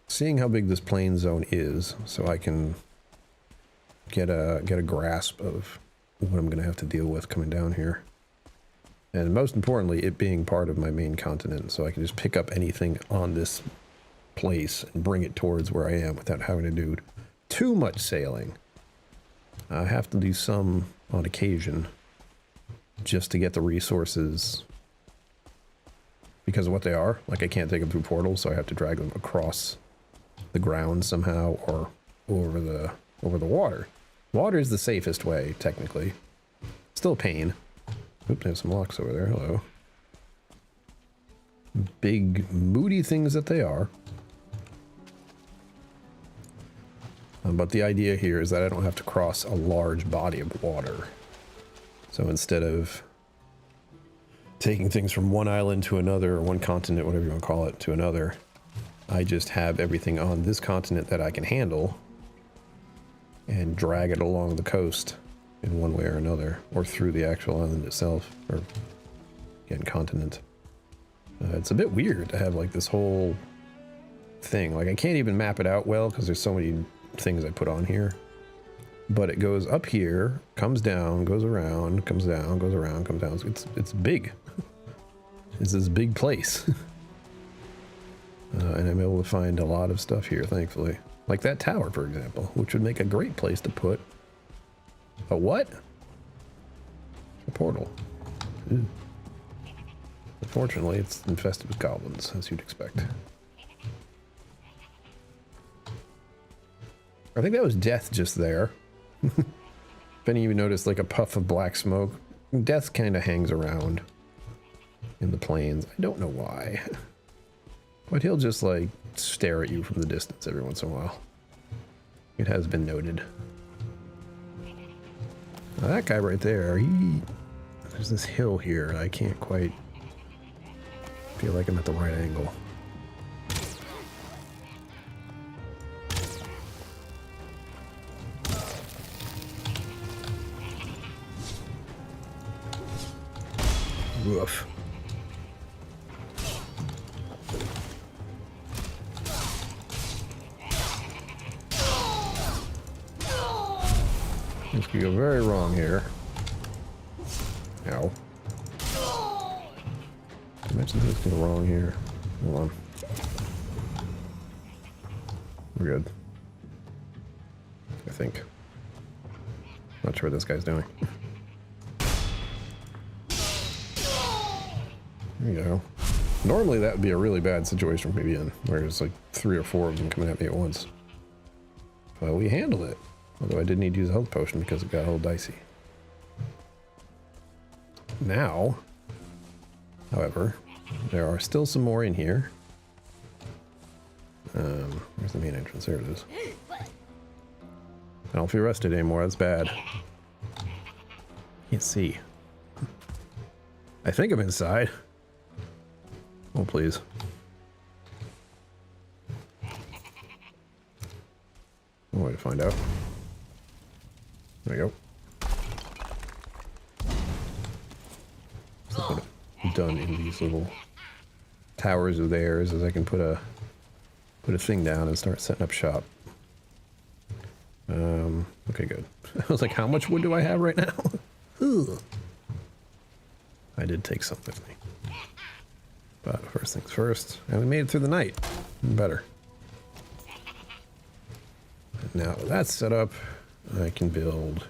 seeing how big this plain zone is, so I can get a grasp of what I'm going to have to deal with coming down here. And most importantly, it being part of my main continent, so I can just pick up anything on this place and bring it towards where I am without having to do too much sailing. I have to do some on occasion just to get the resources because of what they are. Like, I can't take them through portals, so I have to drag them across the ground somehow or over the water. Water is the safest way, technically. Still a pain. Oop, there's some locks over there. Hello. Big, moody things that they are. But the idea here is that I don't have to cross a large body of water. So instead of taking things from one island to another, or one continent, whatever you want to call it, to another, I just have everything on this continent that I can handle and drag it along the coast in one way or another, or through the actual island itself, or again, continent. It's a bit weird to have like this whole thing. Like, I can't even map it out well because there's so many things I put on here. But it goes up here, comes down, goes around, comes down, goes around, comes down. It's big. It's this big place. And I'm able to find a lot of stuff here, thankfully. Like that tower, for example, which would make a great place to put a what? A portal. Ooh. Unfortunately, it's infested with goblins, as you'd expect. I think that was death just there. If any of you noticed, like a puff of black smoke, death kind of hangs around in the plains. I don't know why. But he'll just like stare at you from the distance every once in a while. It has been noted. Now that guy right there, there's this hill here and I can't quite feel like I'm at the right angle. Woof. This could go very wrong here. Ow. I mentioned this could go wrong here. Hold on. We're good. I think. Not sure what this guy's doing. There you go. Normally that would be a really bad situation for me to be in, where there's like 3 or 4 of them coming at me at once. But we handled it. Although I did need to use a health potion because it got a little dicey. Now, however, there are still some more in here. Where's the main entrance? There it is. I don't feel rested anymore. That's bad. Can't see. I think I'm inside. Oh, please. One way to find out. There we go. So what I've done in these little towers of theirs is I can put a thing down and start setting up shop. Okay, good. I was like, how much wood do I have right now? Ugh. I did take some with me. But first things first, and we made it through the night. Better. Now with that set up, I can build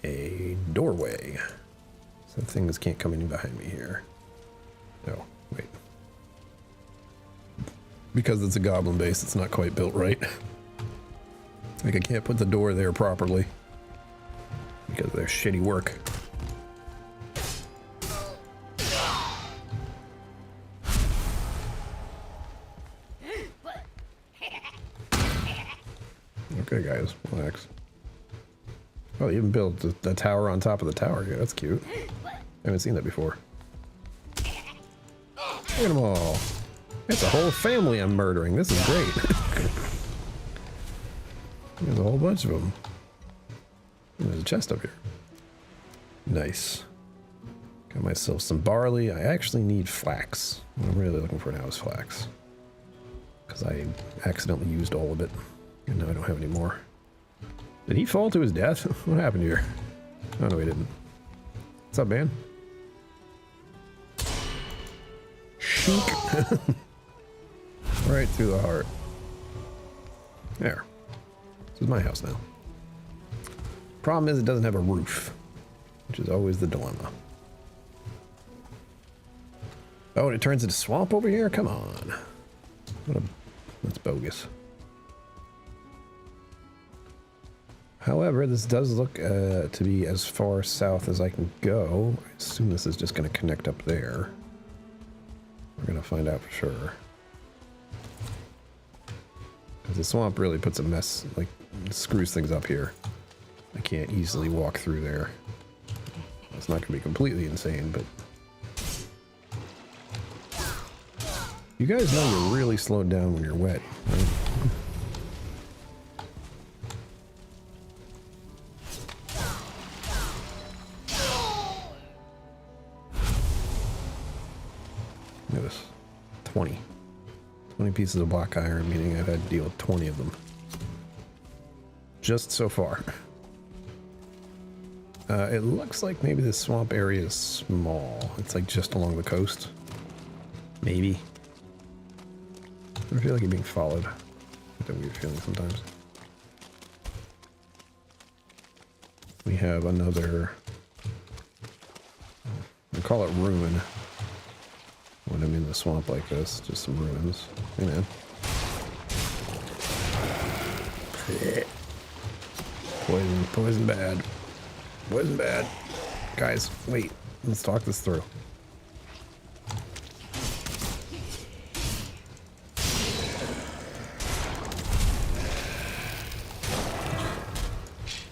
a doorway. So things can't come in behind me here. Oh, wait. Because it's a goblin base, it's not quite built right. Like I can't put the door there properly. Because of their shitty work. Okay, guys, relax. Oh, you even built the tower on top of the tower here. That's cute. I haven't seen that before. Look at them all. It's a whole family I'm murdering. This is great. There's a whole bunch of them. There's a chest up here. Nice. Got myself some barley. I actually need flax. What I'm really looking for now is flax. Because I accidentally used all of it. And now I don't have any more. Did he fall to his death? What happened here? Oh, no, he didn't. What's up, man? Shink. Right through the heart. There. This is my house now. Problem is it doesn't have a roof, which is always the dilemma. Oh, and it turns into swamp over here? Come on. That's bogus. However, this does look to be as far south as I can go. I assume this is just going to connect up there. We're going to find out for sure. Because the swamp really puts a mess, like, screws things up here. I can't easily walk through there. It's not going to be completely insane, but... You guys know you're really slowed down when you're wet, right? Look at this. 20 pieces of black iron, meaning I've had to deal with 20 of them. Just so far. It looks like maybe this swamp area is small. It's like just along the coast. Maybe. I feel like you're being followed. I get that weird feeling sometimes. We have another... I call it ruin. When I'm in the swamp like this, just some ruins. Hey, man. Poison bad. Poison bad. Guys, wait. Let's talk this through.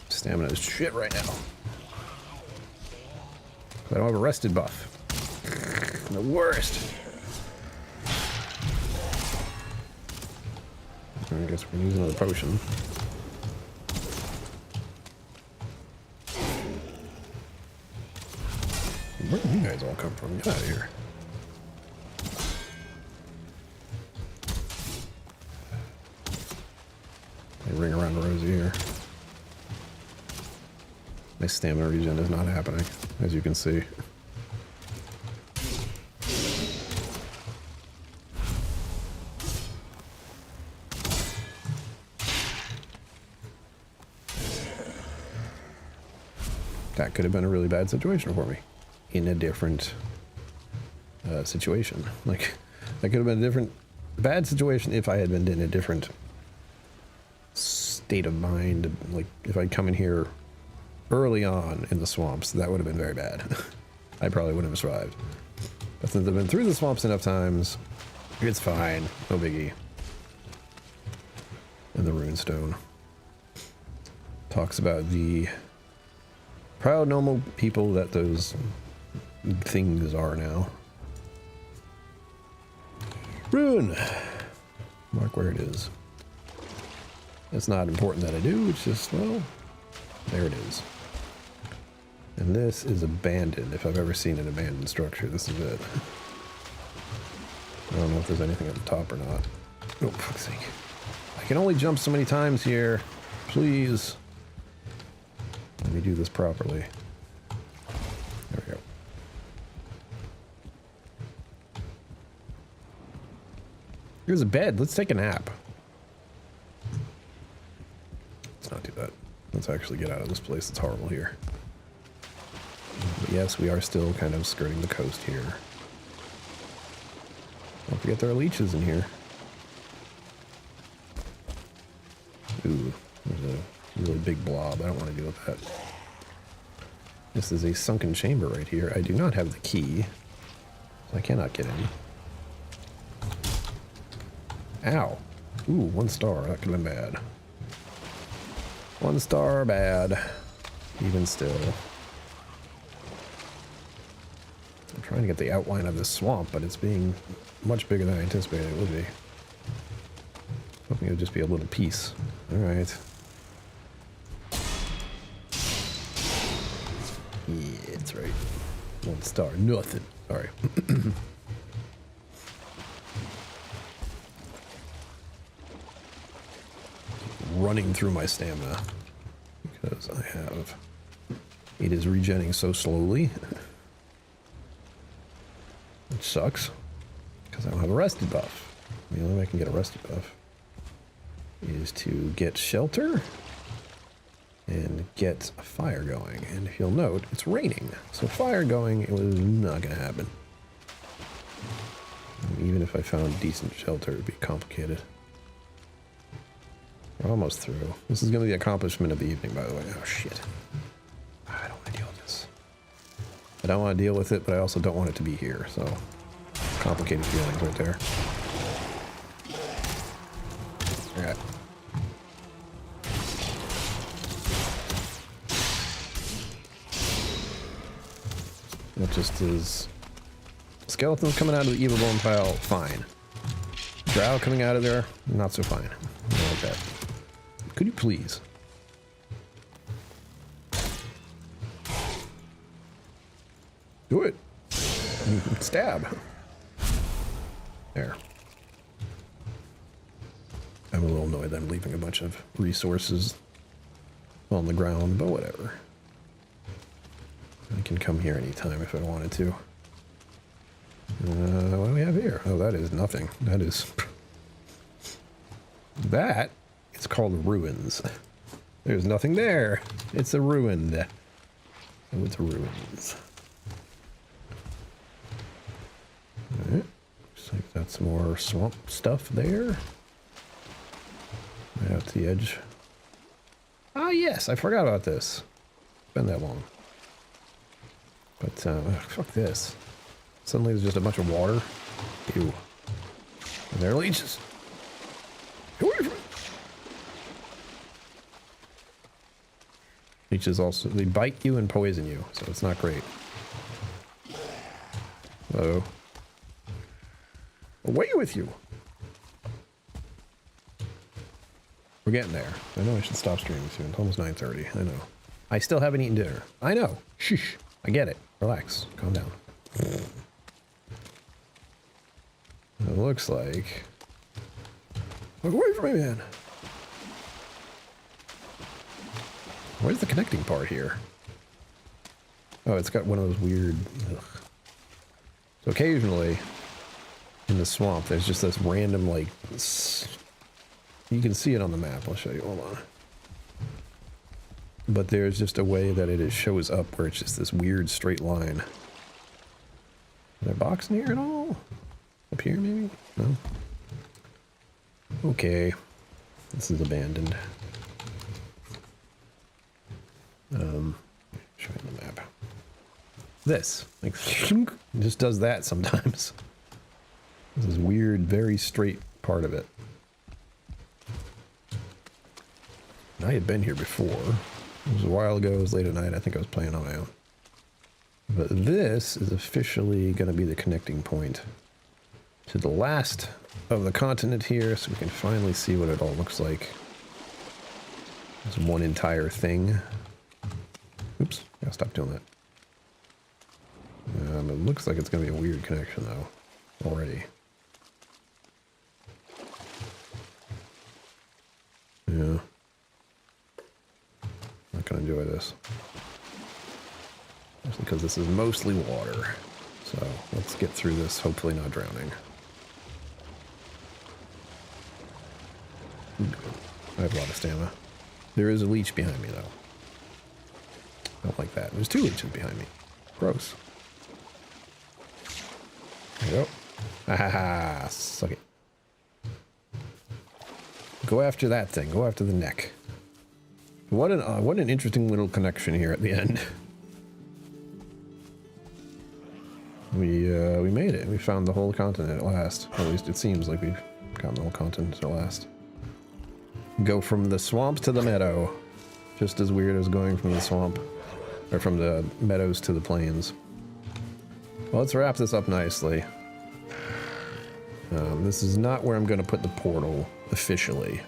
Stamina is shit right now. I don't have a rested buff. The worst. I guess we're gonna use another potion. Where did you guys all come from? Get out of here. I ring around Rosie here. My stamina regen is not happening, as you can see. That could have been a really bad situation for me in a different situation. Like, that could have been a different bad situation if I had been in a different state of mind. Like, if I'd come in here early on in the swamps, that would have been very bad. I probably wouldn't have survived. But since I've been through the swamps enough times, it's fine. No biggie. And the runestone talks about the proud, normal people that those things are now. Rune! Mark where it is. It's not important that I do, it's just, well, there it is. And this is abandoned. If I've ever seen an abandoned structure, this is it. I don't know if there's anything at the top or not. Oh, fuck's sake. I can only jump so many times here. Please. Let me do this properly. There we go. Here's a bed. Let's take a nap. Let's not do that. Let's actually get out of this place. It's horrible here. But yes, we are still kind of skirting the coast here. Don't forget there are leeches in here. Ooh, there's a really big blob. I don't want to deal with that. This is a sunken chamber right here. I do not have the key, so I cannot get in. Ow. Ooh, 1 star. That could have been bad. 1 star bad. Even still. I'm trying to get the outline of this swamp, but it's being much bigger than I anticipated it would be. Hoping it would just be a little piece. Alright. Yeah, it's right. 1 star. Nothing. Sorry. Running through my stamina because I have. It is regenerating so slowly, which sucks because I don't have a rested buff. The only way I can get a rested buff is to get shelter and get a fire going. And if you'll note, it's raining, so fire going, it was not going to happen. And even if I found decent shelter, it would be complicated. We're almost through. This is going to be the accomplishment of the evening, by the way. Oh, shit. I don't want to deal with this. I don't want to deal with it, but I also don't want it to be here, so... complicated feelings right there. Alright. That just is... Skeletons coming out of the evil bone pile, fine. Drow coming out of there, not so fine. I don't like that. Could you please? Do it. Stab. There. I'm a little annoyed that I'm leaving a bunch of resources on the ground, but whatever. I can come here anytime if I wanted to. What do we have here? Oh, that is nothing. That is... That is called ruins. There's nothing there. It's a ruin. Oh, it's ruins. Alright. Looks like that's more swamp stuff there. Right out to the edge. Ah, yes, I forgot about this. It's been that long. But, fuck this. Suddenly there's just a bunch of water. Ew. And there are leeches. Get away from it. Leeches also, they bite you and poison you, so it's not great. Uh-oh. Away with you! We're getting there. I know I should stop streaming soon. It's almost 9:30. I know. I still haven't eaten dinner. I know. Shh. I get it. Relax. Calm down. It looks like... Look away from me, man! Where's the connecting part here? Oh, it's got one of those weird... Ugh. So occasionally, in the swamp, there's just this random, like... You can see it on the map. I'll show you. Hold on. But there's just a way that it shows up where it's just this weird straight line. Is there a box in here at all? Up here, maybe? No? Okay. This is abandoned. this. Like, it just does that sometimes. This is weird, very straight part of it. I had been here before. It was a while ago, it was late at night, I think I was playing on my own. But this is officially going to be the connecting point to the last of the continent here, so we can finally see what it all looks like. It's one entire thing. Oops, gotta stop doing that. It looks like it's going to be a weird connection, though, already. Yeah. Not going to enjoy this. Especially because this is mostly water. So let's get through this, hopefully not drowning. I have a lot of stamina. There is a leech behind me, though. Don't like that. There's two leeches behind me. Gross. There you go. Ah, suck it. Go after that thing. Go after the neck. What an interesting little connection here at the end. We made it. We found the whole continent at last. At least it seems like we've gotten the whole continent at last. Go from the swamp to the meadow. Just as weird as going from the swamp, or from the meadows to the plains. Well, let's wrap this up nicely. This is not where I'm going to put the portal officially.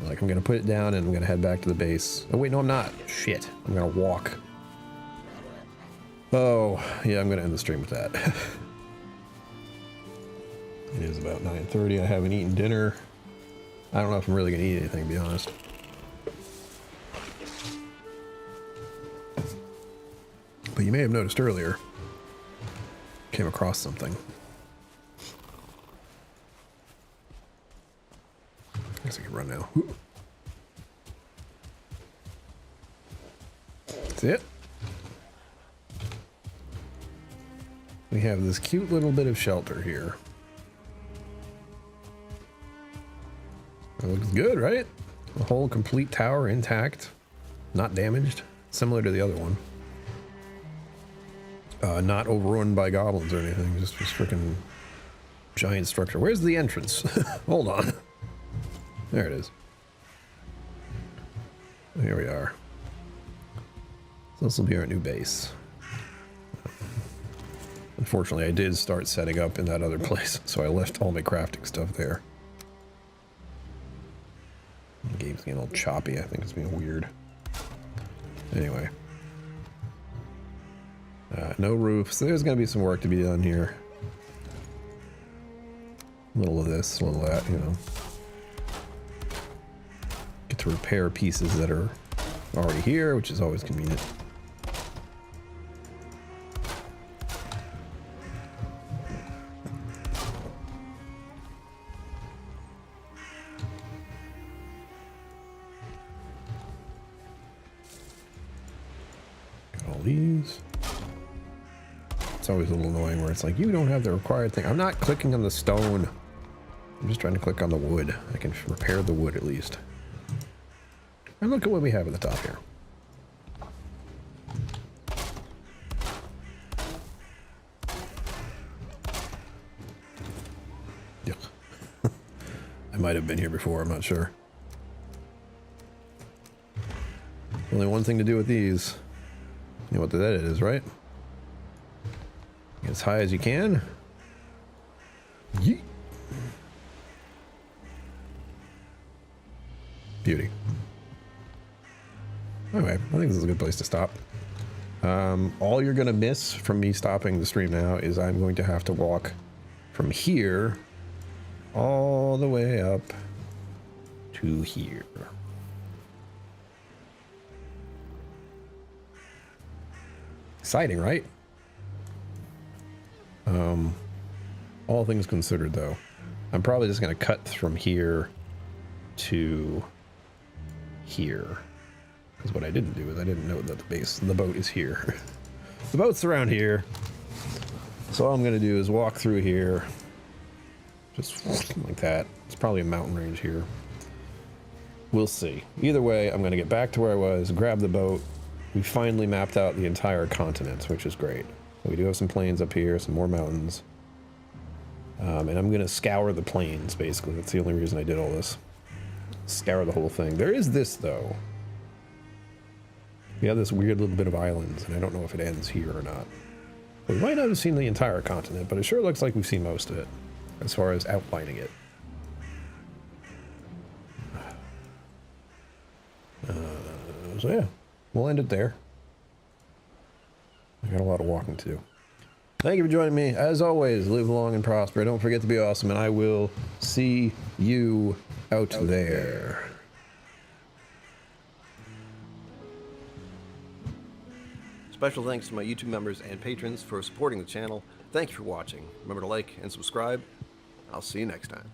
Like, I'm going to put it down and I'm going to head back to the base. Oh, wait, no, I'm not. Shit. I'm going to walk. Oh, yeah, I'm going to end the stream with that. It is about 9:30. I haven't eaten dinner. I don't know if I'm really going to eat anything, to be honest. But you may have noticed earlier, came across something. I guess I can run now. Ooh. That's it. We have this cute little bit of shelter here. It looks good, right? The whole complete tower intact, not damaged, similar to the other one. Not overrun by goblins or anything, just this freaking giant structure. Where's the entrance? Hold on. There it is. Here we are. So this will be our new base. Unfortunately, I did start setting up in that other place, so I left all my crafting stuff there. The game's getting all choppy. I think it's being weird. Anyway. No roof, so there's going to be some work to be done here. A little of this, a little of that, you know. Get to repair pieces that are already here, which is always convenient. Got all these. It's always a little annoying where it's like, you don't have the required thing. I'm not clicking on the stone. I'm just trying to click on the wood. I can repair the wood at least. And look at what we have at the top here. Yeah. I might have been here before, I'm not sure. Only one thing to do with these. You know what that is, right? As high as you can. Yeet. Beauty. Anyway, I think this is a good place to stop. All you're gonna miss from me stopping the stream now is I'm going to have to walk from here all the way up to here. Exciting, right? All things considered, though, I'm probably just going to cut from here to here. Because what I didn't do is I didn't know that the boat is here. The boat's around here. So all I'm going to do is walk through here. Just like that. It's probably a mountain range here. We'll see. Either way, I'm going to get back to where I was, grab the boat, we finally mapped out the entire continent, which is great. We do have some plains up here, some more mountains. And I'm going to scour the plains, basically. That's the only reason I did all this. Scour the whole thing. There is this, though. We have this weird little bit of islands, and I don't know if it ends here or not. We might not have seen the entire continent, but it sure looks like we've seen most of it, as far as outlining it. So yeah, we'll end it there. I got a lot of walking to do. Thank you for joining me. As always, live long and prosper. Don't forget to be awesome, and I will see you out there. Special thanks to my YouTube members and patrons for supporting the channel. Thank you for watching. Remember to like and subscribe. I'll see you next time.